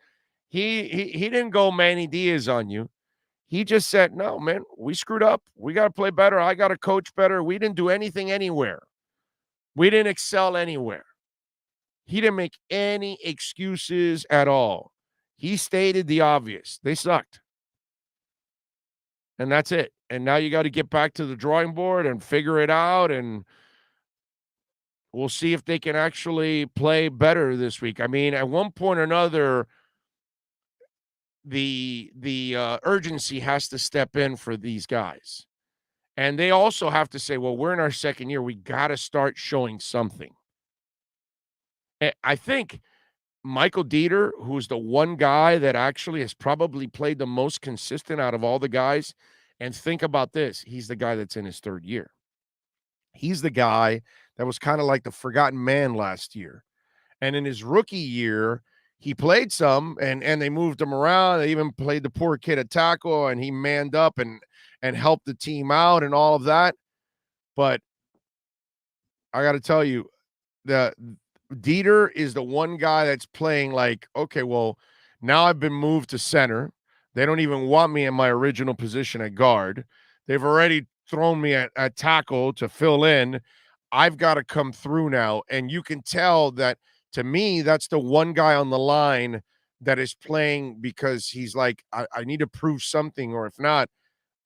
He didn't go Manny Diaz on you. He just said, no, man, we screwed up. We got to play better. I got to coach better. We didn't do anything anywhere. We didn't excel anywhere. He didn't make any excuses at all. He stated the obvious. They sucked. And that's it. And now you got to get back to the drawing board and figure it out. And we'll see if they can actually play better this week. I mean, at one point or another, the urgency has to step in for these guys. And they also have to say, well, we're in our second year. We got to start showing something. I think Michael Dieter, who's the one guy that actually has probably played the most consistent out of all the guys, and think about this, he's the guy that's in his third year. He's the guy that was kind of like the forgotten man last year. And in his rookie year, he played some, and they moved him around. They even played the poor kid at tackle, and he manned up and helped the team out and all of that. But I got to tell you, the Dieter is the one guy that's playing like, okay, well, now I've been moved to center. They don't even want me in my original position at guard. They've already thrown me at tackle to fill in. I've got to come through now. And you can tell that, to me, that's the one guy on the line that is playing because he's like, I need to prove something, or if not,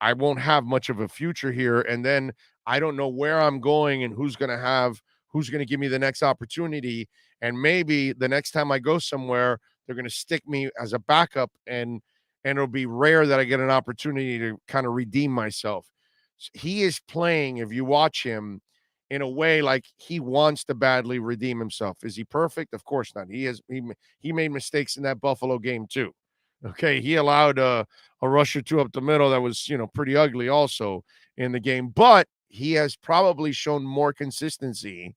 I won't have much of a future here. And then I don't know where I'm going and who's going to give me the next opportunity. And maybe the next time I go somewhere, they're going to stick me as a backup, and it'll be rare that I get an opportunity to kind of redeem myself. He is playing, if you watch him, in a way like he wants to badly redeem himself. Is he perfect? Of course not. He made mistakes in that Buffalo game too. Okay, he allowed a rush or two up the middle that was, pretty ugly also in the game, but he has probably shown more consistency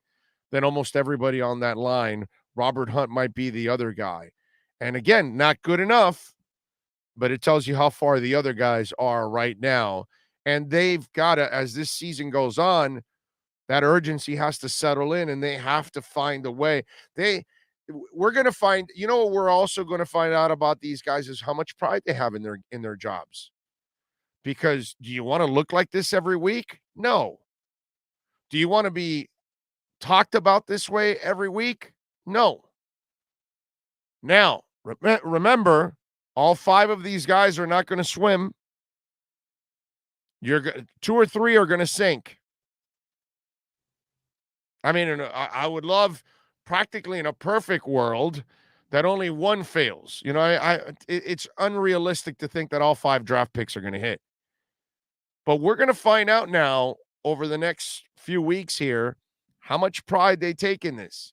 than almost everybody on that line. Robert Hunt might be the other guy. And again, not good enough, but it tells you how far the other guys are right now. And they've got to, as this season goes on, that urgency has to settle in, and they have to find a way. We're going to find, what we're also going to find out about these guys is how much pride they have in their jobs. Because do you want to look like this every week? No. Do you want to be talked about this way every week? No. Now, remember, all 5 of these guys are not going to swim. 2 or 3 are going to sink. I mean, I would love, practically in a perfect world, that only one fails. It's unrealistic to think that all 5 draft picks are going to hit. But we're going to find out now over the next few weeks here how much pride they take in this.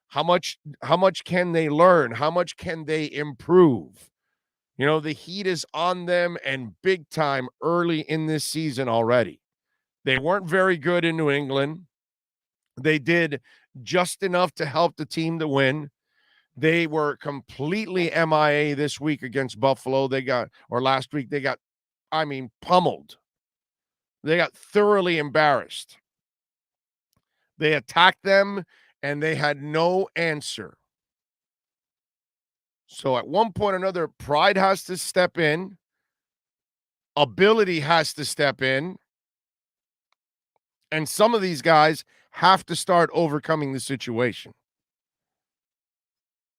How much can they learn? How much can they improve? You know, the heat is on them and big time early in this season already. They weren't very good in New England. They did just enough to help the team to win. They were completely MIA this week against Buffalo. Last week, they got, pummeled. They got thoroughly embarrassed. They attacked them, and they had no answer. So at one point or another, pride has to step in. Ability has to step in. And some of these guys have to start overcoming the situation.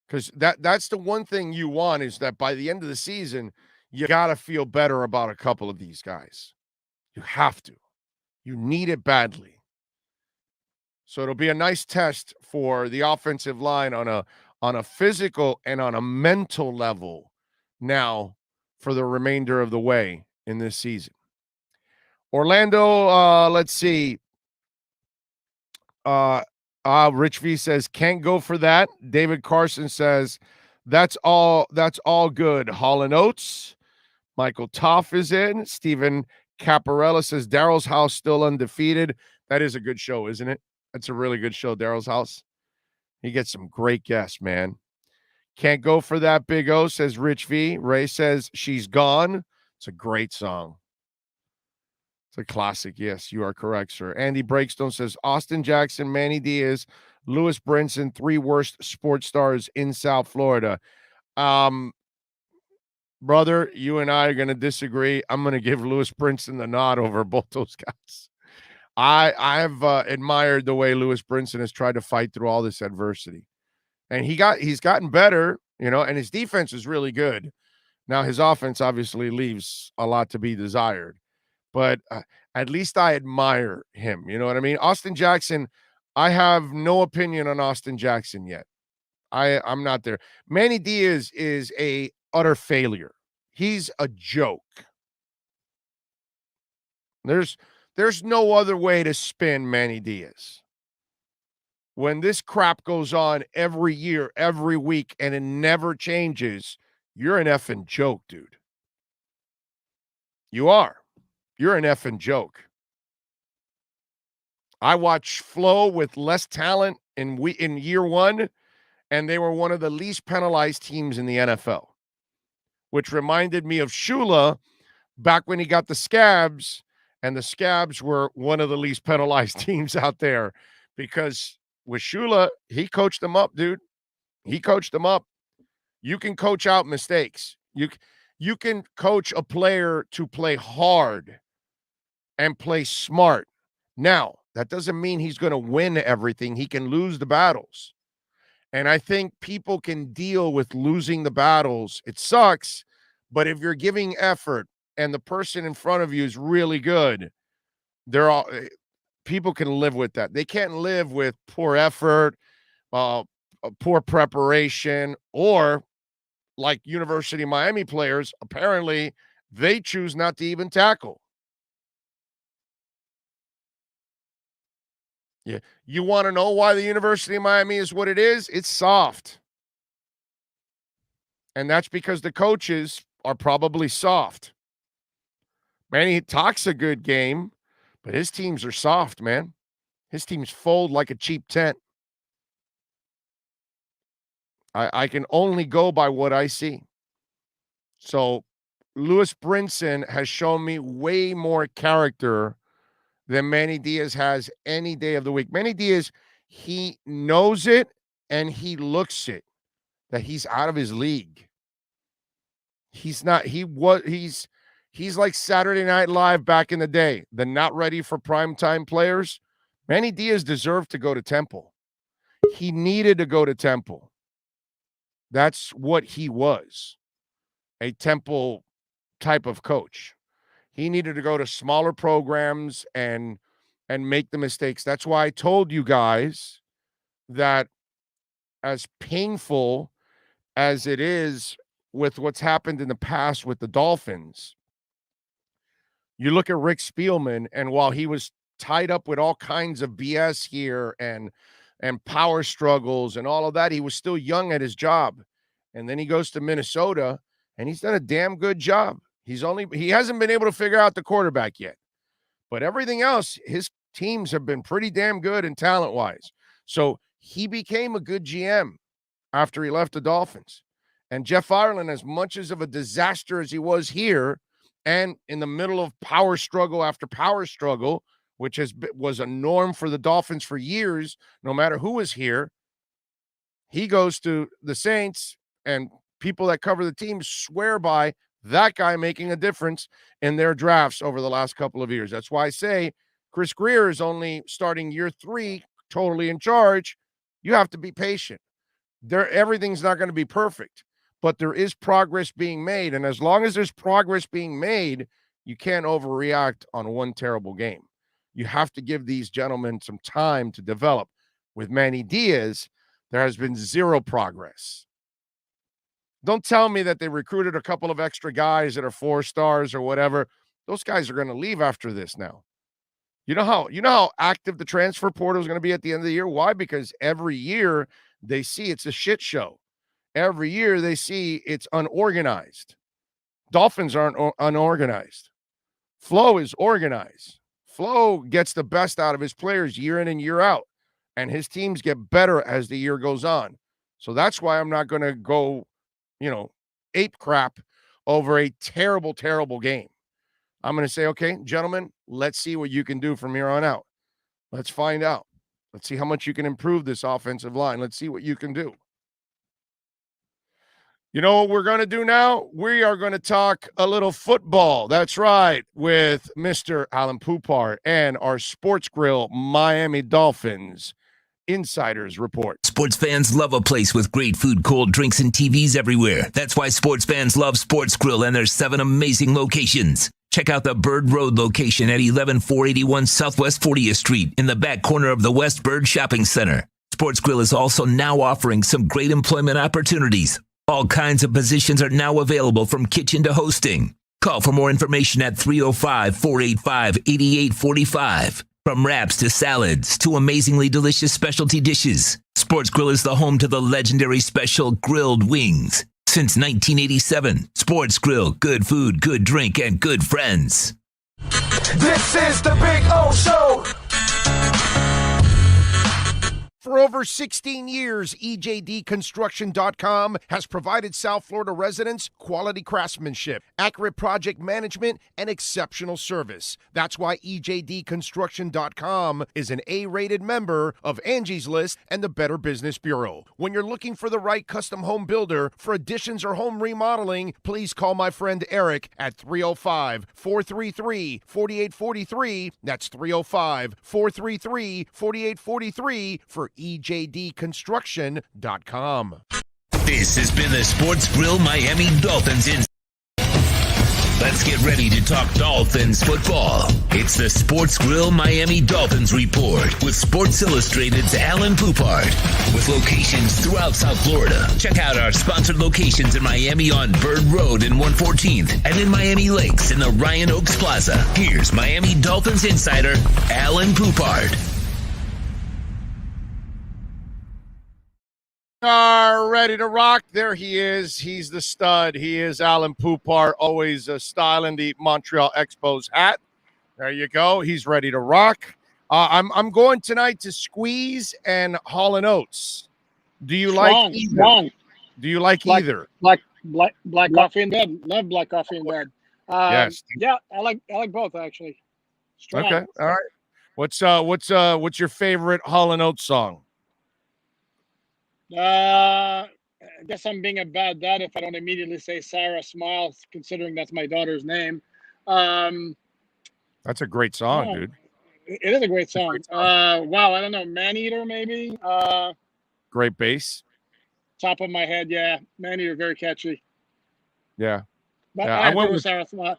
Because that's the one thing you want, is that by the end of the season, you got to feel better about a couple of these guys. You have to. You need it badly. So it'll be a nice test for the offensive line on a physical and on a mental level now for the remainder of the way in this season. Orlando, let's see. Rich V says, can't go for that. David Carson says, that's all good. Hall & Oates. Michael Toff is in. Stephen Caparella says, Daryl's house still undefeated. That is a good show, isn't it? That's a really good show, Daryl's house. He gets some great guests, man. Can't go for that, Big O, says Rich V. Ray says, she's gone. It's a great song. It's a classic. Yes, you are correct, sir. Andy Breakstone says, Austin Jackson, Manny Diaz, Lewis Brinson, 3 worst sports stars in South Florida. Brother, you and I are going to disagree. I'm going to give Lewis Brinson the nod over both those guys. I've admired the way Lewis Brinson has tried to fight through all this adversity. And he's gotten better, and his defense is really good. Now, his offense obviously leaves a lot to be desired. But at least I admire him. You know what I mean? Austin Jackson, I have no opinion on Austin Jackson yet. I'm not there. Manny Diaz is a utter failure. He's a joke. There's no other way to spin Manny Diaz. When this crap goes on every year, every week, and it never changes, you're an effing joke, dude. You are. You're an effing joke. I watched Flo with less talent in year one, and they were one of the least penalized teams in the NFL, which reminded me of Shula back when he got the Scabs, and the Scabs were one of the least penalized teams out there because with Shula, he coached them up, dude. He coached them up. You can coach out mistakes. You can coach a player to play hard and play smart. Now, that doesn't mean he's going to win everything. He can lose the battles. And I think people can deal with losing the battles. It sucks, but if you're giving effort and the person in front of you is really good, people can live with that. They can't live with poor effort, poor preparation, or like University of Miami players, apparently they choose not to even tackle. Yeah. You want to know why the University of Miami is what it is? It's soft. And that's because the coaches are probably soft. Manny talks a good game, but his teams are soft, man. His teams fold like a cheap tent. I can only go by what I see. So Lewis Brinson has shown me way more character than Manny Diaz has any day of the week. Manny Diaz, he knows it and he looks it, that he's out of his league. He's like Saturday Night Live back in the day, the not ready for primetime players. Manny Diaz deserved to go to Temple. He needed to go to Temple. That's what he was, a Temple type of coach. He needed to go to smaller programs and make the mistakes. That's why I told you guys that as painful as it is with what's happened in the past with the Dolphins, you look at Rick Spielman, and while he was tied up with all kinds of BS here and power struggles and all of that. He was still young at his job. And then he goes to Minnesota and he's done a damn good job. He hasn't been able to figure out the quarterback yet. But everything else, his teams have been pretty damn good and talent-wise. So he became a good GM after he left the Dolphins. And Jeff Ireland, as much as of a disaster as he was here and in the middle of power struggle after power struggle, which was a norm for the Dolphins for years, no matter who was here, he goes to the Saints, and people that cover the team swear by that guy making a difference in their drafts over the last couple of years. That's why I say Chris Grier is only starting year 3, totally in charge. You have to be patient. Everything's not going to be perfect, but there is progress being made. And as long as there's progress being made, you can't overreact on one terrible game. You have to give these gentlemen some time to develop. With Manny Diaz, there has been zero progress. Don't tell me that they recruited a couple of extra guys that are 4 stars or whatever. Those guys are going to leave after this now. You know how active the transfer portal is going to be at the end of the year? Why? Because every year they see it's a shit show. Every year they see it's unorganized. Dolphins aren't unorganized. Flo is organized. Flo gets the best out of his players year in and year out, and his teams get better as the year goes on. So that's why I'm not going to go, ape crap over a terrible, terrible game. I'm going to say, okay, gentlemen, let's see what you can do from here on out. Let's find out. Let's see how much you can improve this offensive line. Let's see what you can do. You know what we're going to do now? We are going to talk a little football. That's right, with Mr. Alan Poupart and our Sports Grill Miami Dolphins Insiders Report. Sports fans love a place with great food, cold drinks, and TVs everywhere. That's why sports fans love Sports Grill and their 7 amazing locations. Check out the Bird Road location at 11481 Southwest 40th Street in the back corner of the West Bird Shopping Center. Sports Grill is also now offering some great employment opportunities. All kinds of positions are now available from kitchen to hosting. Call for more information at 305-485-8845. From wraps to salads to amazingly delicious specialty dishes, Sports Grill is the home to the legendary special grilled wings. Since 1987, Sports Grill, good food, good drink, and good friends. This is the Big O Show. For over 16 years, EJDconstruction.com has provided South Florida residents quality craftsmanship, accurate project management, and exceptional service. That's why EJDconstruction.com is an A-rated member of Angie's List and the Better Business Bureau. When you're looking for the right custom home builder for additions or home remodeling, please call my friend Eric at 305-433-4843. That's 305-433-4843 for EJDconstruction.com. This has been the Sports Grill Miami Dolphins in. Let's get ready to talk Dolphins football. It's the Sports Grill Miami Dolphins Report with Sports Illustrated's Alan Poupart. With locations throughout South Florida. Check out our sponsored locations in Miami on Bird Road and 114th and in Miami Lakes in the Ryan Oaks Plaza. Here's Miami Dolphins insider Alan Poupart. Are ready to rock. There he is. He's the stud. He is Alan Poupart, always styling the Montreal Expos hat. There you go. He's ready to rock. I'm going tonight to Squeeze and Hall & Oates. Do you like either? Strong. Do you like either? Black coffee in bed. Love black coffee in bed. Yes. Yeah, I like both actually. Strong. Okay. All right. What's your favorite Hall & Oates song? I guess I'm being a bad dad if I don't immediately say Sarah Smiles, considering that's my daughter's name. That's a great song, dude. It is a great song. Wow, I don't know, Man-Eater maybe. Great bass. Top of my head, yeah. Man-Eater, very catchy. Yeah. But Yeah, I went with Sarah Smiles.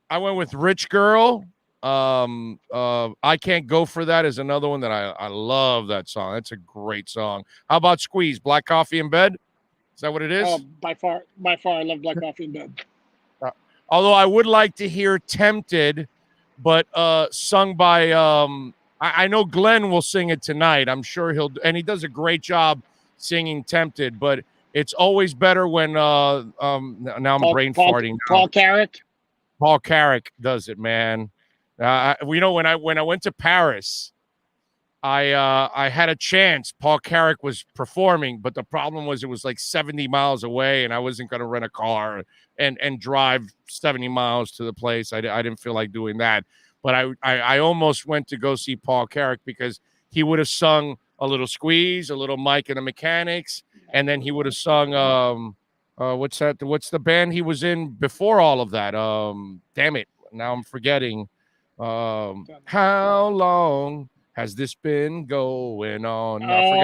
I went with Rich Girl. I Can't Go For That is another one that I love that song. That's a great song. How about Squeeze? Black Coffee in Bed? Is that what it is? Oh, by far, I love black coffee in bed. Although I would like to hear Tempted but sung by I know Glenn will sing it tonight. I'm sure and he does a great job singing Tempted, but it's always better when now I'm brain farting. Paul Carrick. Paul Carrick does it, man. When I went to Paris, I had a chance. Paul Carrick was performing, but the problem was it was like 70 miles away, and I wasn't going to rent a car and drive 70 miles to the place. I didn't feel like doing that. But I almost went to go see Paul Carrick because he would have sung a little Squeeze, a little Mike and the Mechanics, and then he would have sung what's that? What's the band he was in before all of that? Damn it, now I'm forgetting. How long has this been going on?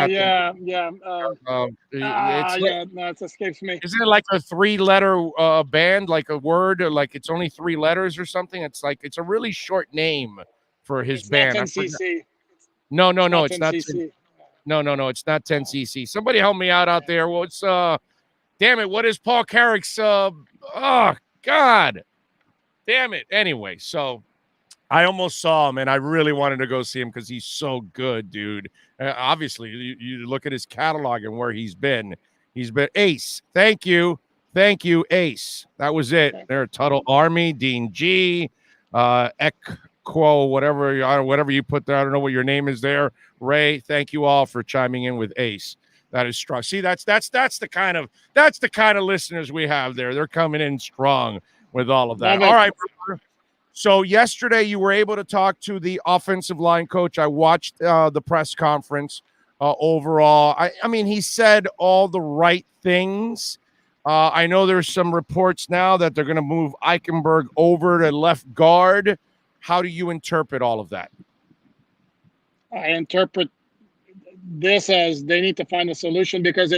Yeah. It escapes me. Isn't it like a 3-letter band, like a word, like it's only 3 letters or something? It's like it's a really short name for his band. Not 10cc. No, it's not. No, it's not 10cc. Somebody help me out there. What's damn it? What is Paul Carrick's? Oh God, damn it. Anyway, so. I almost saw him, and I really wanted to go see him because he's so good, dude. Obviously, you look at his catalog and where he's been. He's been Ace. Thank you, Ace. That was it. They're Tuttle Army, Dean G, Equo, whatever you put there. I don't know what your name is there. Ray, thank you all for chiming in with Ace. That is strong. See, that's the kind of listeners we have there. They're coming in strong with all of that. All right, brother. So yesterday you were able to talk to the offensive line coach. I watched the press conference overall. I mean, he said all the right things. I know there's some reports now that they're going to move Eichenberg over to left guard. How do you interpret all of that? I interpret this as they need to find a solution because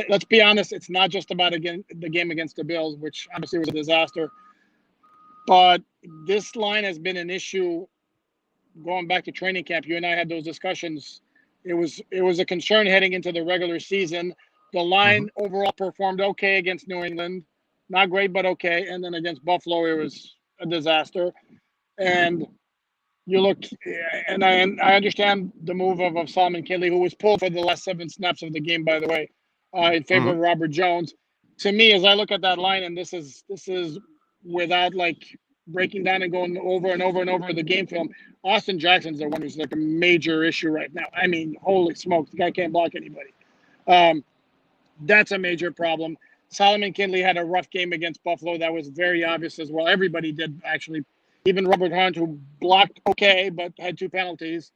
let's be honest, it's not just about the game against the Bills, which obviously was a disaster. But this line has been an issue going back to training camp. You and I had those discussions. It was a concern heading into the regular season. The line overall performed okay against New England. Not great, but okay. And then against Buffalo, it was a disaster. And you look, and I understand the move of Solomon Kinley, who was pulled for the last 7 snaps of the game, by the way, in favor of Robert Jones. To me, as I look at that line, and this is without like breaking down and going over and over and over the game film, Austin Jackson's the one who's like a major issue right now. I mean, holy smokes, the guy can't block anybody. That's a major problem. Solomon Kinley had a rough game against Buffalo. That was very obvious as well. Everybody did, actually. Even Robert Hunt, who blocked okay, but had 2 penalties.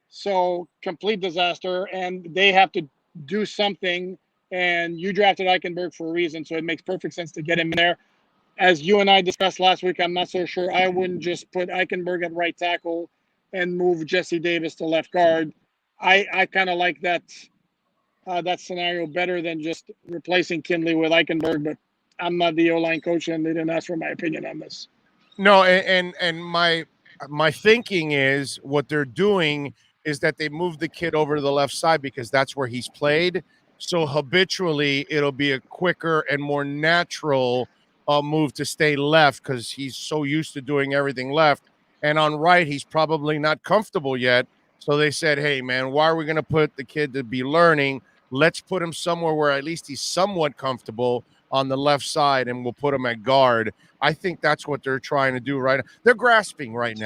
So complete disaster, and they have to do something. And you drafted Eichenberg for a reason, so it makes perfect sense to get him in there. As you and I discussed last week, I'm not so sure I wouldn't just put Eichenberg at right tackle and move Jesse Davis to left guard. I kind of like that scenario better than just replacing Kinley with Eichenberg, but I'm not the O-line coach, and they didn't ask for my opinion on this. No, and my thinking is what they're doing is that they move the kid over to the left side because that's where he's played. So habitually, it'll be a quicker and more natural move to stay left because he's so used to doing everything left. And on right, he's probably not comfortable yet. So they said, hey, man, why are we going to put the kid to be learning? Let's put him somewhere where at least he's somewhat comfortable on the left side, and we'll put him at guard. I think that's what they're trying to do right now. They're grasping right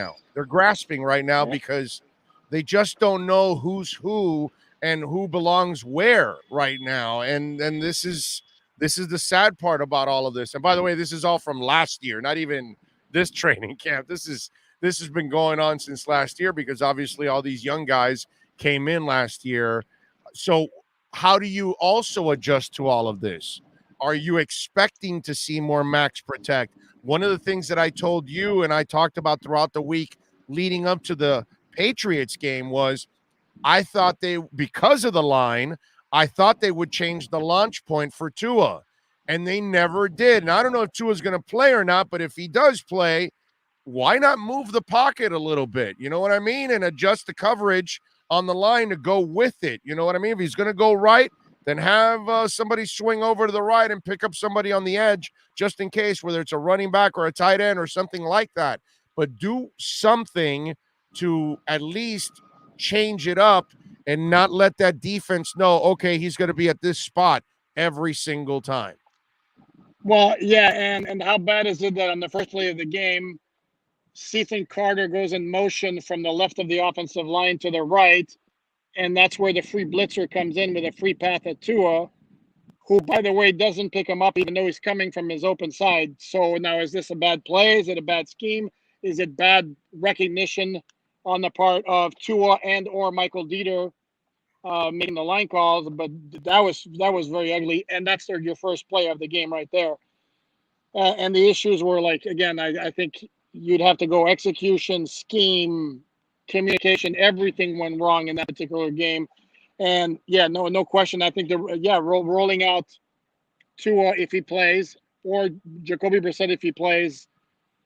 now because they just don't know who's who and who belongs where right now. And this is the sad part about all of this. And by the way, this is all from last year, not even this training camp. This has been going on since last year because obviously all these young guys came in last year. So how do you also adjust to all of this? Are you expecting to see more max protect? One of the things that I told you and I talked about throughout the week leading up to the Patriots game was I thought because of the line, I thought they would change the launch point for Tua, and they never did. And I don't know if Tua's going to play or not, but if he does play, why not move the pocket a little bit? You know what I mean? And adjust the coverage on the line to go with it. You know what I mean? If he's going to go right, then have somebody swing over to the right and pick up somebody on the edge just in case, whether it's a running back or a tight end or something like that. but do something to at least change it up and not let that defense know, okay, he's going to be at this spot every single time. Well, yeah, and how bad is it that on the first play of the game, Ethan Carter goes in motion from the left of the offensive line to the right, and that's where the free blitzer comes in with a free path at Tua, who, by the way, doesn't pick him up even though he's coming from his open side. So now, is this a bad play? Is it a bad scheme? Is it bad recognition on the part of Tua and or Michael Dieter making the line calls? But that was very ugly, and that's your first play of the game right there. And the issues were like, again, I think you'd have to go execution, scheme, communication. Everything went wrong in that particular game. And yeah, no question. I think rolling out Tua if he plays, or Jacoby Brissett if he plays,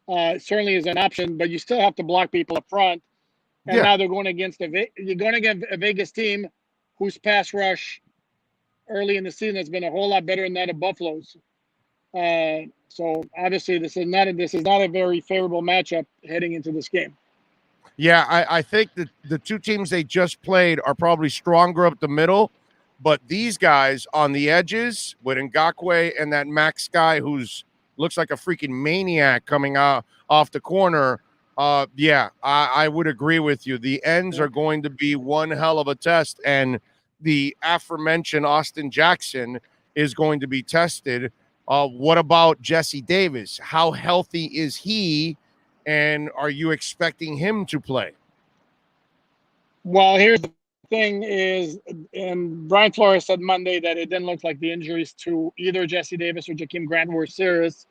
certainly is an option. But you still have to block people up front. And now they're going against a Vegas team whose pass rush early in the season has been a whole lot better than that of Buffalo's. So obviously this is not a very favorable matchup heading into this game. Yeah, I think that the two teams they just played are probably stronger up the middle, but these guys on the edges with Ngakoue and that Max guy who's looks like a freaking maniac coming out off the corner. I would agree with you. The ends are going to be one hell of a test, and the aforementioned Austin Jackson is going to be tested. What about Jesse Davis? How healthy is he? And are you expecting him to play? Well, here's the thing is, and Brian Flores said Monday that it didn't look like the injuries to either Jesse Davis or Jakeem Grant were serious.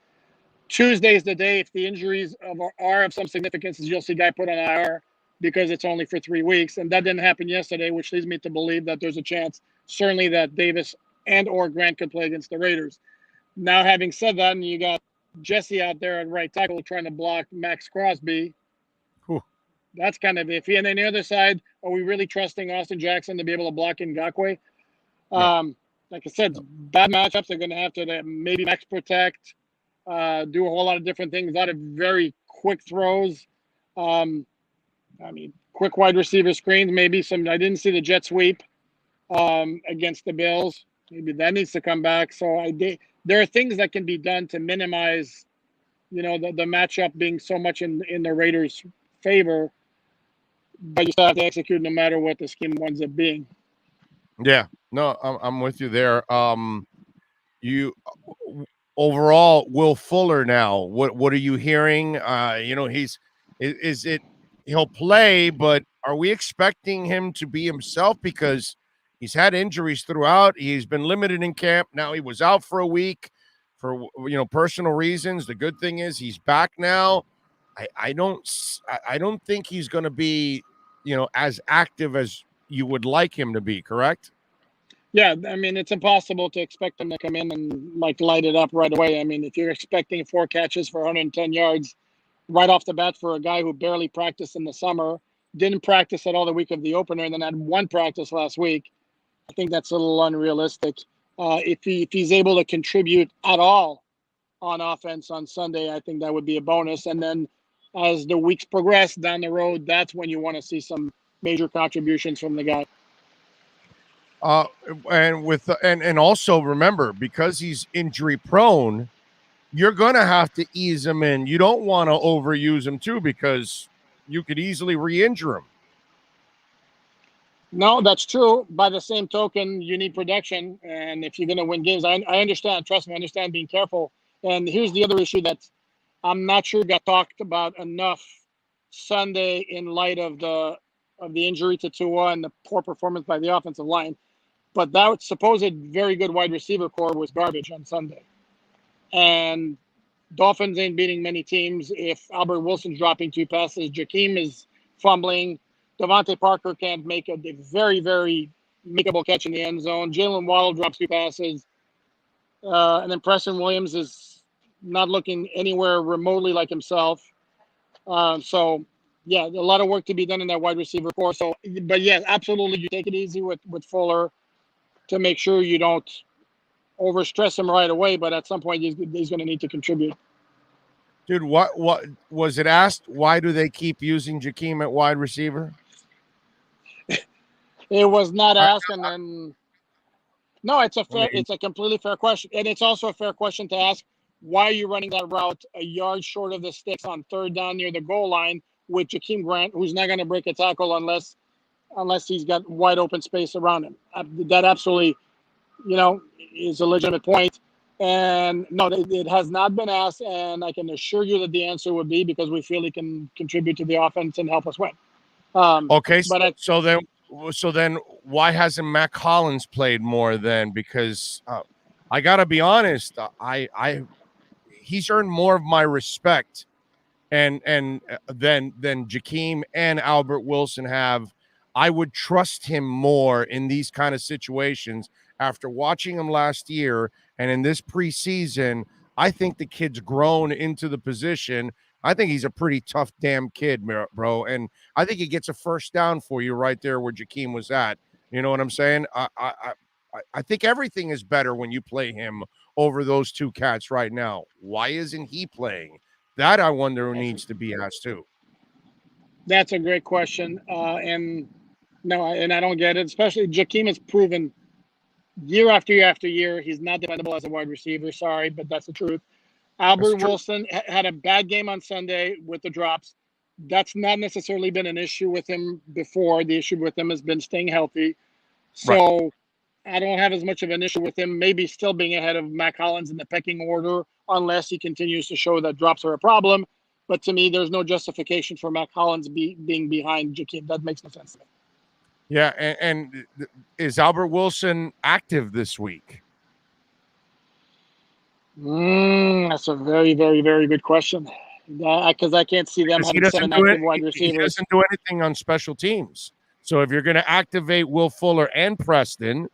Tuesday is the day if the injuries are of some significance, you'll see guy put on IR because it's only for 3 weeks. And that didn't happen yesterday, which leads me to believe that there's a chance, certainly, that Davis and or Grant could play against the Raiders. Now, having said that, and you got Jesse out there at right tackle trying to block Max Crosby. Whew. That's kind of iffy. And then the other side, are we really trusting Austin Jackson to be able to block Ngakoue? No. Like I said, bad matchups. They're going to have to maybe max protect, do a whole lot of different things, a lot of very quick throws. Quick wide receiver screens, maybe some. I didn't see the jet sweep against the Bills. Maybe that needs to come back. So there are things that can be done to minimize, the matchup being so much in the Raiders' favor, but you still have to execute no matter what the scheme winds up being. Yeah, no, I'm with you there. You overall, Will Fuller now. What are you hearing? He'll play, but are we expecting him to be himself because he's had injuries throughout? He's been limited in camp. Now he was out for a week for personal reasons. The good thing is he's back now. I don't think he's going to be as active as you would like him to be. Correct? Yeah, it's impossible to expect him to come in and light it up right away. If you're expecting 4 catches for 110 yards right off the bat for a guy who barely practiced in the summer, didn't practice at all the week of the opener, and then had 1 practice last week, I think that's a little unrealistic. If he's able to contribute at all on offense on Sunday, I think that would be a bonus. And then as the weeks progress down the road, that's when you want to see some major contributions from the guy. And also remember, because he's injury prone, you're going to have to ease him in. You don't want to overuse him too, because you could easily re-injure him. No, that's true. By the same token, you need production. And if you're going to win games, I understand. Trust me, I understand being careful. And here's the other issue that I'm not sure got talked about enough Sunday in light of the injury to Tua and the poor performance by the offensive line. But that supposed very good wide receiver core was garbage on Sunday. And Dolphins ain't beating many teams if Albert Wilson's dropping 2 passes. Jakeem is fumbling. Devontae Parker can't make a very, very makeable catch in the end zone. Jalen Waddle drops 2 passes. And then Preston Williams is not looking anywhere remotely like himself. So, yeah, a lot of work to be done in that wide receiver core. So, but, yeah, absolutely, you take it easy with Fuller to make sure you don't overstress him right away. But at some point, he's going to need to contribute. Dude, what was it asked? Why do they keep using Jakeem at wide receiver? It was not I, asked, and then no, I mean, it's a completely fair question, and it's also a fair question to ask. Why are you running that route a yard short of the sticks on third down near the goal line with Jakeem Grant, who's not going to break a tackle unless he's got wide open space around him? That absolutely, is a legitimate point. And no, it has not been asked, and I can assure you that the answer would be because we feel he can contribute to the offense and help us win. okay, But so then why hasn't Mac Hollins played more then? Because I got to be honest, he's earned more of my respect and than Jakeem and Albert Wilson have. I would trust him more in these kind of situations after watching him last year and in this preseason. I think the kid's grown into the position. I think he's a pretty tough damn kid, bro. And I think he gets a first down for you right there where Jakeem was at. You know what I'm saying? I think everything is better when you play him over those two cats right now. Why isn't he playing? That I wonder needs to be asked too. that's a great question. And I don't get it. Especially Jakeem has proven year after year after year he's not dependable as a wide receiver. Sorry, but that's the truth. Albert Wilson had a bad game on Sunday with the drops. That's not necessarily been an issue with him before. The issue with him has been staying healthy. So Right. I don't have as much of an issue with him maybe still being ahead of Mac Hollins in the pecking order unless he continues to show that drops are a problem. But to me, there's no justification for Mac Hollins being behind Jakeem. That makes no sense to me. Yeah, and is Albert Wilson active this week? That's a very, very, very good question. Because I can't see them Because he having doesn't 7 do active it. wide He receivers. doesn't do anything on special teams. So if you're going to activate Will Fuller and Preston,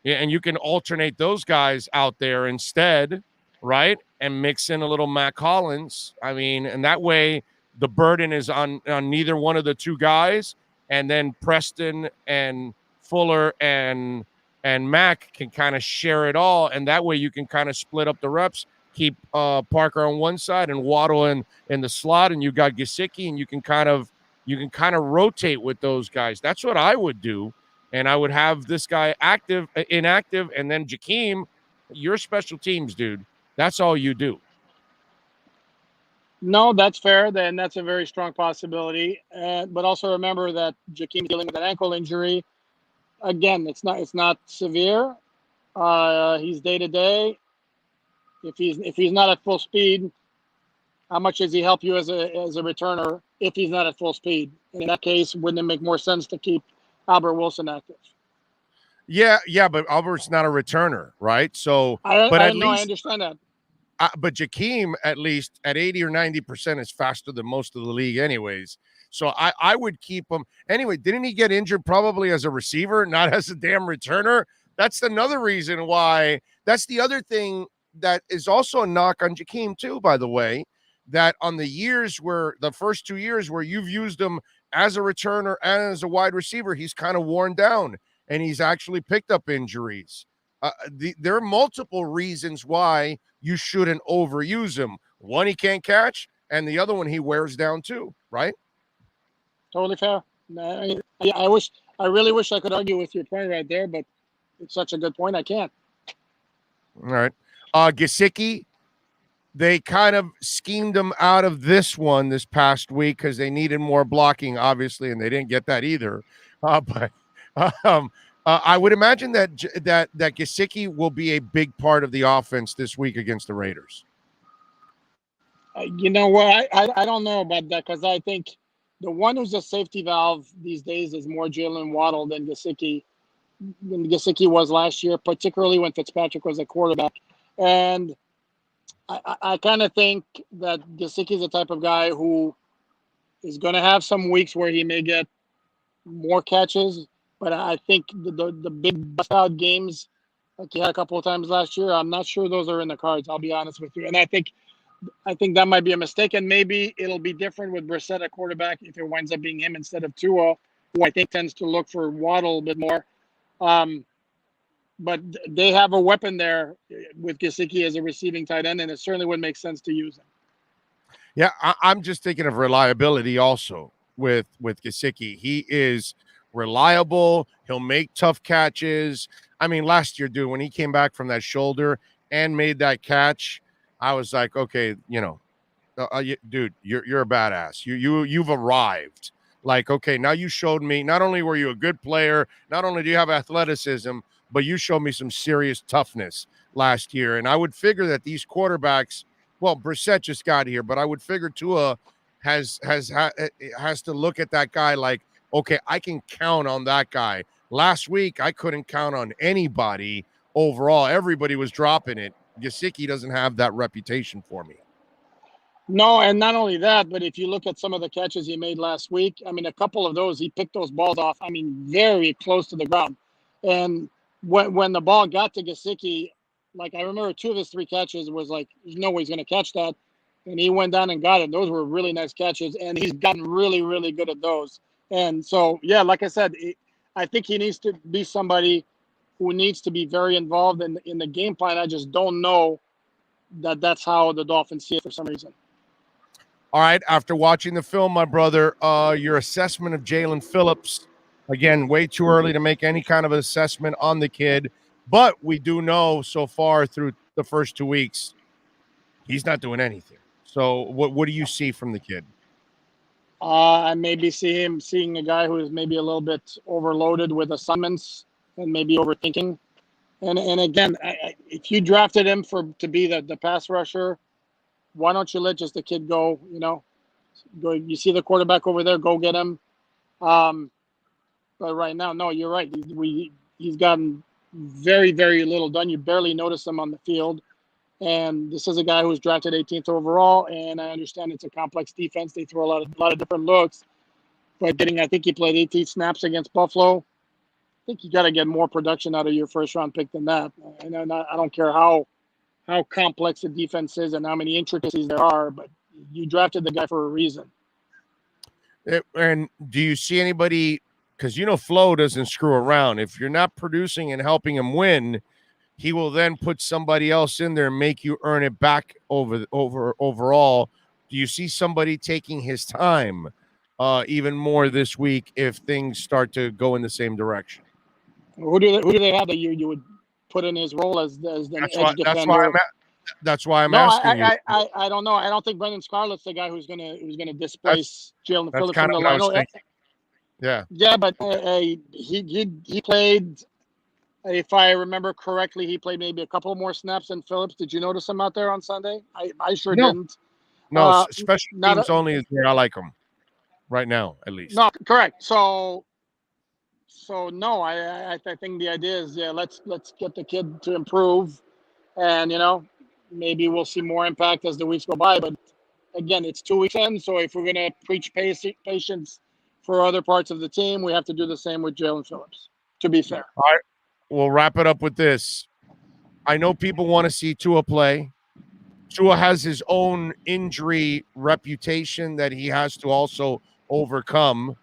and you can alternate those guys out there instead, right? And mix in a little Mac Hollins. I mean, and that way the burden is on neither one of the two guys, and then Preston and Fuller and Mac can kind of share it all, and that way you can kind of split up the reps. Keep Parker on one side and Waddle in the slot, and you got Gesicki, and you can kind of rotate with those guys. That's what I would do. And I would have this guy inactive, and then Jakeem, your special teams, dude. That's all you do. No, that's fair. Then that's a very strong possibility. But also remember that Jakeem's dealing with an ankle injury. Again, it's not severe. He's day to day. If he's not at full speed, how much does he help you as a returner if he's not at full speed? In that case, wouldn't it make more sense to keep Albert Wilson active? Yeah, but Albert's not a returner, right? So, I least, understand that. but Jakeem, at least at 80 or 90%, is faster than most of the league, anyways. So I would keep him anyway. Didn't he get injured probably as a receiver, not as a damn returner? That's another reason why. That's the other thing that is also a knock on Jakeem too, by the way. That on the first 2 years where you've used him as a returner and as a wide receiver, he's kind of worn down and he's actually picked up injuries. There are multiple reasons why you shouldn't overuse him. One, he can't catch, and the other one, he wears down too, right? Totally fair. I really wish I could argue with your point right there, but it's such a good point. I can't. All right. Gesicki, they kind of schemed him out of this one this past week because they needed more blocking, obviously, and they didn't get that either. But I would imagine that Gesicki will be a big part of the offense this week against the Raiders. You know what? I don't know about that because I think the one who's a safety valve these days is more Jalen Waddle than Gesicki was last year, particularly when Fitzpatrick was a quarterback. And I kind of think that Gesicki is the type of guy who is going to have some weeks where he may get more catches, but I think the big bust-out games like he had a couple of times last year, I'm not sure those are in the cards. I'll be honest with you. And I think that might be a mistake, and maybe it'll be different with Brissett at quarterback if it winds up being him instead of Tua, who I think tends to look for Waddle a bit more. But they have a weapon there with Gesicki as a receiving tight end, and it certainly would make sense to use him. Yeah, I'm just thinking of reliability also with Gesicki. He is reliable. He'll make tough catches. I mean, last year, dude, when he came back from that shoulder and made that catch, I was like, okay, dude, you're a badass. You've arrived. Like, okay, now you showed me. Not only were you a good player, not only do you have athleticism, but you showed me some serious toughness last year. And I would figure that these quarterbacks, well, Brissett just got here, but I would figure Tua has to look at that guy like, okay, I can count on that guy. Last week, I couldn't count on anybody overall. Everybody was dropping it. Gesicki doesn't have that reputation for me. No, and not only that, but if you look at some of the catches he made last week, I mean, a couple of those, he picked those balls off, I mean, very close to the ground. And when the ball got to Gesicki, like I remember 2 of his 3 catches was like, there's no way he's going to catch that. And he went down and got it. Those were really nice catches, and he's gotten really, really good at those. And so, yeah, like I said, I think he needs to be somebody who needs to be very involved in the game plan. I just don't know that that's how the Dolphins see it for some reason. All right, after watching the film, my brother, your assessment of Jalen Phillips, again, way too early to make any kind of assessment on the kid, but we do know so far through the first 2 weeks, he's not doing anything. So what do you see from the kid? I maybe seeing a guy who is maybe a little bit overloaded with assignments and maybe overthinking. And again, if you drafted him to be the pass rusher, why don't you let just the kid go? Go. You see the quarterback over there, go get him. But right now, no, you're right. He's gotten very, very little done. You barely notice him on the field. And this is a guy who was drafted 18th overall. And I understand it's a complex defense. They throw a lot of different looks. But I think he played 18 snaps against Buffalo. I think you got to get more production out of your first round pick than that. And I don't care how complex the defense is and how many intricacies there are, but you drafted the guy for a reason. And do you see anybody, because Flo doesn't screw around. If you're not producing and helping him win, he will then put somebody else in there and make you earn it back overall. Do you see somebody taking his time even more this week if things start to go in the same direction? Who do they have that you would put in his role as the edge defender? That's why I'm asking you. I don't know. I don't think Brendan Scarlett's the guy who's gonna displace Jalen Phillips from the line. Yeah, but he played. If I remember correctly, he played maybe a couple more snaps than Phillips. Did you notice him out there on Sunday? I sure didn't. No, special teams only is where I like him right now, at least. No, correct. So no, I think the idea is, let's get the kid to improve, and maybe we'll see more impact as the weeks go by. But again, it's 2 weeks in, so if we're gonna preach patience for other parts of the team, we have to do the same with Jalen Phillips. To be fair. All right, we'll wrap it up with this. I know people want to see Tua play. Tua has his own injury reputation that he has to also overcome.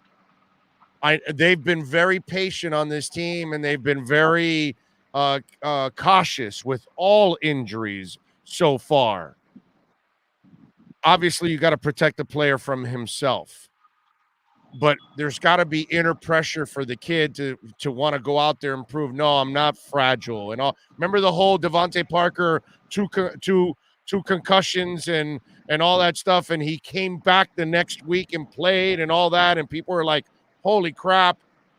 They've been very patient on this team, and they've been very cautious with all injuries so far. Obviously, you got to protect the player from himself, but there's got to be inner pressure for the kid to want to go out there and prove, no, I'm not fragile and all. Remember the whole Devontae Parker two concussions and all that stuff, and he came back the next week and played and all that, and people were like, holy crap.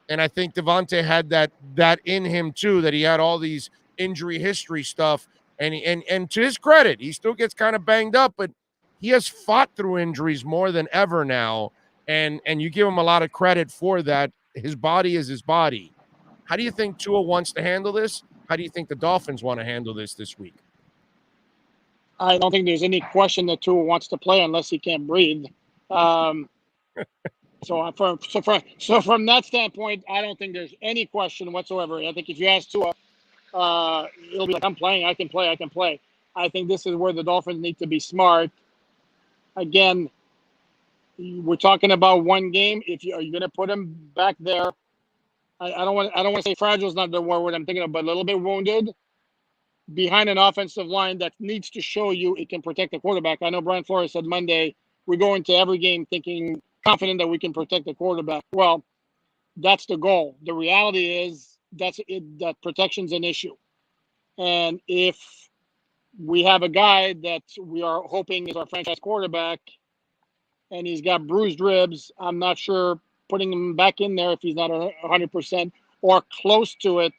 And I think Devontae had that in him too, that he had all these injury history stuff. And to his credit, he still gets kind of banged up, but he has fought through injuries more than ever now. And you give him a lot of credit for that. His body is his body. How do you think Tua wants to handle this? How do you think the Dolphins want to handle this week? I don't think there's any question that Tua wants to play unless he can't breathe. So from that standpoint, I don't think there's any question whatsoever. I think if you ask Tua, he'll be like, I'm playing, I can play. I think this is where the Dolphins need to be smart. Again, we're talking about one game. If you are going to put him back there, I don't want to say fragile is not the word I'm thinking of, but a little bit wounded. behind an offensive line that needs to show you it can protect the quarterback. I know Brian Flores said Monday, we go into every game thinking confident that we can protect the quarterback. Well, that's the goal. The reality is that protection's an issue. And if we have a guy that we are hoping is our franchise quarterback and he's got bruised ribs, I'm not sure putting him back in there if he's not 100% or close to it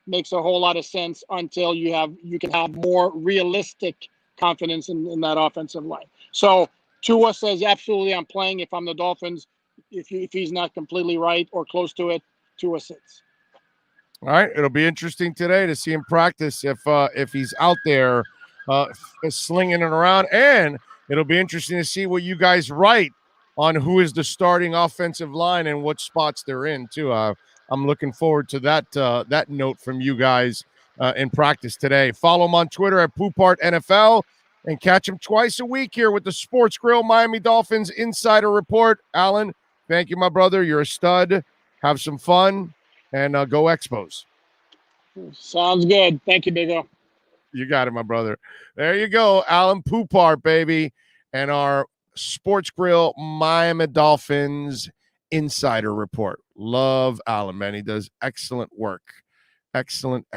makes a whole lot of sense until you can have more realistic confidence in that offensive line. So Tua says, absolutely, I'm playing if I'm the Dolphins. If he's not completely right or close to it, Tua sits. All right, it'll be interesting today to see him practice if he's out there slinging it around, and it'll be interesting to see what you guys write on who is the starting offensive line and what spots they're in too. I'm looking forward to that note from you guys in practice today. Follow him on Twitter at Poopart NFL and catch him twice a week here with the Sports Grill Miami Dolphins Insider Report. Alan, thank you, my brother. You're a stud. Have some fun. And go Expos. Sounds good. Thank you, Big O. You got it, my brother. There you go, Alan Poupart, baby. And our Sports Grill Miami Dolphins Insider Report. Love Alan, man. He does excellent work. Excellent.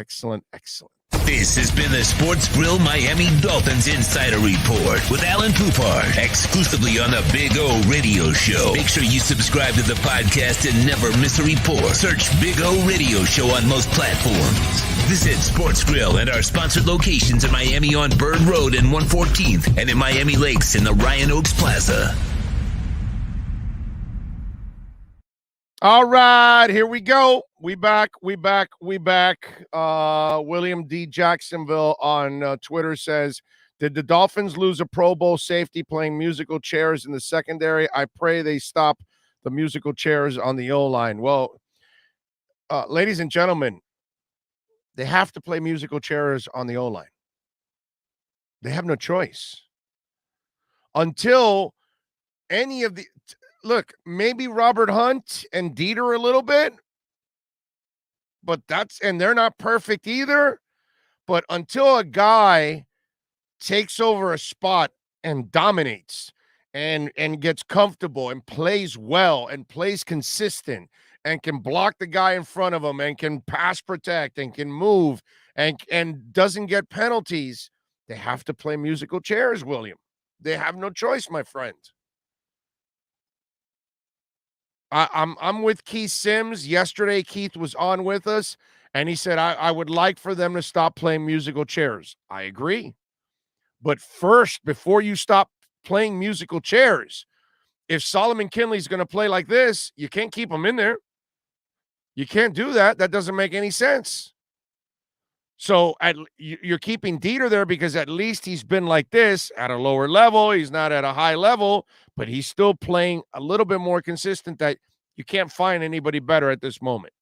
This has been the Sports Grill Miami Dolphins Insider Report with Alan Poupart, exclusively on the Big O Radio Show. Make sure you subscribe to the podcast and never miss a report. Search Big O Radio Show on most platforms. Visit Sports Grill and our sponsored locations in Miami on Bird Road and 114th and in Miami Lakes in the Ryan Oaks Plaza. All right, here we go. We back. William D. Jacksonville on Twitter says, did the Dolphins lose a Pro Bowl safety playing musical chairs in the secondary? I pray they stop the musical chairs on the O-line. Well, ladies and gentlemen, they have to play musical chairs on the O-line. They have no choice. Until any of the... Look, maybe Robert Hunt and Dieter a little bit, but they're not perfect either. But until a guy takes over a spot and dominates and gets comfortable and plays well and plays consistent and can block the guy in front of him and can pass protect and can move and doesn't get penalties, they have to play musical chairs, William. They have no choice, my friend. I'm with Keith Sims. Yesterday, Keith was on with us, and he said, I would like for them to stop playing musical chairs. I agree. But first, before you stop playing musical chairs, if Solomon Kinley's going to play like this, you can't keep him in there. You can't do that. That doesn't make any sense. So you're keeping Dieter there because at least he's been like this at a lower level. He's not at a high level, but he's still playing a little bit more consistent that you can't find anybody better at this moment.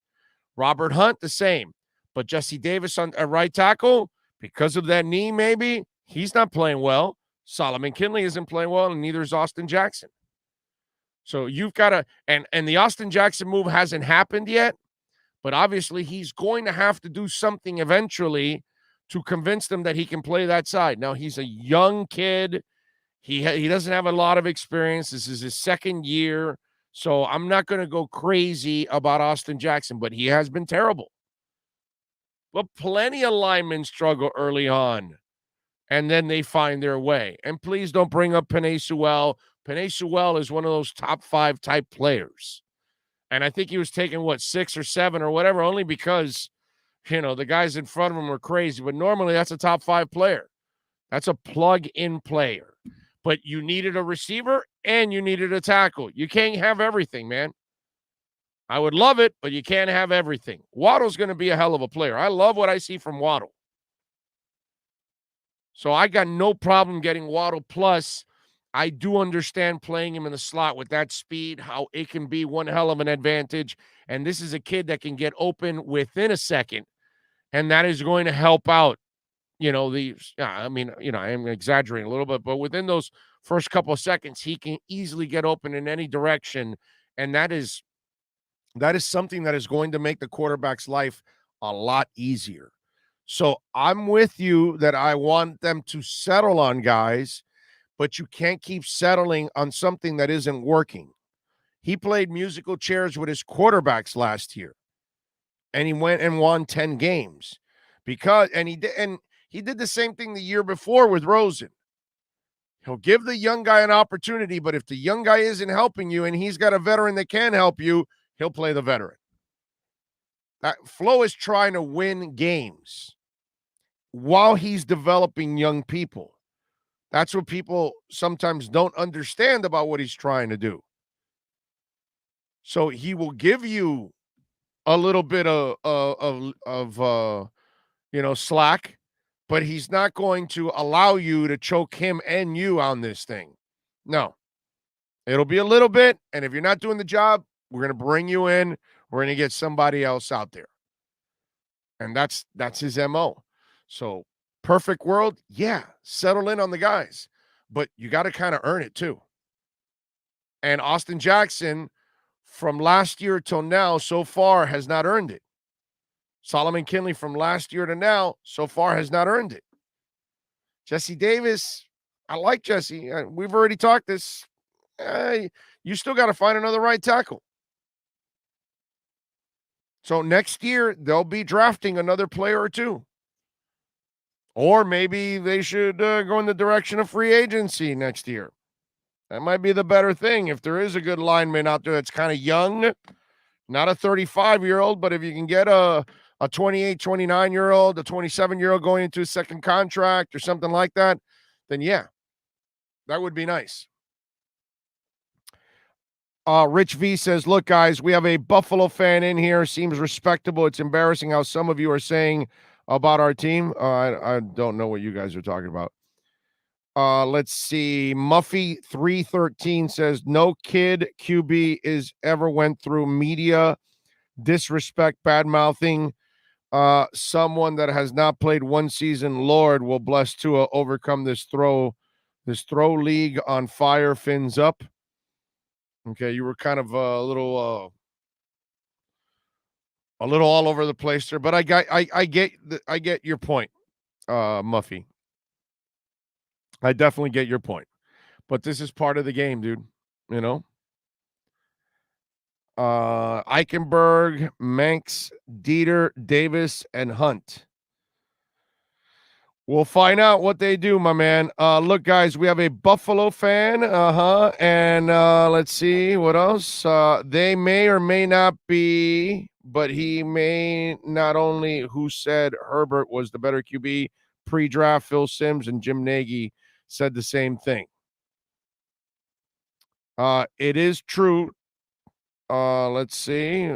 Robert Hunt, the same. But Jesse Davis on a right tackle, because of that knee maybe, he's not playing well. Solomon Kinley isn't playing well, and neither is Austin Jackson. So you've got to – and the Austin Jackson move hasn't happened yet. But obviously, he's going to have to do something eventually to convince them that he can play that side. Now, he's a young kid. He doesn't have a lot of experience. This is his second year. So I'm not going to go crazy about Austin Jackson, but he has been terrible. But plenty of linemen struggle early on, and then they find their way. And please don't bring up Penei Sewell. Penei Sewell is one of those top 5 type players. And I think he was taking, 6 or 7 or whatever, only because, the guys in front of him were crazy. But normally that's a top 5 player. That's a plug-in player. But you needed a receiver and you needed a tackle. You can't have everything, man. I would love it, but you can't have everything. Waddle's going to be a hell of a player. I love what I see from Waddle. So I got no problem getting Waddle. Plus, I do understand playing him in the slot with that speed, how it can be one hell of an advantage. And this is a kid that can get open within a second, and that is going to help out, I am exaggerating a little bit, but within those first couple of seconds, he can easily get open in any direction. And that is something that is going to make the quarterback's life a lot easier. So I'm with you that I want them to settle on guys, but you can't keep settling on something that isn't working. He played musical chairs with his quarterbacks last year, and he went and won 10 games he did the same thing the year before with Rosen. He'll give the young guy an opportunity, but if the young guy isn't helping you and he's got a veteran that can help you, he'll play the veteran. Flo is trying to win games while he's developing young people. That's what people sometimes don't understand about what he's trying to do. So he will give you a little bit of slack, but he's not going to allow you to choke him and you on this thing. No, it'll be a little bit. And if you're not doing the job, we're going to bring you in. We're going to get somebody else out there. And that's his MO. So perfect world. Yeah. Settle in on the guys, but you got to kind of earn it too. And Austin Jackson from last year till now so far has not earned it. Solomon Kinley from last year to now so far has not earned it. Jesse Davis, I like Jesse. We've already talked this. You still got to find another right tackle. So next year, they'll be drafting another player or two. Or maybe they should go in the direction of free agency next year. That might be the better thing if there is a good lineman out there that's kind of young, not a 35-year-old, but if you can get a 28, 29-year-old, a 27-year-old going into a second contract or something like that, then yeah, that would be nice. Rich V says, look, guys, we have a Buffalo fan in here. Seems respectable. It's embarrassing how some of you are saying about our team. I don't know what you guys are talking about. Let's see. Muffy 313 says, no kid QB is ever went through media disrespect, bad mouthing. Someone that has not played one season, Lord will bless Tua overcome this throw league on fire, fins up. Okay, you were kind of a little all over the place there, but I get your point, Muffy. I definitely get your point, but this is part of the game, dude. You know, Eichenberg, Manx, Dieter, Davis, and Hunt. We'll find out what they do, my man. Look, guys, we have a Buffalo fan. And let's see what else. They may or may not be, but he may not only who said Herbert was the better QB pre-draft. Phil Simms and Jim Nagy said the same thing. It is true. Let's see.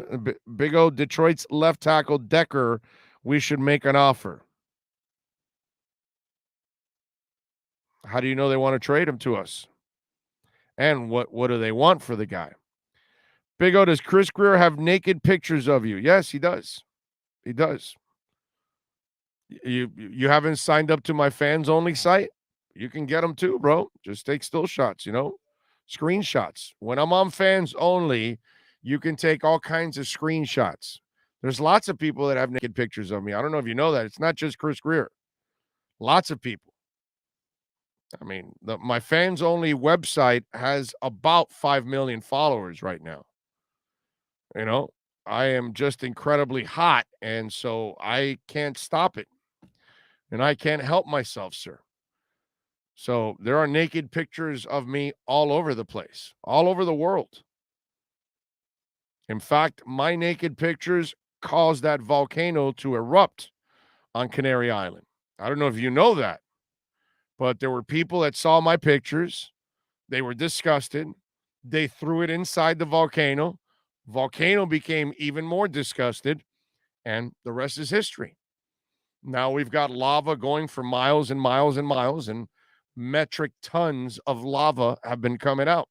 Big O, Detroit's left tackle Decker. We should make an offer. How do you know they want to trade him to us? And what do they want for the guy? Big O, does Chris Greer have naked pictures of you? Yes, he does. He does. You haven't signed up to my fans only site? You can get them too, bro. Just take still shots, screenshots. When I'm on fans only, you can take all kinds of screenshots. There's lots of people that have naked pictures of me. I don't know if you know that. It's not just Chris Greer. Lots of people. I mean, my fans only website has about 5 million followers right now. I am just incredibly hot, and so I can't stop it. And I can't help myself, sir. So there are naked pictures of me all over the place, all over the world. In fact, my naked pictures caused that volcano to erupt on Canary Island. I don't know if you know that. But there were people that saw my pictures. They were disgusted. They threw it inside the volcano. Volcano became even more disgusted. And the rest is history. Now we've got lava going for miles and miles and miles. And metric tons of lava have been coming out.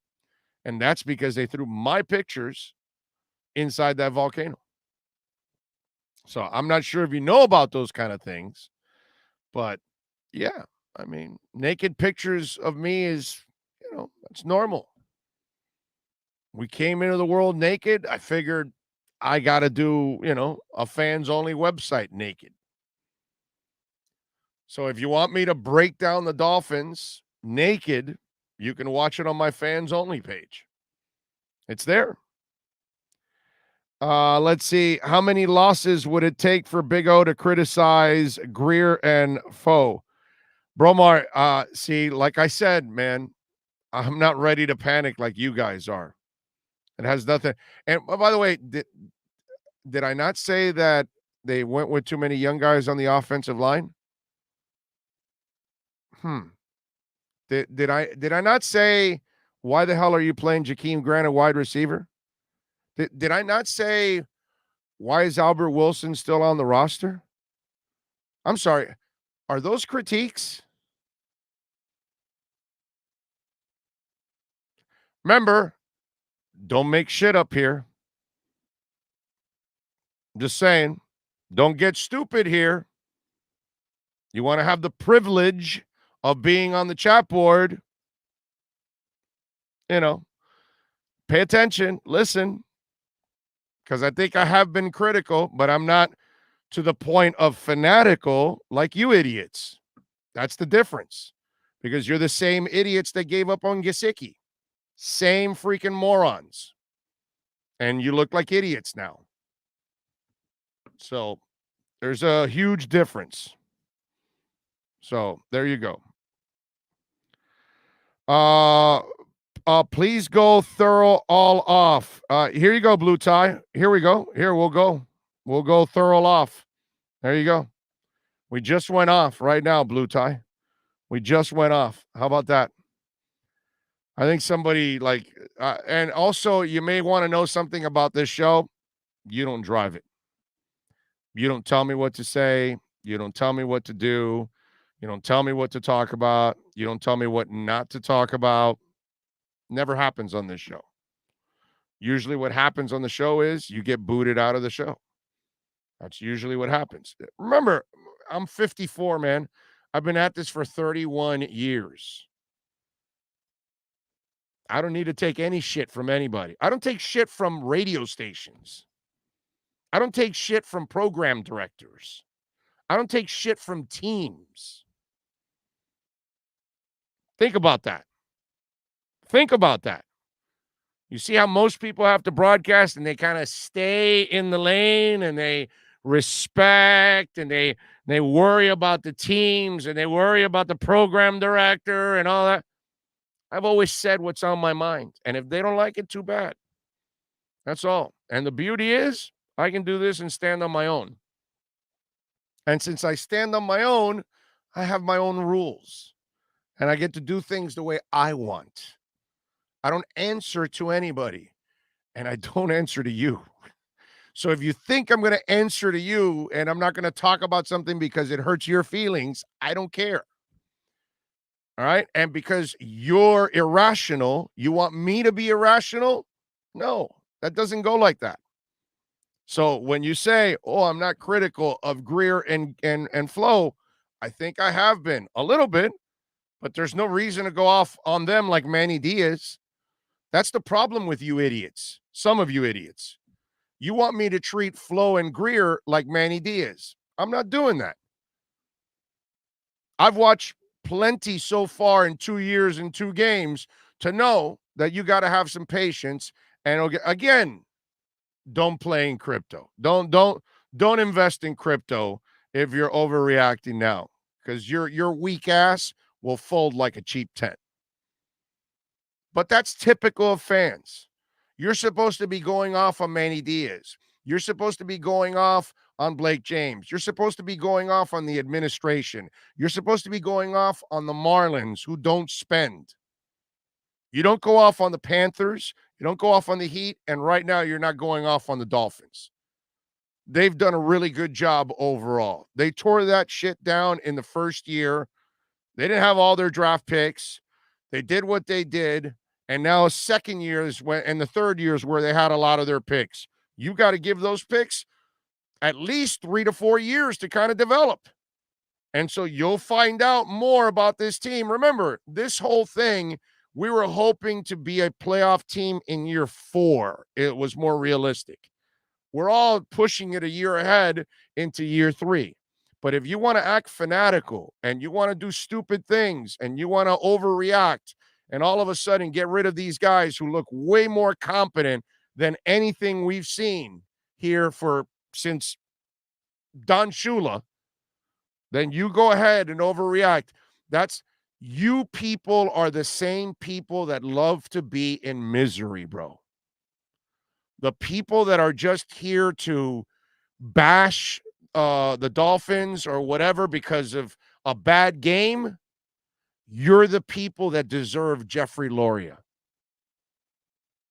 And that's because they threw my pictures inside that volcano. So I'm not sure if you know about those kind of things. But yeah. I mean, naked pictures of me is, that's normal. We came into the world naked. I figured I got to do, a fans only website naked. So if you want me to break down the Dolphins naked, you can watch it on my fans only page. It's there. Let's see. How many losses would it take for Big O to criticize Greer and Foe? Bromar, see, like I said, man, I'm not ready to panic like you guys are. It has nothing. And by the way, did I not say that they went with too many young guys on the offensive line? Did I not say why the hell are you playing Jakeem Grant a wide receiver? Did I not say why is Albert Wilson still on the roster? I'm sorry. Are those critiques? Remember, don't make shit up here. I'm just saying, don't get stupid here. You want to have the privilege of being on the chat board. You know, pay attention, listen, because I think I have been critical, but I'm not to the point of fanatical like you idiots. That's the difference, because you're the same idiots that gave up on Gesicki. Same freaking morons. And you look like idiots now. So there's a huge difference. So there you go. Please go thorough all off. Here you go, Blue Tie. Here we go. Here we'll go. We'll go thorough off. There you go. We just went off right now, Blue Tie. We just went off. How about that? I think somebody and also you may want to know something about this show. You don't drive it. You don't tell me what to say. You don't tell me what to do. You don't tell me what to talk about. You don't tell me what not to talk about. Never happens on this show. Usually what happens on the show is you get booted out of the show. That's usually what happens. Remember, I'm 54, man. I've been at this for 31 years. I don't need to take any shit from anybody. I don't take shit from radio stations. I don't take shit from program directors. I don't take shit from teams. Think about that. Think about that. You see how most people have to broadcast and they kind of stay in the lane and they respect and they worry about the teams and they worry about the program director and all that. I've always said what's on my mind. And if they don't like it, too bad. That's all. And the beauty is I can do this and stand on my own. And since I stand on my own, I have my own rules. And I get to do things the way I want. I don't answer to anybody. And I don't answer to you. So if you think I'm going to answer to you and I'm not going to talk about something because it hurts your feelings, I don't care. All right? And because you're irrational, you want me to be irrational? No, that doesn't go like that. So when you say, oh, I'm not critical of Greer and Flo, I think I have been a little bit, but there's no reason to go off on them like Manny Diaz. That's the problem with you idiots. Some of you idiots. You want me to treat Flo and Greer like Manny Diaz. I'm not doing that. I've watched plenty so far in 2 years and 2 games to know that you got to have some patience. And again, don't play in crypto. Don't invest in crypto if you're overreacting now, because your weak ass will fold like a cheap tent. But that's typical of fans. You're supposed to be going off on Manny Diaz. You're supposed to be going off on Blake James. You're supposed to be going off on the administration. You're supposed to be going off on the Marlins who don't spend. You don't go off on the Panthers. You don't go off on the Heat. And right now you're not going off on the Dolphins. They've done a really good job overall. They tore that shit down in the first year. They didn't have all their draft picks. They did what they did. And now a second year is when, and the third year is where they had a lot of their picks. You got to give those picks at least 3 to 4 years to kind of develop. And so you'll find out more about this team. Remember, this whole thing, we were hoping to be a playoff team in year 4. It was more realistic. We're all pushing it a year ahead into year 3. But if you want to act fanatical and you want to do stupid things and you want to overreact and all of a sudden get rid of these guys who look way more competent than anything we've seen here since Don Shula, then you go ahead and overreact. You people are the same people that love to be in misery, bro. The people that are just here to bash the Dolphins or whatever because of a bad game, you're the people that deserve Jeffrey Loria.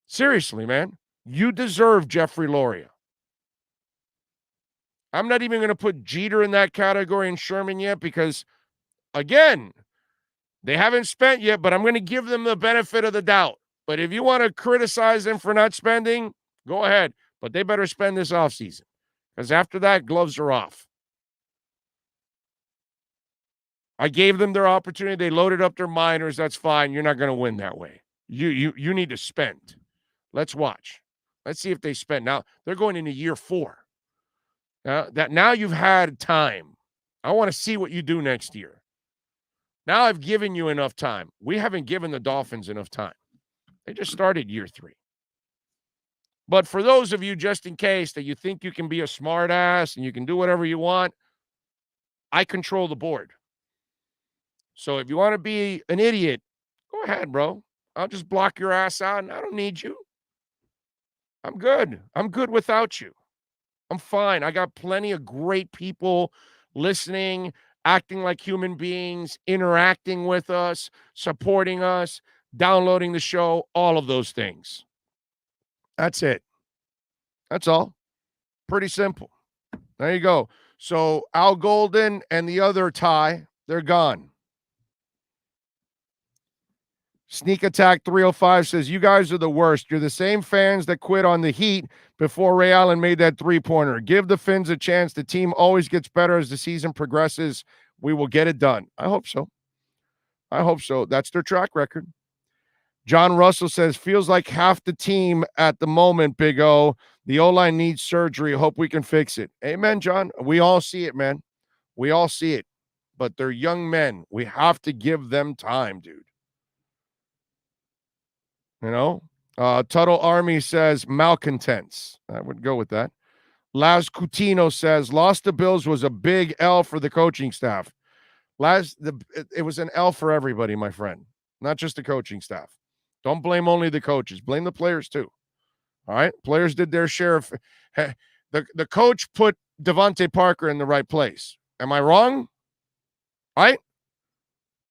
Seriously, man. You deserve Jeffrey Loria. I'm not even going to put Jeter in that category and Sherman yet because, again, they haven't spent yet, but I'm going to give them the benefit of the doubt. But if you want to criticize them for not spending, go ahead. But they better spend this offseason because after that, gloves are off. I gave them their opportunity. They loaded up their minors. That's fine. You're not going to win that way. You need to spend. Let's watch. Let's see if they spend. Now, they're going into year 4. Now you've had time. I want to see what you do next year. Now I've given you enough time. We haven't given the Dolphins enough time. They just started year 3. But for those of you, just in case, that you think you can be a smart ass and you can do whatever you want, I control the board. So if you want to be an idiot, go ahead, bro. I'll just block your ass out and I don't need you. I'm good. I'm good without you. I'm fine. I got plenty of great people listening, acting like human beings, interacting with us, supporting us, downloading the show, all of those things. That's it. That's all. Pretty simple. There you go. So Al Golden and the other Ty, they're gone. Sneak Attack 305 says, you guys are the worst. You're the same fans that quit on the Heat before Ray Allen made that three-pointer. Give the Finns a chance. The team always gets better as the season progresses. We will get it done. I hope so. I hope so. That's their track record. John Russell says, feels like half the team at the moment, Big O. The O-line needs surgery. Hope we can fix it. Amen, John. We all see it, man. We all see it. But they're young men. We have to give them time, dude. You know, Tuttle Army says malcontents. I would go with that. Laz Coutinho says lost to Bills was a big L for the coaching staff. It was an L for everybody, my friend, not just the coaching staff. Don't blame only the coaches. Blame the players too. All right, players did their share of. The coach put Devontae Parker in the right place. Am I wrong? Right?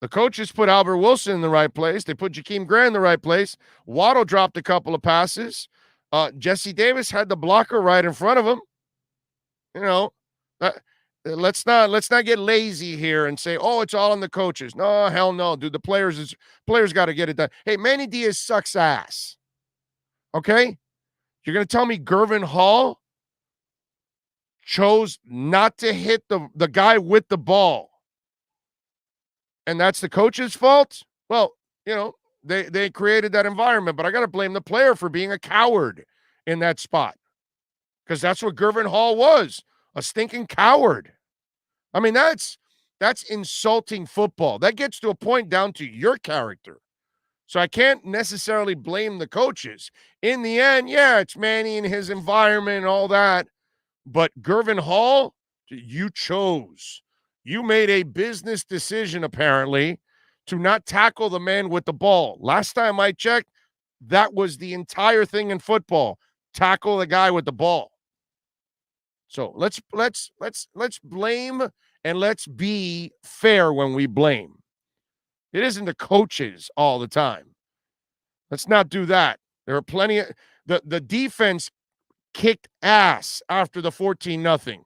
The coaches put Albert Wilson in the right place. They put Jakeem Gray in the right place. Waddle dropped a couple of passes. Jesse Davis had the blocker right in front of him. You know, let's not get lazy here and say, oh, it's all on the coaches. No, hell no, dude. The players got to get it done. Hey, Manny Diaz sucks ass. Okay? You're going to tell me Gervin Hall chose not to hit the guy with the ball, and that's the coach's fault? Well, you know, they created that environment, but I got to blame the player for being a coward in that spot because that's what Gervin Hall was, a stinking coward. I mean, that's insulting football. That gets to a point down to your character. So I can't necessarily blame the coaches. In the end, yeah, it's Manny and his environment and all that, but Gervin Hall, you chose. You made a business decision, apparently, to not tackle the man with the ball. Last time I checked, that was the entire thing in football. Tackle the guy with the ball. So let's blame and let's be fair when we blame. It isn't the coaches all the time. Let's not do that. There are plenty of the defense kicked ass after the 14-0.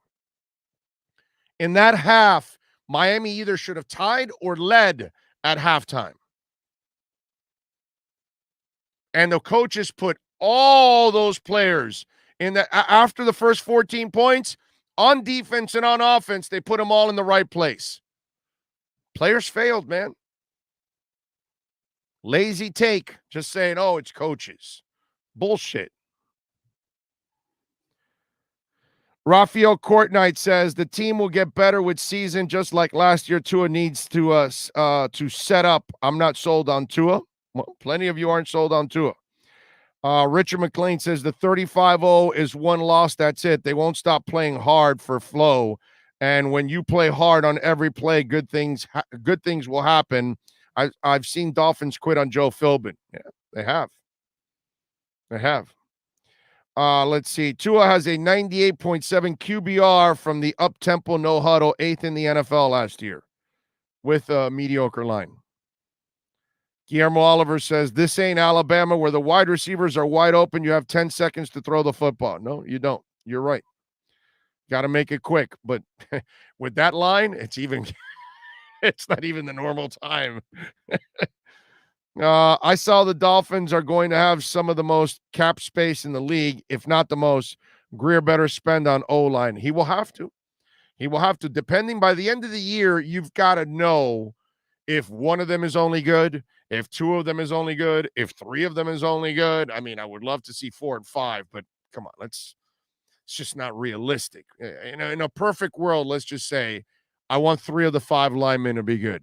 In that half, Miami either should have tied or led at halftime. And the coaches put all those players in the after the first 14 points, on defense and on offense, they put them all in the right place. Players failed, man. Lazy take, just saying, oh, it's coaches. Bullshit. Raphael Courtnight says the team will get better with season, just like last year. Tua needs to set up. I'm not sold on Tua. Well, plenty of you aren't sold on Tua. Richard McLean says the 35-0 is one loss. That's it. They won't stop playing hard for flow. And when you play hard on every play, good things will happen. I've seen Dolphins quit on Joe Philbin. Yeah, they have. They have. Let's see. Tua has a 98.7 QBR from the up-tempo no-huddle, 8th in the NFL last year with a mediocre line. Guillermo Oliver says, this ain't Alabama where the wide receivers are wide open. You have 10 seconds to throw the football. No, you don't. You're right. Got to make it quick. But with that line, it's not even the normal time. I saw the Dolphins are going to have some of the most cap space in the league, if not the most. Greer better spend on O-line. He will have to. He will have to. Depending by the end of the year, you've got to know if one of them is only good, if two of them is only good, if three of them is only good. I mean, I would love to see 4 and 5, but come on, it's just not realistic. In a perfect world, let's just say I want 3 of the 5 linemen to be good.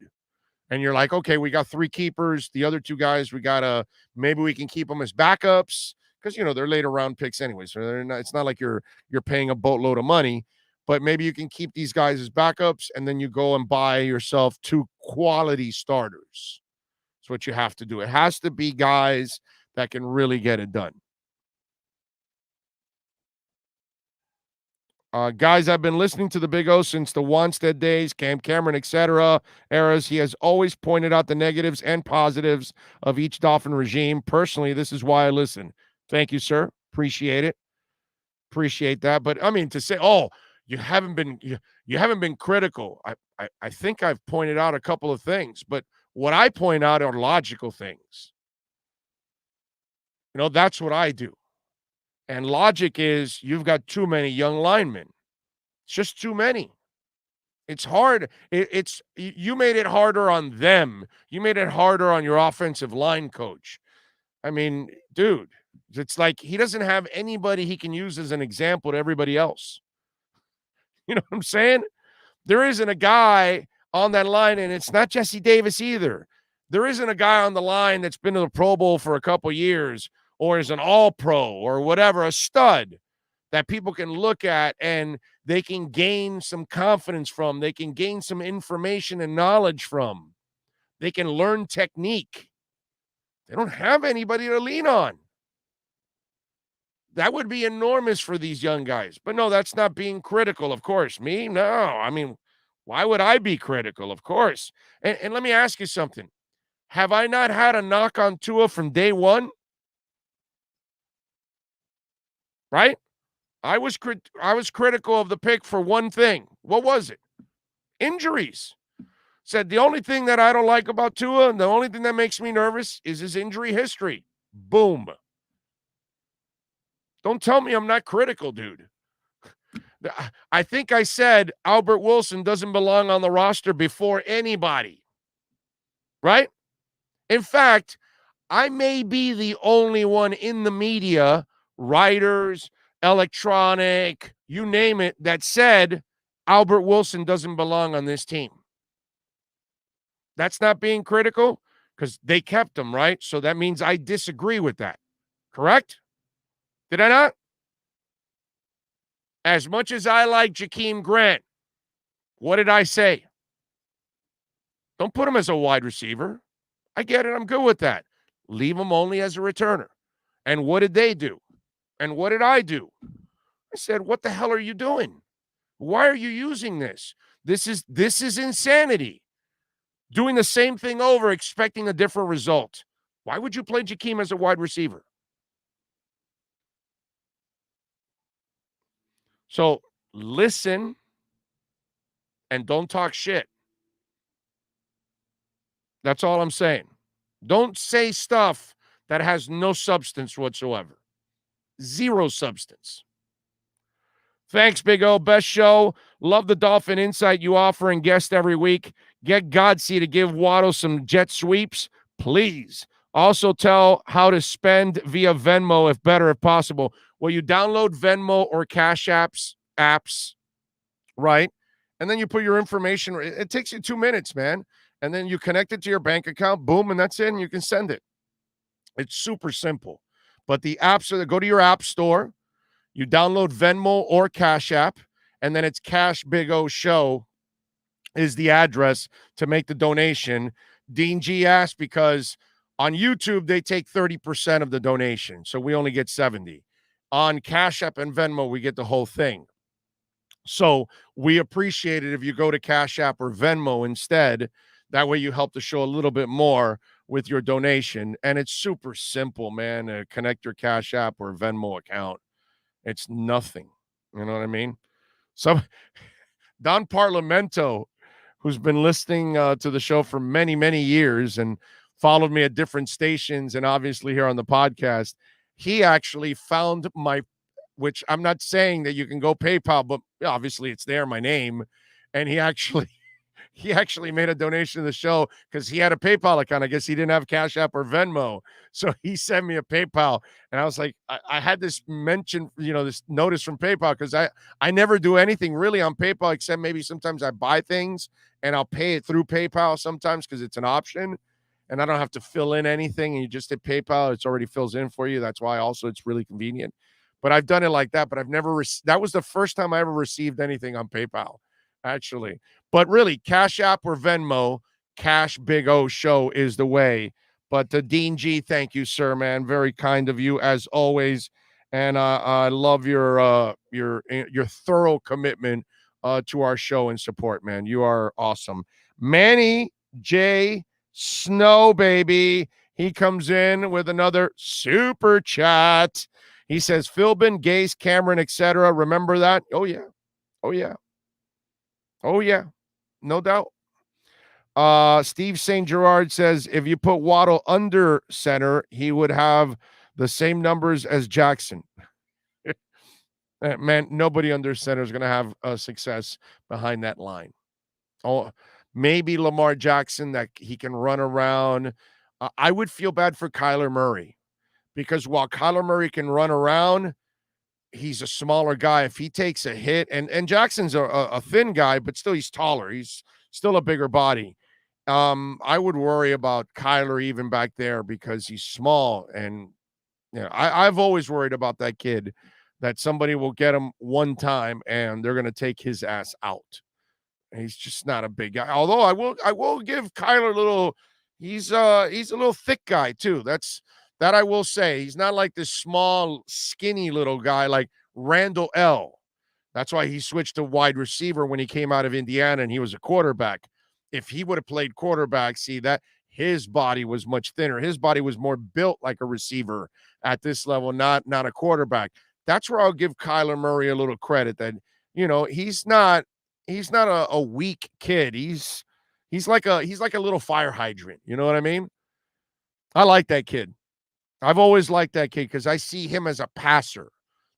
And you're like, okay, we got 3 keepers. The other 2 guys, maybe we can keep them as backups because, they're later round picks anyway. So it's not like you're paying a boatload of money, but maybe you can keep these guys as backups and then you go and buy yourself 2 quality starters. That's what you have to do. It has to be guys that can really get it done. Guys, I've been listening to the Big O since the Wanstead days, Cam Cameron, etc. eras. He has always pointed out the negatives and positives of each Dolphin regime. Personally, this is why I listen. Thank you, sir. Appreciate it. Appreciate that. But I mean, to say, you haven't been critical. I think I've pointed out a couple of things, but what I point out are logical things. That's what I do. And logic is you've got too many young linemen. It's just too many. It's hard. You made it harder on them. You made it harder on your offensive line coach. I mean, dude, it's like he doesn't have anybody he can use as an example to everybody else. You know what I'm saying? There isn't a guy on that line, and it's not Jesse Davis either. There isn't a guy on the line that's been to the Pro Bowl for a couple years or is an all-pro or whatever, a stud that people can look at and they can gain some confidence from. They can gain some information and knowledge from. They can learn technique. They don't have anybody to lean on. That would be enormous for these young guys. But no, that's not being critical, of course. Me? No. I mean, why would I be critical? Of course. And let me ask you something. Have I not had a knock on Tua from day one? Right? I was critical of the pick for one thing. What was it? Injuries. Said the only thing that I don't like about Tua and the only thing that makes me nervous is his injury history. Boom. Don't tell me I'm not critical, dude. I think I said Albert Wilson doesn't belong on the roster before anybody. Right? In fact, I may be the only one in the media, writers, electronic, you name it, that said Albert Wilson doesn't belong on this team. That's not being critical because they kept him, right? So that means I disagree with that. Correct? Did I not? As much as I like Jakeem Grant, what did I say? Don't put him as a wide receiver. I get it. I'm good with that. Leave him only as a returner. And what did they do? And what did I do? I said, what the hell are you doing? Why are you using this? This is insanity. Doing the same thing over, expecting a different result. Why would you play Jakeem as a wide receiver? So listen and don't talk shit. That's all I'm saying. Don't say stuff that has no substance whatsoever. Zero substance. Thanks, Big O. Best show. Love the Dolphin insight you offer and guest every week. Get Godsey to give Waddle some jet sweeps, please. Also tell how to spend via Venmo if possible. Will you download Venmo or Cash Apps? apps, right? And then you put your information. It takes you 2 minutes, man. And then you connect it to your bank account, boom, and that's it, and you can send it. It's super simple. But the apps are, go to your app store, you download Venmo or Cash App, and then it's Cash Big O Show is the address to make the donation. Dean G asked because on YouTube, they take 30% of the donation, so we only get 70. On Cash App and Venmo, we get the whole thing. So we appreciate it if you go to Cash App or Venmo instead. That way you help the show a little bit more with your donation. And it's super simple, man. Connect your Cash App or Venmo account. It's nothing. You know what I mean? So Don Parlamento, who's been listening to the show for many, many years and followed me at different stations and obviously here on the podcast, he actually found which I'm not saying that you can go PayPal, but obviously it's there, my name. And he actually made a donation to the show because he had a PayPal account. I guess he didn't have Cash App or Venmo. So he sent me a PayPal. And I was like, I had this mention, this notice from PayPal because I never do anything really on PayPal except maybe sometimes I buy things and I'll pay it through PayPal sometimes because it's an option and I don't have to fill in anything. And you just hit PayPal. It's already fills in for you. That's why also it's really convenient. But I've done it like that. But I've never that was the first time I ever received anything on PayPal, actually. But really, Cash App or Venmo, Cash Big O Show is the way. But Dean G, thank you, sir, man. Very kind of you as always, and I love your thorough commitment to our show and support, man. You are awesome, Manny J. Snow, baby. He comes in with another super chat. He says, Philbin, Gase, Cameron, etc. Remember that? Oh yeah, oh yeah, oh yeah. No doubt. Steve St. Gerard says if you put Waddle under center, he would have the same numbers as Jackson. Man, nobody under center is going to have success behind that line. Oh, maybe Lamar Jackson, that he can run around. I would feel bad for Kyler Murray because while Kyler Murray can run around, he's a smaller guy. If he takes a hit, and Jackson's a thin guy, but still he's taller. He's still a bigger body. I would worry about Kyler even back there because he's small. And I've always worried about that kid, that somebody will get him one time and they're going to take his ass out. He's just not a big guy. Although I will give Kyler a little. He's a little thick guy too. That I will say. He's not like this small, skinny little guy like Randall L. That's why he switched to wide receiver when he came out of Indiana and he was a quarterback. If he would have played quarterback, see that his body was much thinner. His body was more built like a receiver at this level, not a quarterback. That's where I'll give Kyler Murray a little credit that, he's not a weak kid. He's like a little fire hydrant. You know what I mean? I like that kid. I've always liked that kid because I see him as a passer.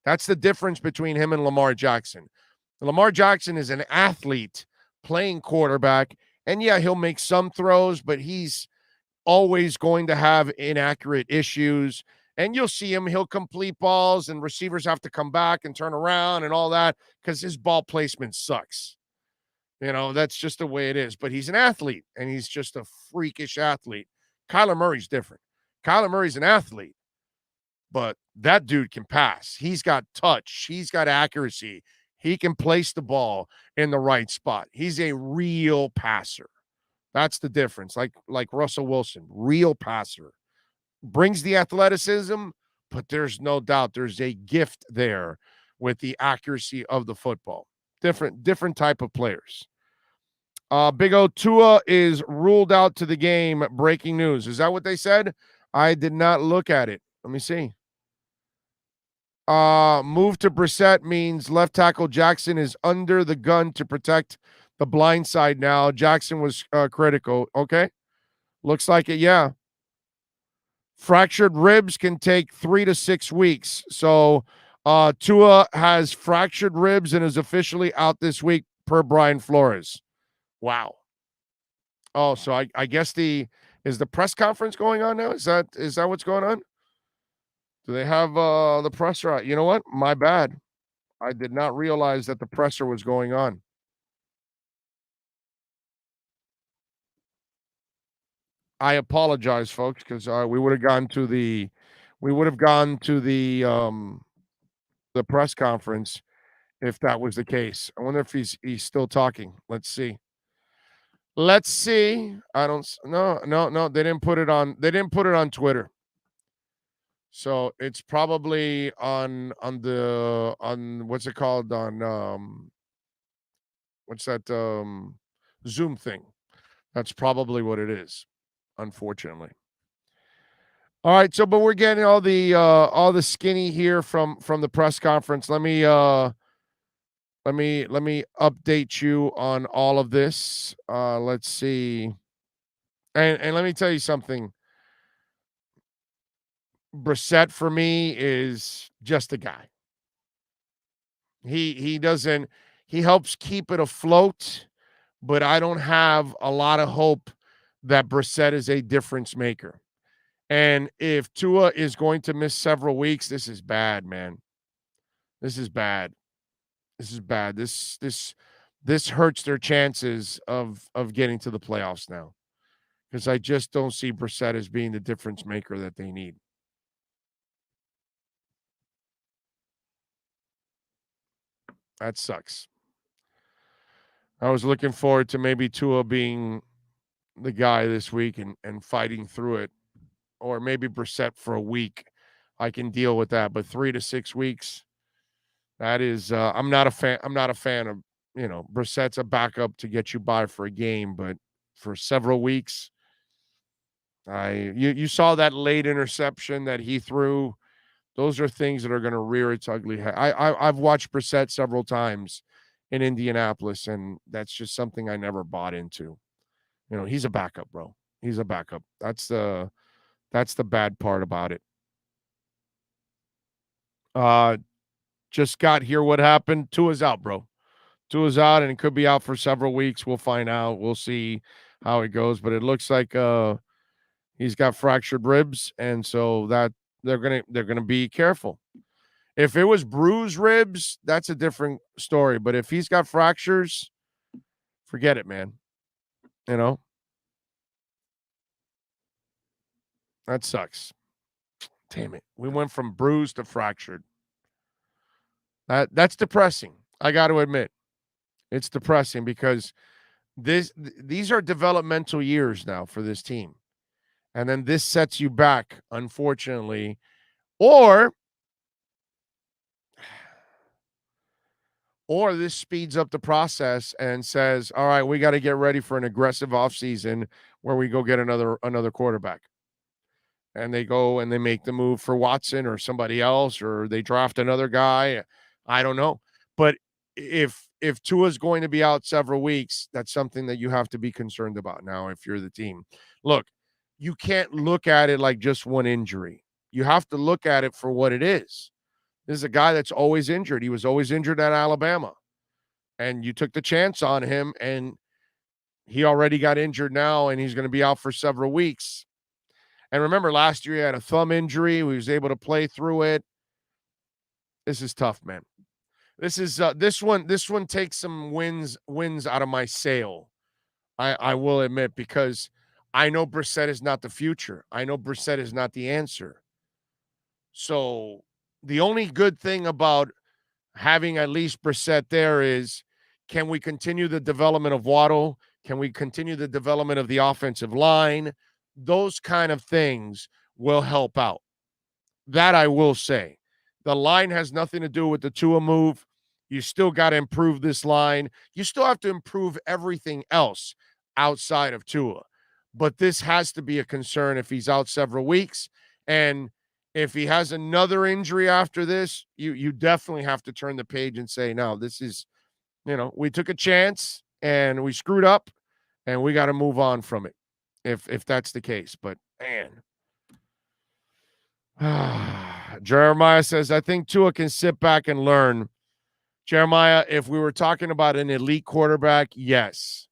That's the difference between him and Lamar Jackson. Lamar Jackson is an athlete playing quarterback, and yeah, he'll make some throws, but he's always going to have inaccurate issues. And you'll see him, he'll complete balls, and receivers have to come back and turn around and all that because his ball placement sucks. That's just the way it is. But he's an athlete, and he's just a freakish athlete. Kyler Murray's different. Kyler Murray's an athlete, but that dude can pass. He's got touch. He's got accuracy. He can place the ball in the right spot. He's a real passer. That's the difference. Like Russell Wilson, real passer. Brings the athleticism, but there's no doubt there's a gift there with the accuracy of the football. Different type of players. Big O, Tua is ruled out to the game. Breaking news. Is that what they said? I did not look at it. Let me see. Move to Brissett means left tackle Jackson is under the gun to protect the blind side now. Jackson was critical. Okay. Looks like it, yeah. Fractured ribs can take 3 to 6 weeks. So Tua has fractured ribs and is officially out this week per Brian Flores. Wow. Oh, so I guess is the press conference going on now? Is that what's going on? Do they have the presser out? You know what? My bad. I did not realize that the presser was going on. I apologize, folks, because we would have gone to the press conference if that was the case. I wonder if he's still talking. Let's see. Let's see. I don't. No. They didn't put it on. They didn't put it on Twitter. So it's probably on what's it called on what's that Zoom thing. That's probably what it is, unfortunately. All right, so but we're getting all the skinny here from the press conference. Let me update you on all of this. Let's see. And let me tell you something. Brissett for me is just a guy. He doesn't he helps keep it afloat, but I don't have a lot of hope that Brissett is a difference maker. And if Tua is going to miss several weeks, this is bad, man. This is bad. This is bad. This hurts their chances of getting to the playoffs now. Because I just don't see Brissett as being the difference maker that they need. That sucks. I was looking forward to maybe Tua being the guy this week and fighting through it. Or maybe Brissett for a week. I can deal with that. But 3 to 6 weeks, that is I'm not a fan of, Brissett's a backup to get you by for a game, but for several weeks, you saw that late interception that he threw. Those are things that are going to rear its ugly head. I've watched Brissett several times in Indianapolis, and that's just something I never bought into. He's a backup, bro. He's a backup. That's the bad part about it. Just got here. What happened? Tua's out, bro. Tua's out, and it could be out for several weeks. We'll find out. We'll see how it goes. But it looks like he's got fractured ribs, and so that they're gonna be careful. If it was bruised ribs, that's a different story. But if he's got fractures, forget it, man. That sucks. Damn it. We went from bruised to fractured. That's depressing. I got to admit. It's depressing because these are developmental years now for this team. And then this sets you back, unfortunately. Or this speeds up the process and says, all right, we got to get ready for an aggressive offseason where we go get another quarterback. And they go and they make the move for Watson or somebody else, or they draft another guy. I don't know. But if Tua's going to be out several weeks, that's something that you have to be concerned about now if you're the team. Look, you can't look at it like just one injury. You have to look at it for what it is. This is a guy that's always injured. He was always injured at Alabama. And you took the chance on him, and he already got injured now, and he's going to be out for several weeks. And remember, last year he had a thumb injury. He was able to play through it. This is tough, man. This is this one takes some wins out of my sail. I will admit, because I know Brissett is not the future. I know Brissett is not the answer. So the only good thing about having at least Brissett there is, can we continue the development of Waddle? Can we continue the development of the offensive line? Those kind of things will help out. That I will say. The line has nothing to do with the Tua move. You still got to improve this line. You still have to improve everything else outside of Tua. But this has to be a concern if he's out several weeks. And if he has another injury after this, you definitely have to turn the page and say, no, this is, we took a chance and we screwed up and we got to move on from it if that's the case. But, man. Jeremiah says, I think Tua can sit back and learn. Jeremiah, if we were talking about an elite quarterback, yes.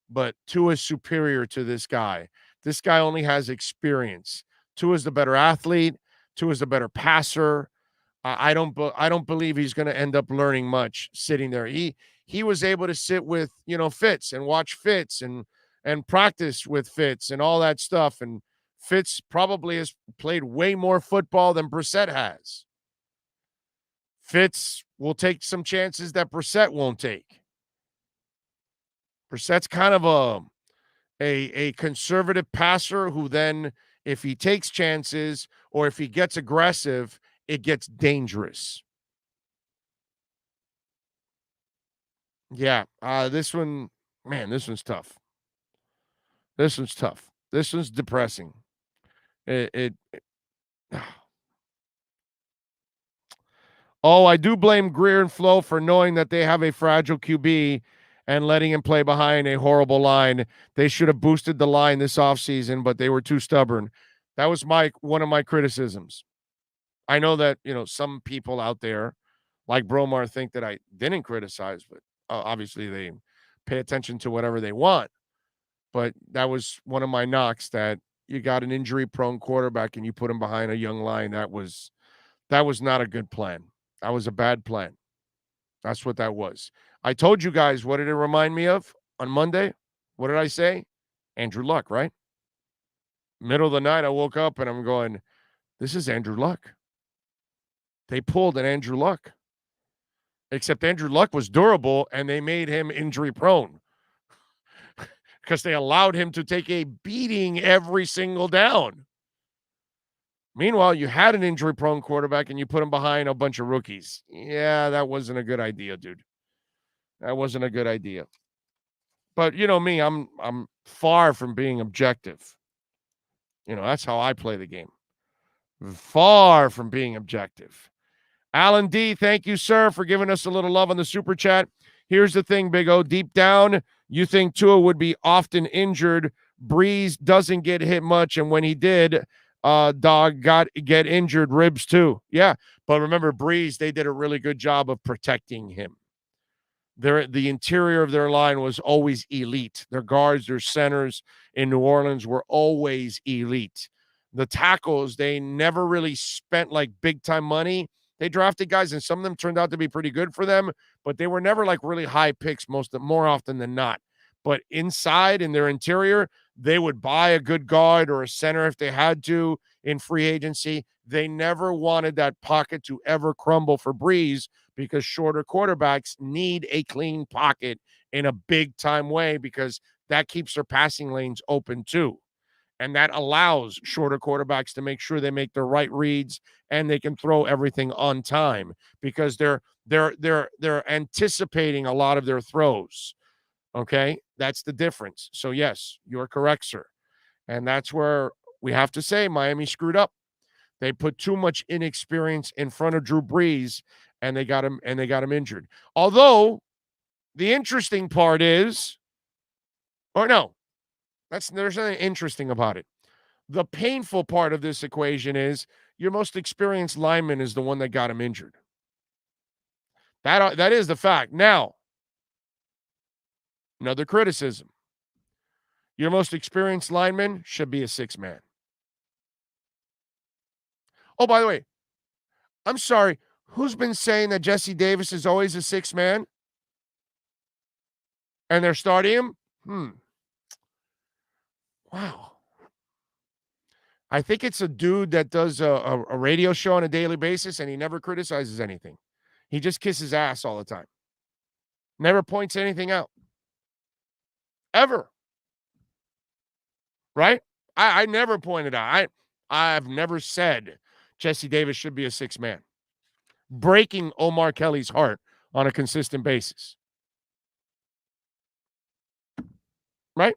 But Tua is superior to this guy. This guy only has experience. Tua is the better athlete. Tua is the better passer. I don't believe he's going to end up learning much sitting there. He was able to sit with, Fitz and watch Fitz and practice with Fitz and all that stuff. And Fitz probably has played way more football than Brissett has. Fitz will take some chances that Brissett won't take. Brissett's kind of a conservative passer who then, if he takes chances or if he gets aggressive, it gets dangerous. Yeah, this one's tough. This one's tough. This one's depressing. It Oh, I do blame Greer and Flo for knowing that they have a fragile QB and letting him play behind a horrible line. They should have boosted the line this offseason, but they were too stubborn. That was one of my criticisms. I know that, some people out there like Bromar think that I didn't criticize, but obviously they pay attention to whatever they want. But that was one of my knocks, that you got an injury-prone quarterback and you put him behind a young line. That was not a good plan. That was a bad plan. That's what that was. I told you guys, what did it remind me of on Monday? What did I say? Andrew Luck, right? Middle of the night, I woke up and I'm going, this is Andrew Luck. They pulled an Andrew Luck. Except Andrew Luck was durable and they made him injury prone because they allowed him to take a beating every single down. Meanwhile, you had an injury-prone quarterback and you put him behind a bunch of rookies. Yeah, that wasn't a good idea, dude. That wasn't a good idea. But you know me, I'm far from being objective. That's how I play the game. Far from being objective. Alan D, thank you, sir, for giving us a little love on the super chat. Here's the thing, Big O. Deep down, you think Tua would be often injured. Breeze doesn't get hit much, and when he did, get injured, ribs too. Yeah, but remember, Breeze, they did a really good job of protecting him. The interior of their line was always elite. Their guards, their centers in New Orleans were always elite. The tackles, they never really spent like big time money. They drafted guys, and some of them turned out to be pretty good for them, but they were never like really high picks more often than not. But inside in their interior, they would buy a good guard or a center if they had to in free agency. They never wanted that pocket to ever crumble for Breeze because shorter quarterbacks need a clean pocket in a big time way because that keeps their passing lanes open too. And that allows shorter quarterbacks to make sure they make the right reads and they can throw everything on time because they're anticipating a lot of their throws. Okay, that's the difference. So yes, you're correct, sir. And that's where we have to say Miami screwed up. They put too much inexperience in front of Drew Brees, and they got him injured. Although the interesting part is, there's nothing interesting about it. The painful part of this equation is your most experienced lineman is the one that got him injured. That is the fact. Now, another criticism. Your most experienced lineman should be a 6-man. Oh, by the way, I'm sorry. Who's been saying that Jesse Davis is always a 6-man? And they're starting him? Wow. I think it's a dude that does a radio show on a daily basis, and he never criticizes anything. He just kisses ass all the time. Never points anything out. Ever. Right? I never pointed out. I've never said Jesse Davis should be a 6-man. Breaking Omar Kelly's heart on a consistent basis. Right?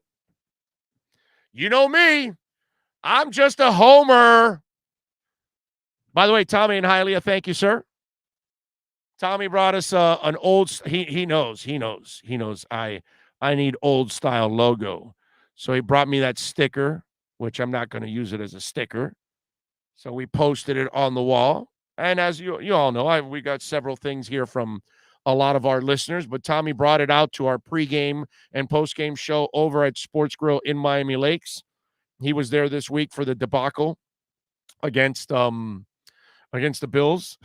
You know me. I'm just a homer. By the way, Tommy and Hialeah, thank you, sir. Tommy brought us an old. He knows. I need old style logo, so he brought me that sticker, which I'm not going to use it as a sticker. So we posted it on the wall, and as you all know, we got several things here from a lot of our listeners. But Tommy brought it out to our pregame and postgame show over at Sports Grill in Miami Lakes. He was there this week for the debacle against the Bills.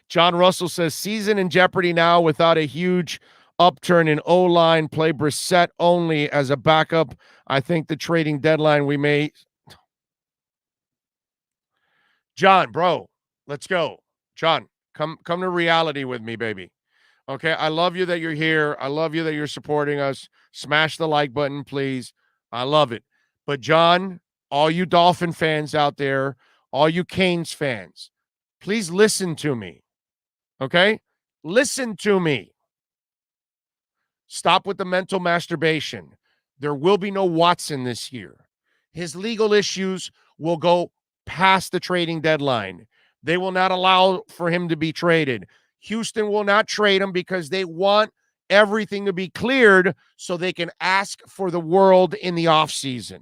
John Russell says, season in jeopardy now without a huge upturn in O-line. Play Brissett only as a backup. I think the trading deadline we may... John, bro, let's go. John, come to reality with me, baby. Okay, I love you that you're here. I love you that you're supporting us. Smash the like button, please. I love it. But John, all you Dolphin fans out there, all you Canes fans, please listen to me. Okay? Listen to me. Stop with the mental masturbation. There will be no Watson this year. His legal issues will go past the trading deadline. They will not allow for him to be traded. Houston will not trade him because they want everything to be cleared so they can ask for the world in the offseason.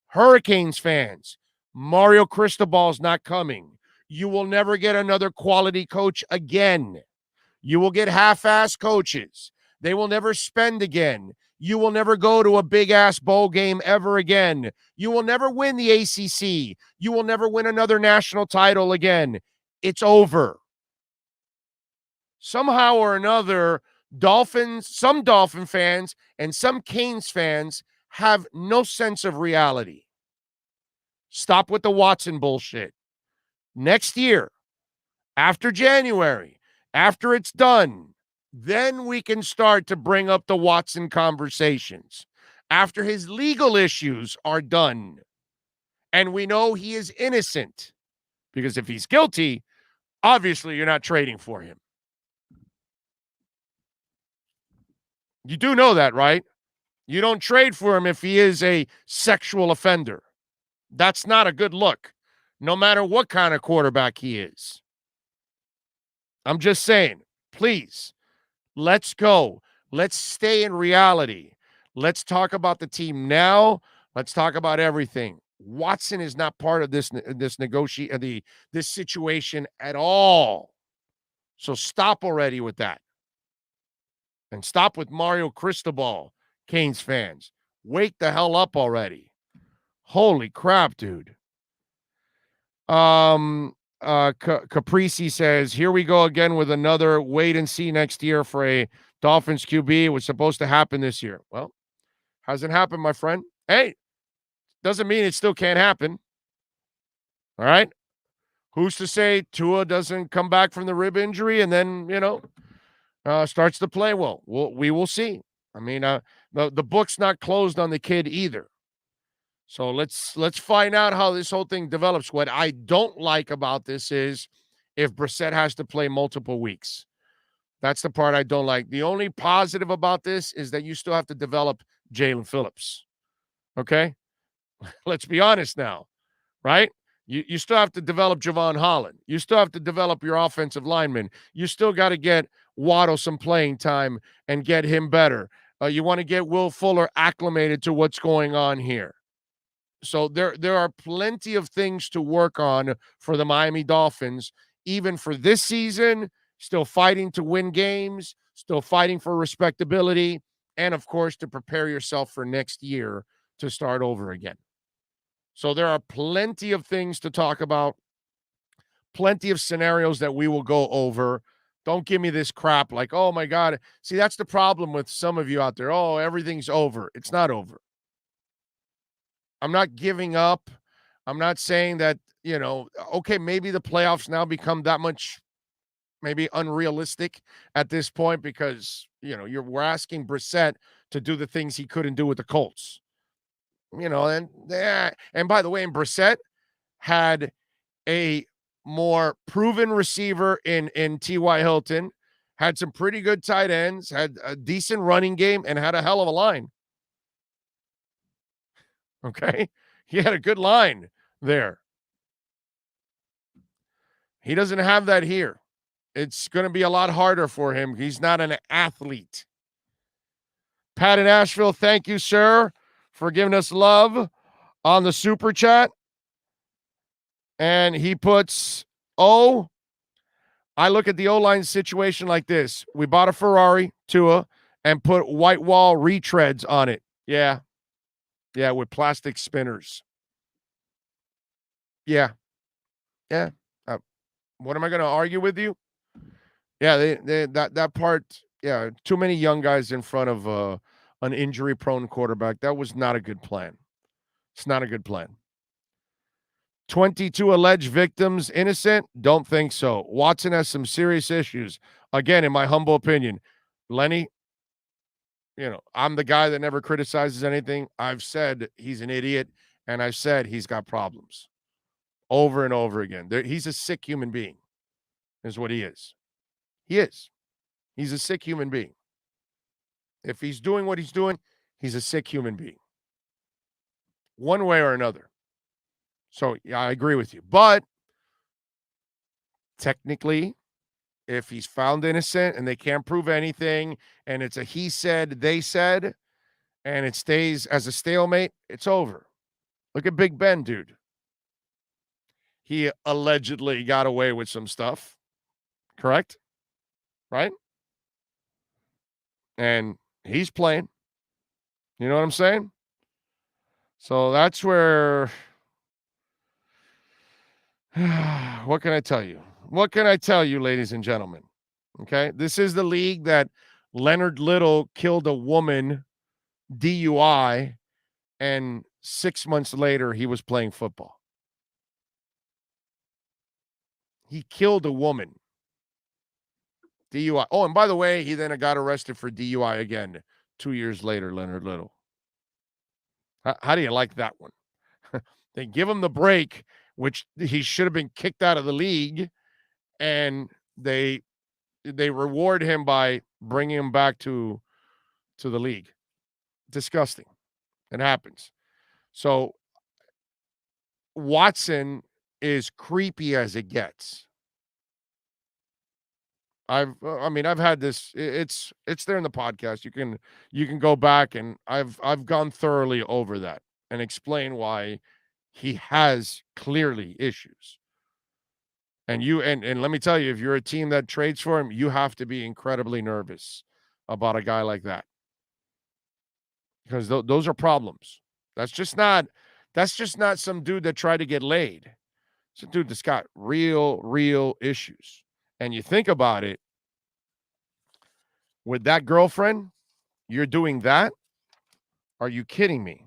Hurricanes fans, Mario Cristobal's not coming. You will never get another quality coach again. You will get half-ass coaches. They will never spend again. You will never go to a big-ass bowl game ever again. You will never win the ACC. You will never win another national title again. It's over. Somehow or another, some Dolphin fans and some Canes fans have no sense of reality. Stop with the Watson bullshit. Next year, after January, after it's done, then we can start to bring up the Watson conversations. After his legal issues are done, and we know he is innocent, because if he's guilty, obviously you're not trading for him. You do know that, right? You don't trade for him if he is a sexual offender. That's not a good look, no matter what kind of quarterback he is. I'm just saying, please, let's go. Let's stay in reality. Let's talk about the team now. Let's talk about everything. Watson is not part of this situation at all. So stop already with that. And stop with Mario Cristobal, Canes fans. Wake the hell up already. Holy crap, dude. Caprisi says, here we go again with another wait and see next year for a Dolphins QB. It was supposed to happen this year. Well, hasn't happened, my friend. Hey, doesn't mean it still can't happen. All right? Who's to say Tua doesn't come back from the rib injury and then, starts to play well? We will see. I mean, the book's not closed on the kid either. So let's find out how this whole thing develops. What I don't like about this is if Brissett has to play multiple weeks. That's the part I don't like. The only positive about this is that you still have to develop Jalen Phillips. Okay? Let's be honest now, right? You still have to develop Javon Holland. You still have to develop your offensive linemen. You still got to get Waddle some playing time and get him better. You want to get Will Fuller acclimated to what's going on here. So there are plenty of things to work on for the Miami Dolphins, even for this season, still fighting to win games, still fighting for respectability, and, of course, to prepare yourself for next year to start over again. So there are plenty of things to talk about, plenty of scenarios that we will go over. Don't give me this crap like, oh, my God. See, that's the problem with some of you out there. Oh, everything's over. It's not over. I'm not giving up. I'm not saying that, okay, maybe the playoffs now become that much maybe unrealistic at this point because, we're asking Brissett to do the things he couldn't do with the Colts. And by the way, Brissett had a more proven receiver in T.Y. Hilton, had some pretty good tight ends, had a decent running game, and had a hell of a line. Okay? He had a good line there. He doesn't have that here. It's going to be a lot harder for him. He's not an athlete. Pat in Asheville, thank you, sir, for giving us love on the super chat. And he puts, I look at the O-line situation like this. We bought a Ferrari, Tua, and put white wall retreads on it. Yeah, with plastic spinners. Yeah. Yeah. What am I going to argue with you? Yeah, that part. Yeah, too many young guys in front of an injury-prone quarterback. That was not a good plan. It's not a good plan. 22 alleged victims innocent? Don't think so. Watson has some serious issues. Again, in my humble opinion, Lenny, I'm the guy that never criticizes anything. I've said he's an idiot, and I've said he's got problems over and over again. He's a sick human being, is what he is. He is. He's a sick human being. If he's doing what he's doing, he's a sick human being, one way or another. So, yeah, I agree with you. But technically, if he's found innocent and they can't prove anything, and it's a he said, they said, and it stays as a stalemate, it's over. Look at Big Ben, dude. He allegedly got away with some stuff, correct? Right? And he's playing. You know what I'm saying? So that's where what can I tell you? What can I tell you, ladies and gentlemen? Okay? This is the league that Leonard Little killed a woman DUI, and 6 months later he was playing football. He killed a woman. DUI. Oh, and by the way, he then got arrested for DUI again 2 years later, Leonard Little. How do you like that one? They give him the break, which he should have been kicked out of the league, and they reward him by bringing him back to the league. Disgusting. It happens. So Watson is creepy as it gets. I've had this. It's there in the podcast. You can go back, and I've gone thoroughly over that and explain why he has clearly issues. And and let me tell you, if you're a team that trades for him, you have to be incredibly nervous about a guy like that, because those are problems. That's just not some dude that tried to get laid. It's a dude that's got real issues. And you think about it, with that girlfriend, you're doing that? Are you kidding me?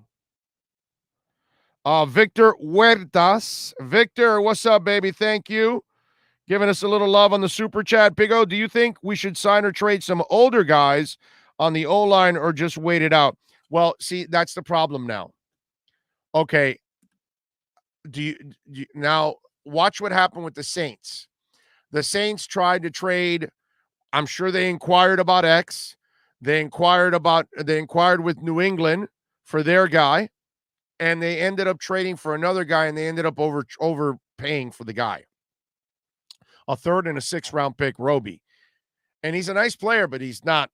Victor Huertas. Victor, what's up, baby? Thank you. Giving us a little love on the super chat. Big O, do you think we should sign or trade some older guys on the O-line or just wait it out? Well, see, that's the problem now. Okay. Do you now watch what happened with the Saints? The Saints tried to trade. I'm sure they inquired about X. They inquired with New England for their guy, and they ended up trading for another guy, and they ended up overpaying for the guy. A third and a sixth round pick, Roby. And he's a nice player, but he's not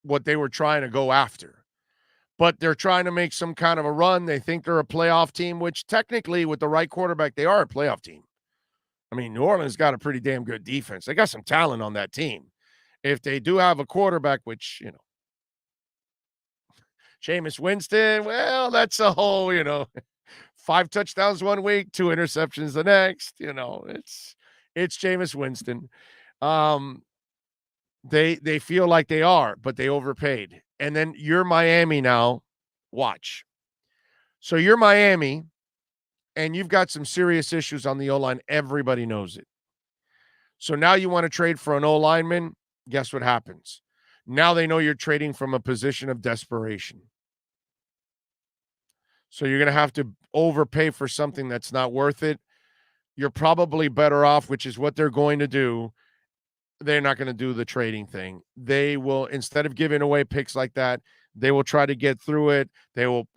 what they were trying to go after. But they're trying to make some kind of a run. They think they're a playoff team, which technically with the right quarterback, they are a playoff team. I mean, New Orleans got a pretty damn good defense. They got some talent on that team. If they do have a quarterback, which, Jameis Winston, well, that's a whole, 5 touchdowns one week, 2 interceptions the next. It's Jameis Winston. They feel like they are, but they overpaid. And then you're Miami now. Watch. So you're Miami, and you've got some serious issues on the O-line. Everybody knows it. So now you want to trade for an O-lineman. Guess what happens? Now they know you're trading from a position of desperation. So you're going to have to overpay for something that's not worth it. You're probably better off, which is what they're going to do. They're not going to do the trading thing. They will, instead of giving away picks like that, they will try to get through it. They will,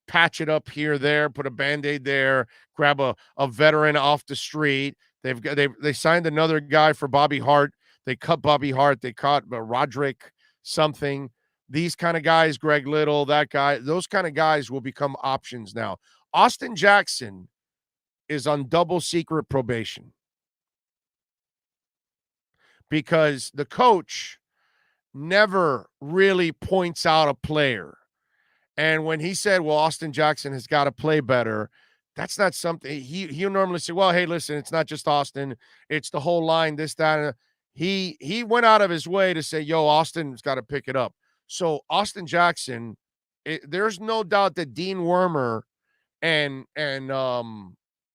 patch it up here, there, put a Band-Aid there, grab a veteran off the street. They signed another guy for Bobby Hart. They cut Bobby Hart. They caught Roderick something. These kind of guys, Greg Little, that guy, those kind of guys will become options now. Austin Jackson is on double secret probation because the coach never really points out a player. And when he said, well, Austin Jackson has got to play better, That's not something he'll normally say, well, hey, listen, it's not just Austin, it's the whole line, this, that. And he went out of his way to say, yo, Austin's got to pick it up. So Austin Jackson, there's no doubt that Dean Wormer and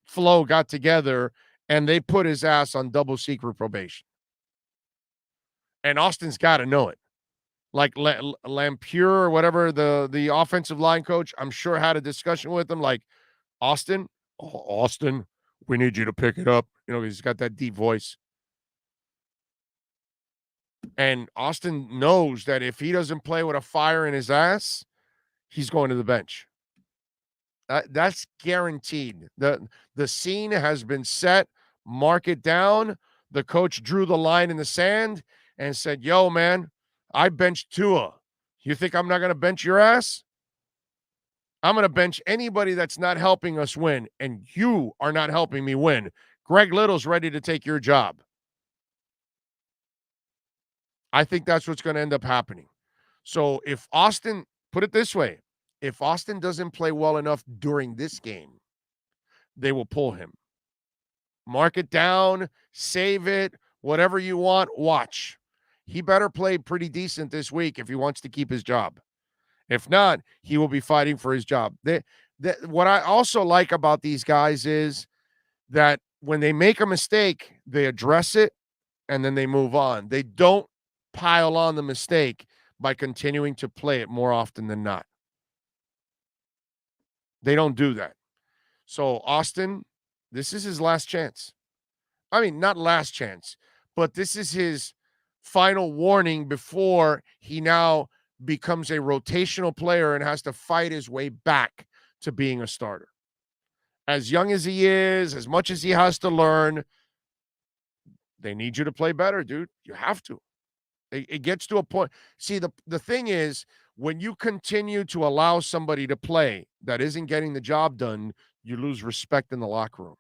Flo got together and they put his ass on double secret probation. And Austin's got to know it. Like Lampure or whatever, the offensive line coach, I'm sure had a discussion with him like, Austin, we need you to pick it up. You know, he's got that deep voice. And Austin knows that if he doesn't play with a fire in his ass, he's going to the bench. That's guaranteed. The scene has been set. Mark it down. The coach drew the line in the sand and said, yo, man, I benched Tua. You think I'm not going to bench your ass? I'm going to bench anybody that's not helping us win, and you are not helping me win. Greg Little's ready to take your job. I think that's what's going to end up happening. So if Austin, put it this way, if Austin doesn't play well enough during this game, they will pull him. Mark it down, save it, whatever you want, watch. He better play pretty decent this week if he wants to keep his job. If not, he will be fighting for his job. What I also like about these guys is that when they make a mistake, they address it and then they move on. They don't pile on the mistake by continuing to play it more often than not. They don't do that. So Austin, this is his last chance. I mean, not last chance, but this is his final warning before he now becomes a rotational player and has to fight his way back to being a starter. As young as he is, as much as he has to learn, they need you to play better, dude. You have to. It gets to a point. See, the thing is, when you continue to allow somebody to play that isn't getting the job done, you lose respect in the locker room.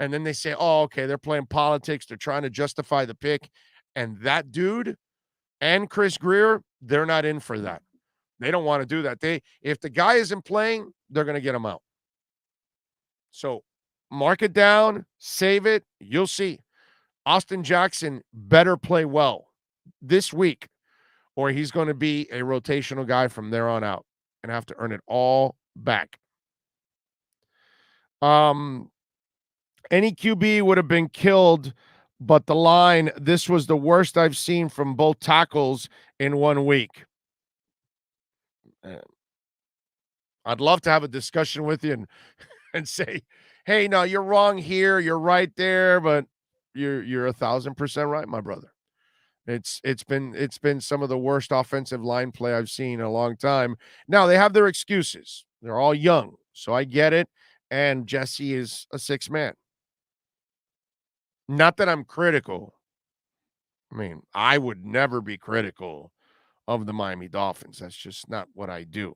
And then they say, oh, okay, they're playing politics. They're trying to justify the pick. And that dude and Chris Greer, they're not in for that. They don't want to do that. If the guy isn't playing, they're going to get him out. So mark it down, save it. You'll see. Austin Jackson better play well this week, or he's going to be a rotational guy from there on out and have to earn it all back. Any QB would have been killed, but the line, this was the worst I've seen from both tackles in 1 week. I'd love to have a discussion with you and say, hey, no, you're wrong here. You're right there, but you're 1,000% right, my brother. It's been some of the worst offensive line play I've seen in a long time. Now, they have their excuses. They're all young, so I get it. And Jesse is a sixth man. Not that I'm critical. I mean, I would never be critical of the Miami Dolphins. That's just not what I do.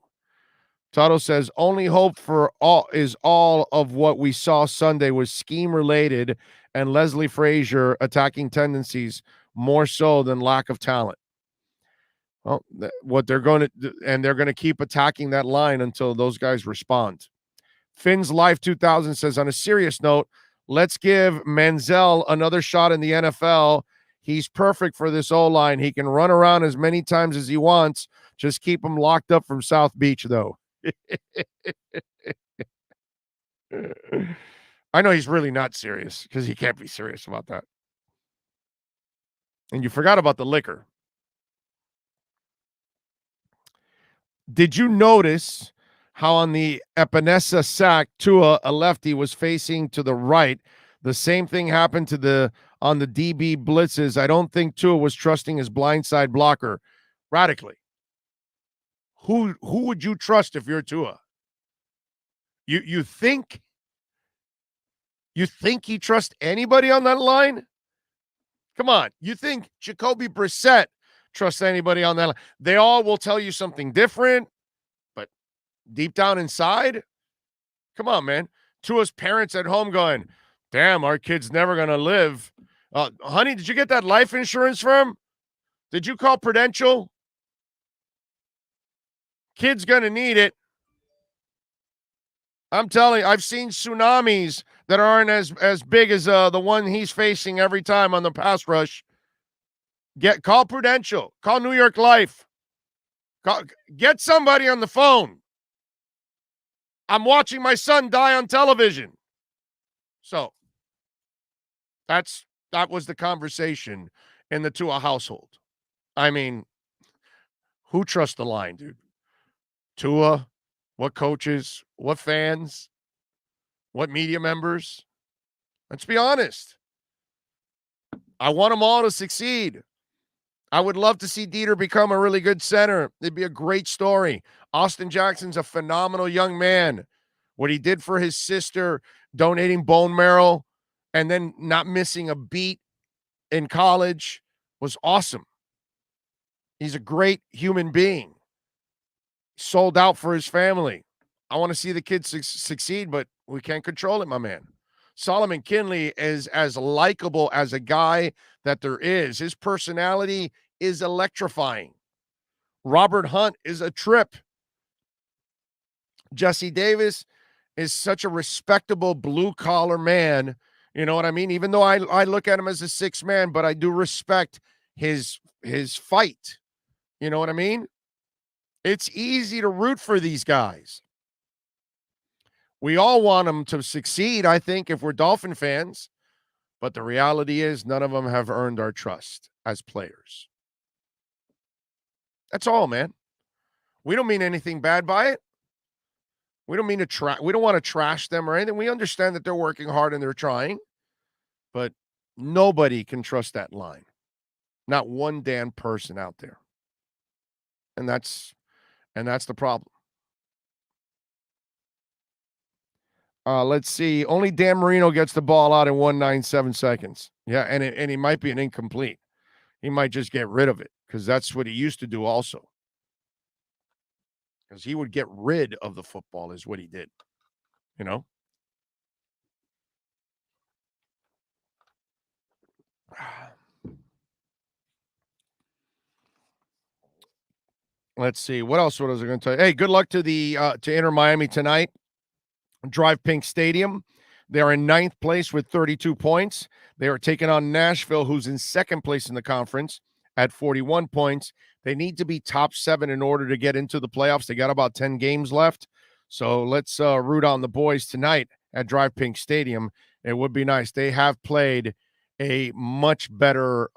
Toto says, only hope for all of what we saw Sunday was scheme related and Leslie Frazier attacking tendencies more so than lack of talent. Well, what they're going to do, and they're going to keep attacking that line until those guys respond. Finn's Life 2000 says, on a serious note, let's give Manziel another shot in the NFL. He's perfect for this O-line. He can run around as many times as he wants. Just keep him locked up from South Beach, though. I know he's really not serious because he can't be serious about that. And you forgot about the liquor. Did you notice how on the Epinesa sack, Tua, a lefty, was facing to the right? The same thing happened on the DB blitzes. I don't think Tua was trusting his blindside blocker radically. Who would you trust if you're Tua? You think he trusts anybody on that line? Come on. You think Jacoby Brissett trusts anybody on that line? They all will tell you something different, but deep down inside, come on, man. Tua's parents at home going, damn, our kid's never going to live. Honey, did you get that life insurance from? Did you call Prudential? Kid's going to need it. I'm telling you, I've seen tsunamis that aren't as big as the one he's facing every time on the pass rush. Call Prudential, call New York Life, get somebody on the phone. I'm watching my son die on television. So that was the conversation in the Tua household. I mean, who trusts the line, dude? Tua, what coaches, what fans, what media members? Let's be honest. I want them all to succeed. I would love to see Dieter become a really good center. It'd be a great story. Austin Jackson's a phenomenal young man. What he did for his sister, donating bone marrow and then not missing a beat in college was awesome. He's a great human being. Sold out for his family. I want to see the kids succeed, but we can't control it, my man. Solomon Kinley is as likable as a guy that there is. His personality is electrifying. Robert Hunt is a trip. Jesse Davis is such a respectable blue-collar man. You know what I mean? Even though I look at him as a sixth man, but I do respect his fight. You know what I mean? It's easy to root for these guys. We all want them to succeed, I think, if we're Dolphin fans. But the reality is none of them have earned our trust as players. That's all, man. We don't mean anything bad by it. We don't mean to we don't want to trash them or anything. We understand that they're working hard and they're trying. But nobody can trust that line. Not one damn person out there. And that's the problem. Let's see. Only Dan Marino gets the ball out in 1.97 seconds. Yeah, and he might be an incomplete. He might just get rid of it because that's what he used to do also. Because he would get rid of the football is what he did. You know? Let's see. What else was I going to tell you? Hey, good luck to to Inter Miami tonight. Drive Pink Stadium. They're in 9th place with 32 points. They are taking on Nashville, who's in 2nd place in the conference at 41 points. They need to be top 7 in order to get into the playoffs. They got about 10 games left. So let's root on the boys tonight at Drive Pink Stadium. It would be nice. They have played a much better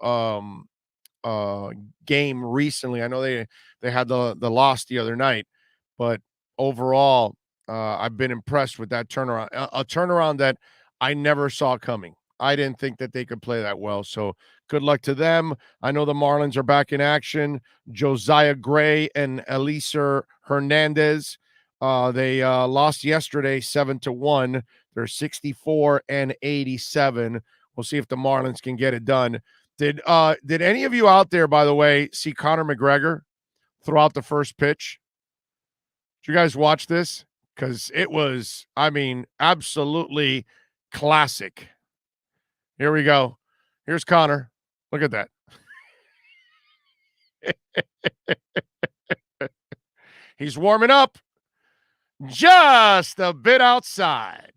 game recently. I know they had the loss the other night, but overall, I've been impressed with that turnaround, a turnaround that I never saw coming. I didn't think that they could play that well. So good luck to them. I know the Marlins are back in action. Josiah Gray and Eliezer Hernandez. They lost yesterday 7-1. They're 64-87. We'll see if the Marlins can get it done. Did any of you out there, by the way, see Conor McGregor throw out the first pitch? Did you guys watch this? Because it was, I mean, absolutely classic. Here we go. Here's Connor. Look at that. He's warming up just a bit outside.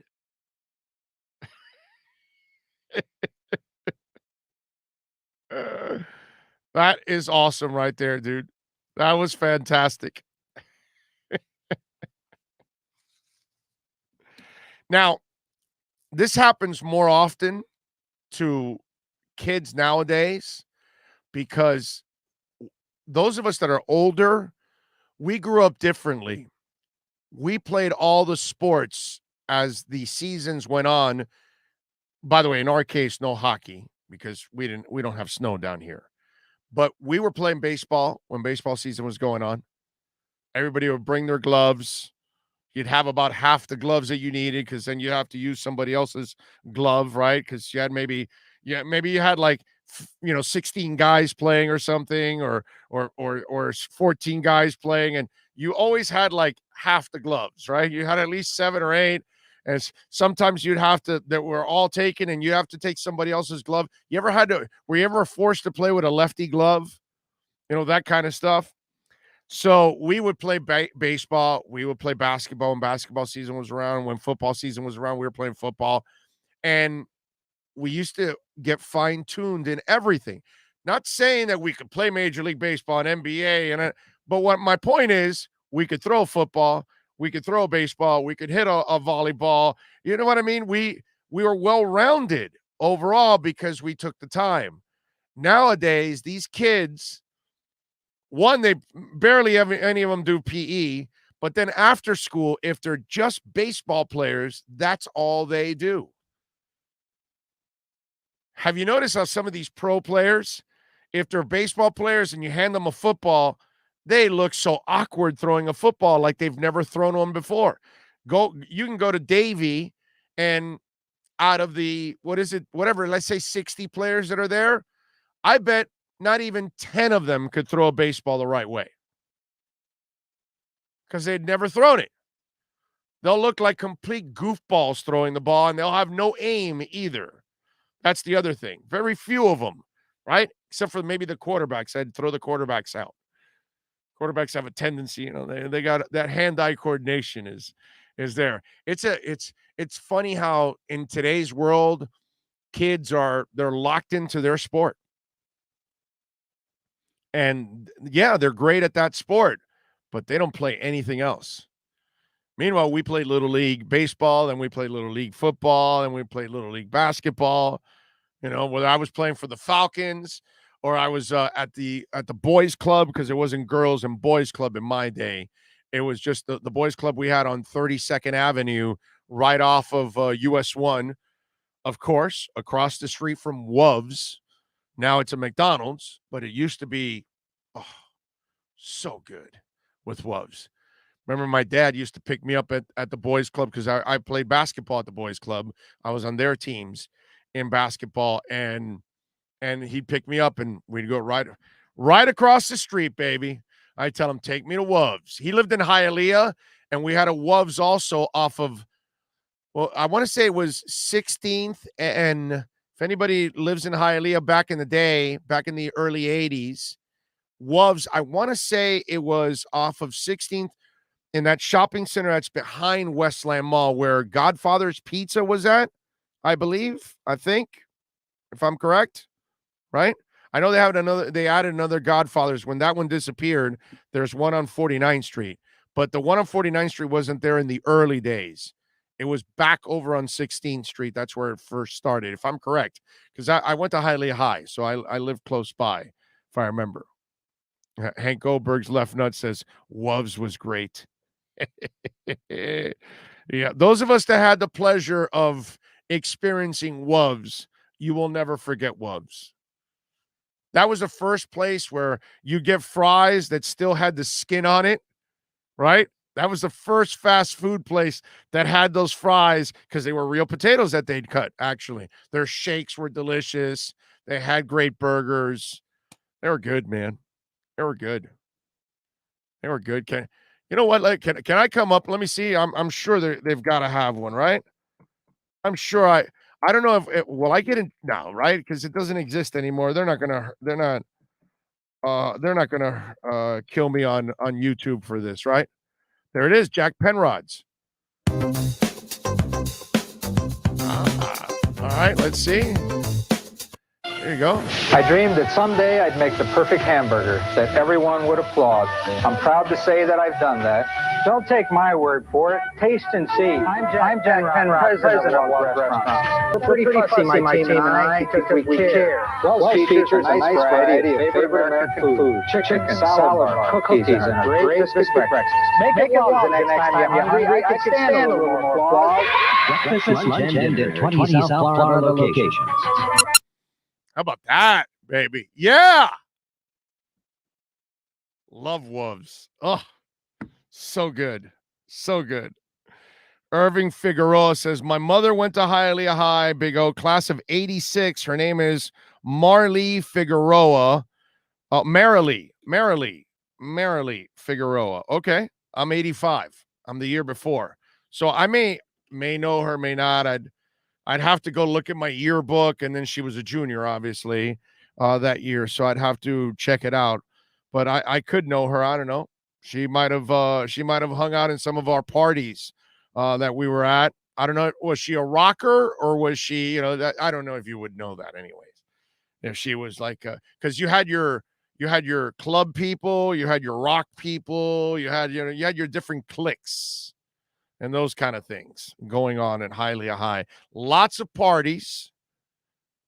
That is awesome right there, dude. That was fantastic. Now, this happens more often to kids nowadays because those of us that are older, we grew up differently. We played all the sports as the seasons went on. By the way, in our case, no hockey because we don't have snow down here. But we were playing baseball when baseball season was going on. Everybody would bring their gloves. You'd have about half the gloves that you needed because then you have to use somebody else's glove, right? Because you had maybe you had like 16 guys playing or something, or 14 guys playing, and you always had like half the gloves, right? You had at least 7 or 8, and sometimes you'd have to that were all taken, and you have to take somebody else's glove. Were you ever forced to play with a lefty glove? That kind of stuff. So we would play baseball. We would play basketball when basketball season was around. When football season was around, we were playing football. And we used to get fine-tuned in everything. Not saying that we could play Major League Baseball and NBA, but what my point is, we could throw football, we could throw baseball, we could hit a volleyball. You know what I mean? We were well-rounded overall because we took the time. Nowadays, these kids, one, they barely ever any of them do PE, but then after school, if they're just baseball players, that's all they do. Have you noticed how some of these pro players, if they're baseball players and you hand them a football, they look so awkward throwing a football like they've never thrown one before. You can go to Davie, and out of the, whatever, let's say 60 players that are there, I bet not even 10 of them could throw a baseball the right way because they'd never thrown it. They'll look like complete goofballs throwing the ball, and they'll have no aim either. That's the other thing. Very few of them, right? Except for maybe the quarterbacks. I'd throw the quarterbacks out. Quarterbacks have a tendency, they got that hand-eye coordination is there. It's funny how in today's world, kids they're locked into their sport. And yeah, they're great at that sport, but they don't play anything else. Meanwhile, we play Little League baseball, and we play Little League football, and we play Little League basketball. Whether I was playing for the Falcons or I was at the boys club, because there wasn't girls and boys club in my day. It was just the boys club we had on 32nd Avenue, right off of US 1, of course, across the street from Woves. Now it's a McDonald's, but it used to be so good with Woves. Remember, my dad used to pick me up at the boys club because I played basketball at the boys club. I was on their teams in basketball, and he'd pick me up, and we'd go right across the street, baby. I tell him, take me to Woves. He lived in Hialeah, and we had a Woves also off of, well, I want to say it was 16th, and if anybody lives in Hialeah back in the day, back in the early 80s, Woves, I want to say it was off of 16th in that shopping center that's behind Westland Mall where Godfather's Pizza was at, I think, if I'm correct, right? I know they added another Godfather's. When that one disappeared, there's one on 49th Street, but the one on 49th Street wasn't there in the early days. It was back over on 16th Street. That's where it first started, if I'm correct, because I went to Hialeah High, so I lived close by, if I remember. Hank Goldberg's left nut says, Woves was great. Yeah, those of us that had the pleasure of experiencing Woves, you will never forget Woves. That was the first place where you get fries that still had the skin on it, right? That was the first fast food place that had those fries because they were real potatoes that they'd cut, actually. Their shakes were delicious. They had great burgers. They were good, man. They were good. You know what? Like, can I come up? Let me see. I'm sure they've got to have one, right? I'm sure I don't know if will I get it now, right? Because it doesn't exist anymore. They're not gonna kill me on YouTube for this, right? There it is, Jack Penrod's. All right, let's see. There you go. I dreamed that someday I'd make the perfect hamburger that everyone would applaud. I'm proud to say that I've done that. Don't take my word for it. Taste and see. I'm Jack Penrod, president of Wolf Restaurants. We're pretty fussy, my team and I, because we care. Wells features a nice variety of favorite American food. Chicken, salad bar, cookies, and a great biscuit breakfast. Make it Wells the next time you're hungry. I could stand a little more applause. Breakfast, lunch, and dinner, 20 South Florida locations. How about that, baby? Yeah. Love Wolves. Oh, so good. So good. Irving Figueroa says, my mother went to Hialeah High, Big O, class of 86. Her name is Marley Figueroa. Marilee Figueroa. Okay. I'm 85. I'm the year before. So I may know her, may not. I'd have to go look at my yearbook, and then she was a junior, obviously, that year. So I'd have to check it out. But I could know her. I don't know. She might have hung out in some of our parties that we were at. I don't know. Was she a rocker or was she, I don't know if you would know that anyways. If she was like, because you had your club people, you had your rock people, you had your different cliques and those kind of things going on at Hialeah High. Lots of parties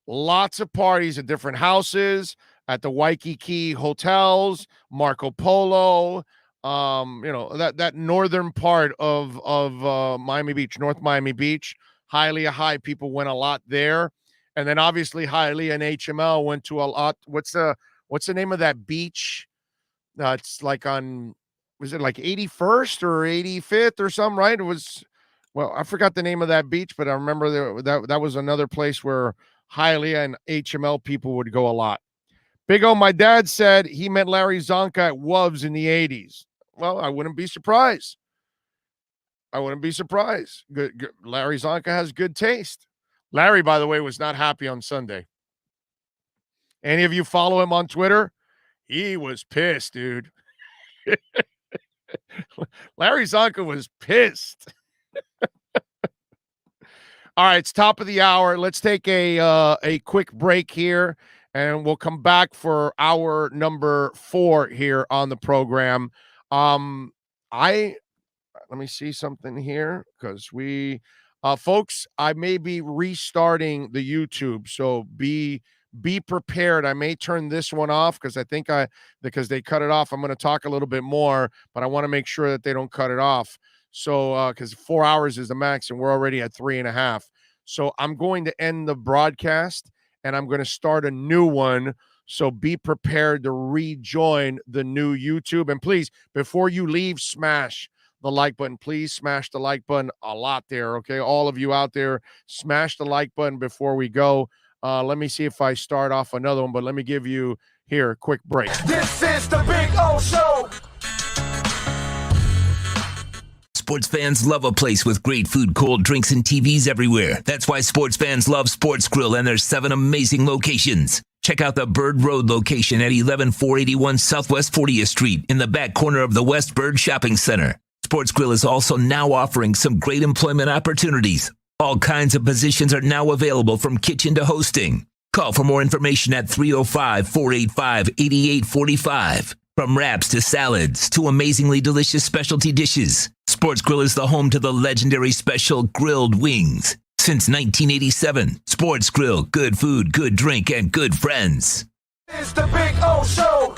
at different houses, at the Waikiki hotels, Marco Polo, that northern part of Miami Beach, North Miami Beach, Hialeah High, people went a lot there. And then obviously Hialeah and HML went to a lot. What's the name of that beach? It's like was it like 81st or 85th or something, right? It was, well, I forgot the name of that beach, but I remember that was another place where Hialeah and HML people would go a lot. Big O, my dad said he met Larry Zonka at Woves in the 80s. Well, I wouldn't be surprised. Good. Larry Zonka has good taste. Larry, by the way, was not happy on Sunday. Any of you follow him on Twitter? He was pissed, dude. Larry Zonka was pissed. All right, it's top of the hour. Let's take a quick break here, and we'll come back for hour number 4 here on the program. Let me see something here, because folks, I may be restarting the YouTube, so be prepared. I may turn this one off because because they cut it off. I'm going to talk a little bit more, but I want to make sure that they don't cut it off. So, because 4 hours is the max and we're already at 3.5. So I'm going to end the broadcast and I'm going to start a new one. So be prepared to rejoin the new YouTube. And please, before you leave, smash the like button. Please smash the like button a lot there. Okay. All of you out there, smash the like button before we go. Let me see if I start off another one, but let me give you here a quick break. This is the Big O Show. Sports fans love a place with great food, cold drinks, and TVs everywhere. That's why sports fans love Sports Grill and their 7 amazing locations. Check out the Bird Road location at 11481 Southwest 40th Street in the back corner of the West Bird Shopping Center. Sports Grill is also now offering some great employment opportunities. All kinds of positions are now available, from kitchen to hosting. Call for more information at 305-485-8845. From wraps to salads to amazingly delicious specialty dishes, Sports Grill is the home to the legendary special grilled wings. Since 1987, Sports Grill, good food, good drink, and good friends. It's the Big O Show.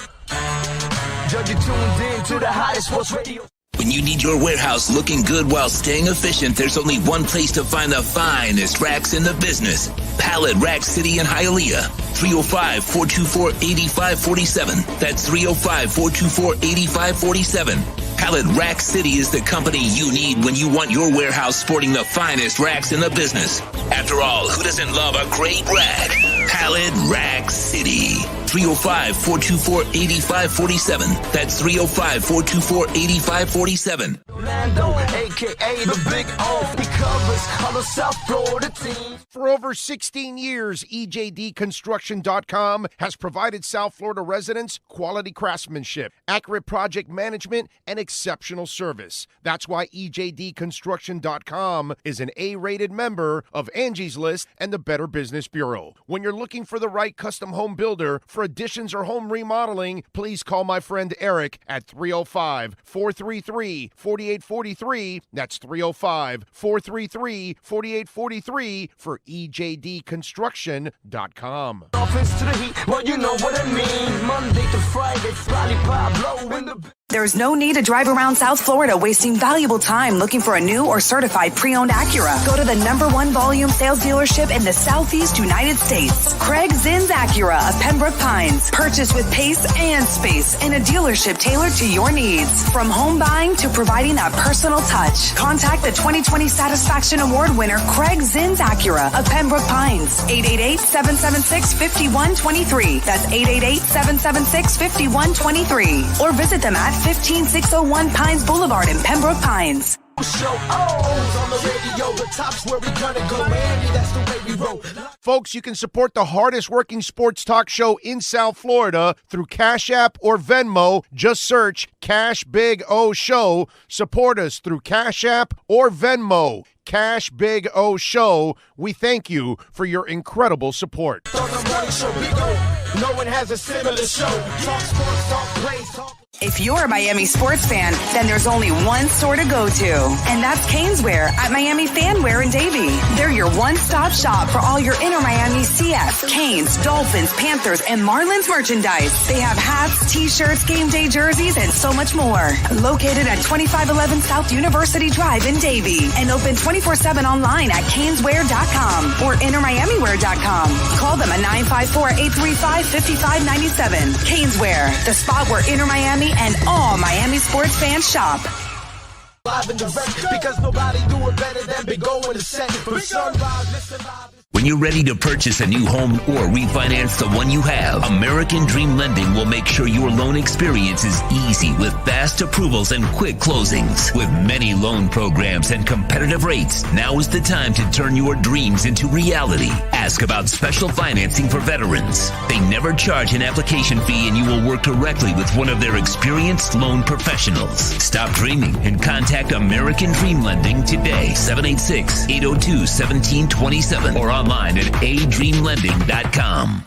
You're tuned in to the hottest sports radio. When you need your warehouse looking good while staying efficient, there's only one place to find the finest racks in the business. Pallet Rack City in Hialeah. 305-424-8547. That's 305-424-8547. Pallet Rack City is the company you need when you want your warehouse sporting the finest racks in the business. After all, who doesn't love a great rack? Pallet Rack City. 305-424-8547. That's 305-424-8547. Orlando, a.k.a. the Big O. He covers all the South Florida teams. For over 16 years, EJDconstruction.com has provided South Florida residents quality craftsmanship, accurate project management, and exceptional service. That's why EJDconstruction.com is an A-rated member of Angie's List and the Better Business Bureau. When you're looking for the right custom home builder for additions or home remodeling, please call my friend Eric at 305-433-4843. That's 305-433-4843 for EJDconstruction.com. Dolphins to the Heat, well, you know what I mean. Monday to Friday, Lollipop, blow in the... There's no need to drive around South Florida wasting valuable time looking for a new or certified pre-owned Acura. Go to the #1 volume sales dealership in the Southeast United States. Craig Zinn's Acura of Pembroke Pines. Purchase with pace and space in a dealership tailored to your needs. From home buying to providing that personal touch. Contact the 2020 Satisfaction Award winner Craig Zinn's Acura of Pembroke Pines. 888-776-5123. That's 888-776-5123. Or visit them at 15601 Pines Boulevard in Pembroke Pines. Show O's on the radio, the top's where we gonna go. Miami, that's the way we roll. Folks, you can support the hardest working sports talk show in South Florida through Cash App or Venmo. Just search Cash Big O Show. Support us through Cash App or Venmo. Cash Big O Show. We thank you for your incredible support. On the morning show, we go. No one has a similar show. Talk sports, talk plays, talk. If you're a Miami sports fan, then there's only one store to go to, and that's Caneswear at Miami Fanwear in Davie. They're your one-stop shop for all your inner Miami CF, Canes, Dolphins, Panthers, and Marlins merchandise. They have hats, t-shirts, game day jerseys, and so much more. Located at 2511 South University Drive in Davie, and open 24/7 online at caneswear.com or innermiamiwear.com. Call them at 954-835-5597. Caneswear, the spot where inner Miami and all Miami sports fans shop. Live and direct, because nobody do it better than Big O in the set. From sunrise, listen live. When you're ready to purchase a new home or refinance the one you have, American Dream Lending will make sure your loan experience is easy with fast approvals and quick closings. With many loan programs and competitive rates, now is the time to turn your dreams into reality. Ask about special financing for veterans. They never charge an application fee, and you will work directly with one of their experienced loan professionals. Stop dreaming and contact American Dream Lending today, 786-802-1727, or online at adreamlending.com.